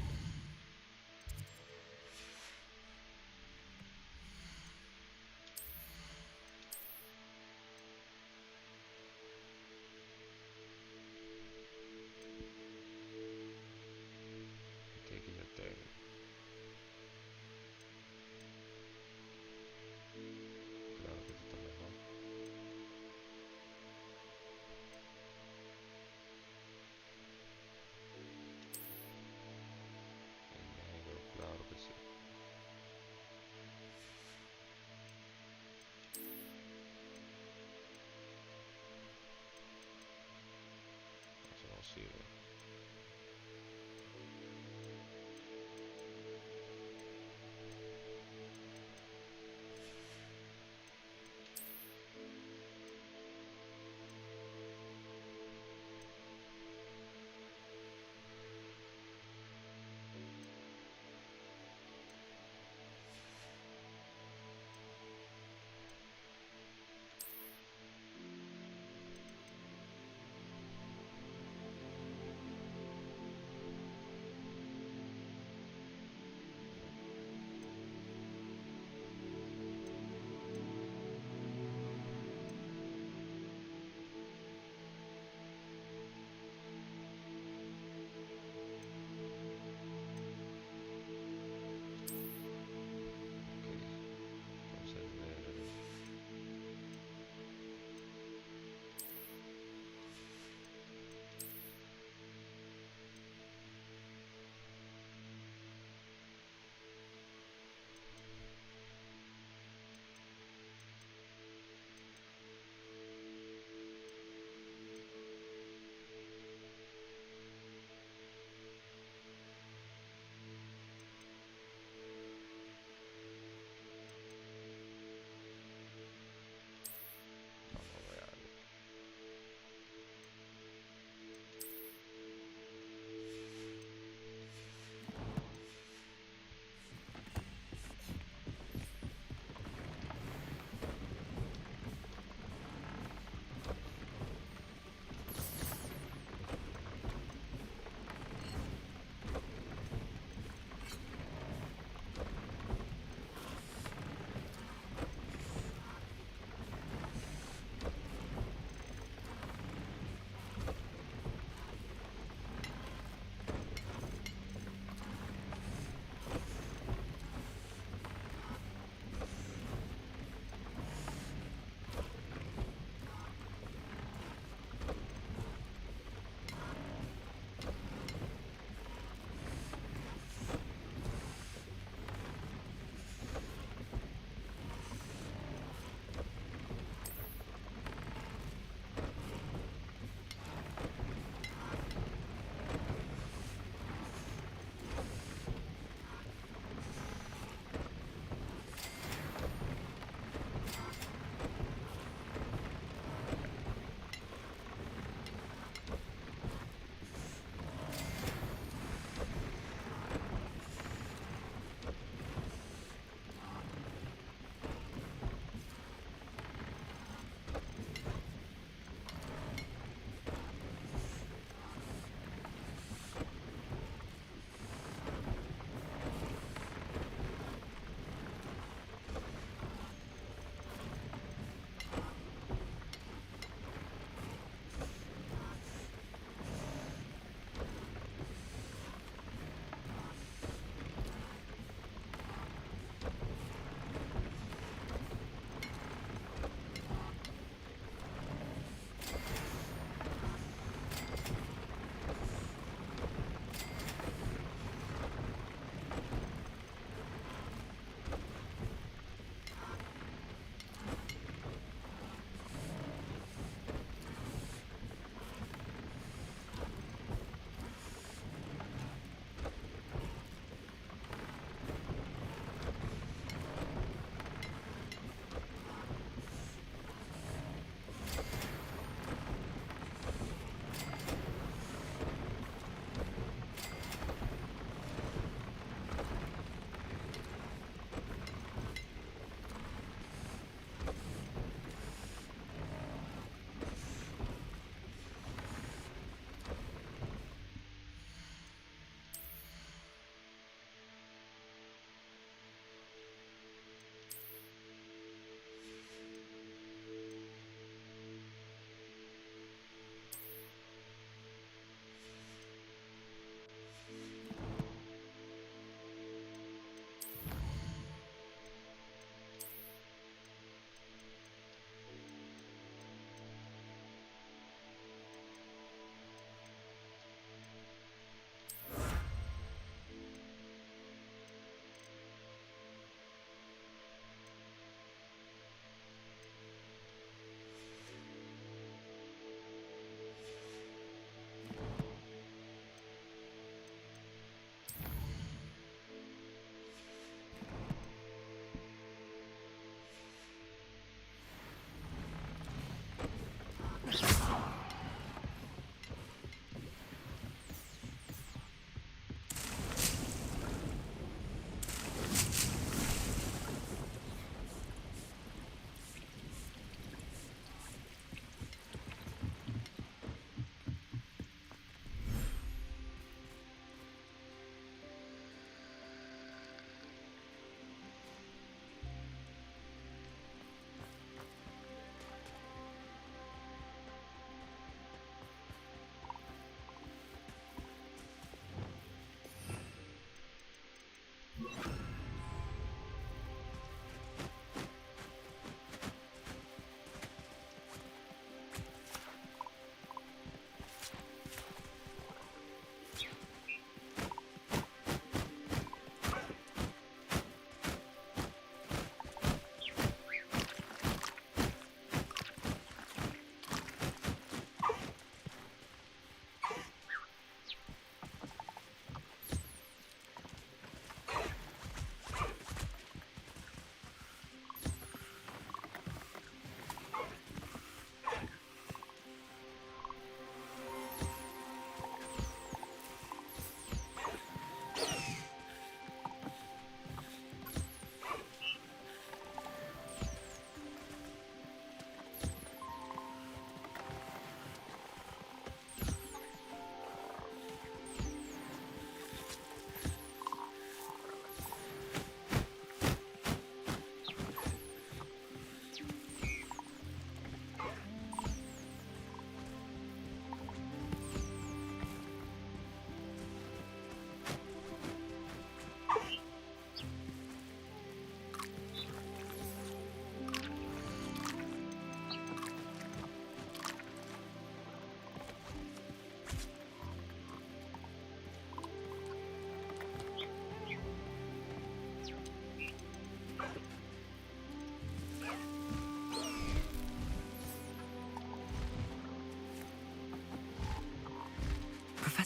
Claro que esto está mejor. El negro, claro que sí. Eso no sirve.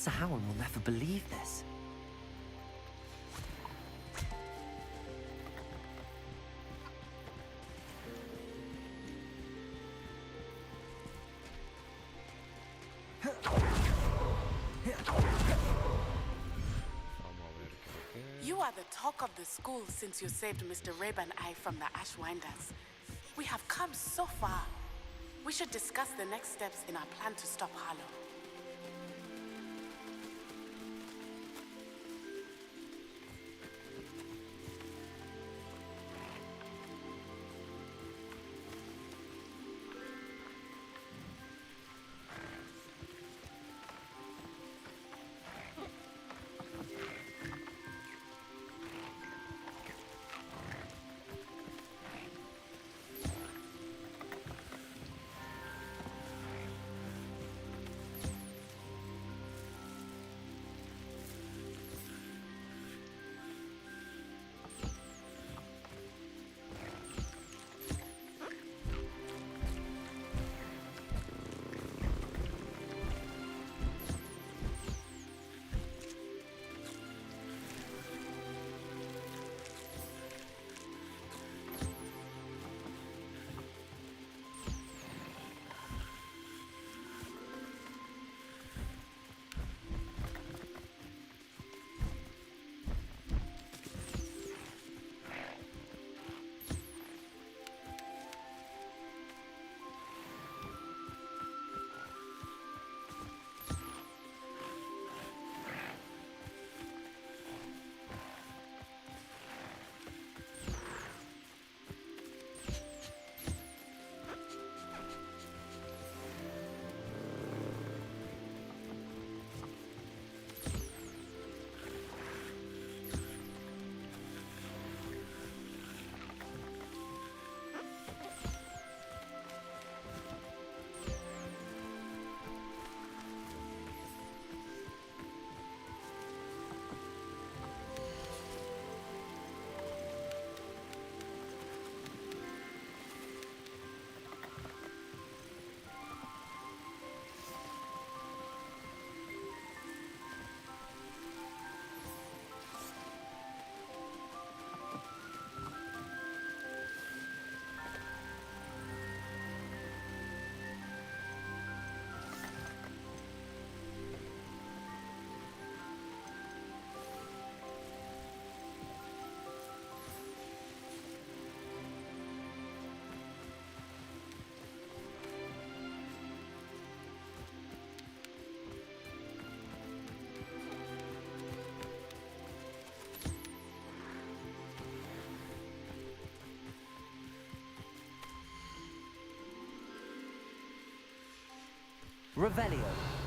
Professor Howland will never believe this. You are the talk of the school since you saved Mr. Reb and I from the Ashwinders. We have come so far. We should discuss the next steps in our plan to stop Harlow. Revelio.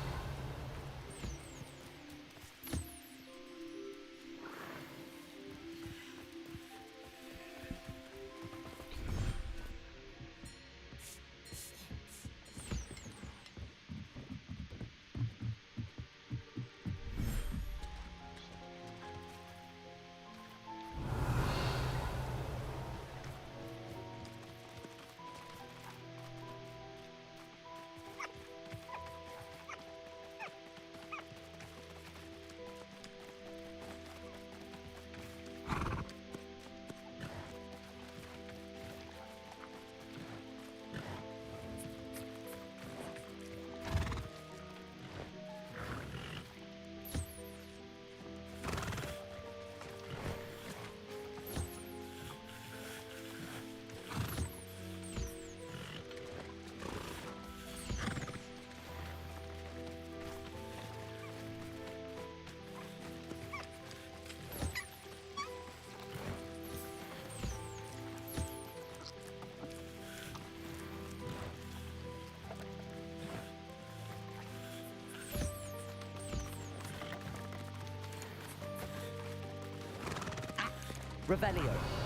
Revelio.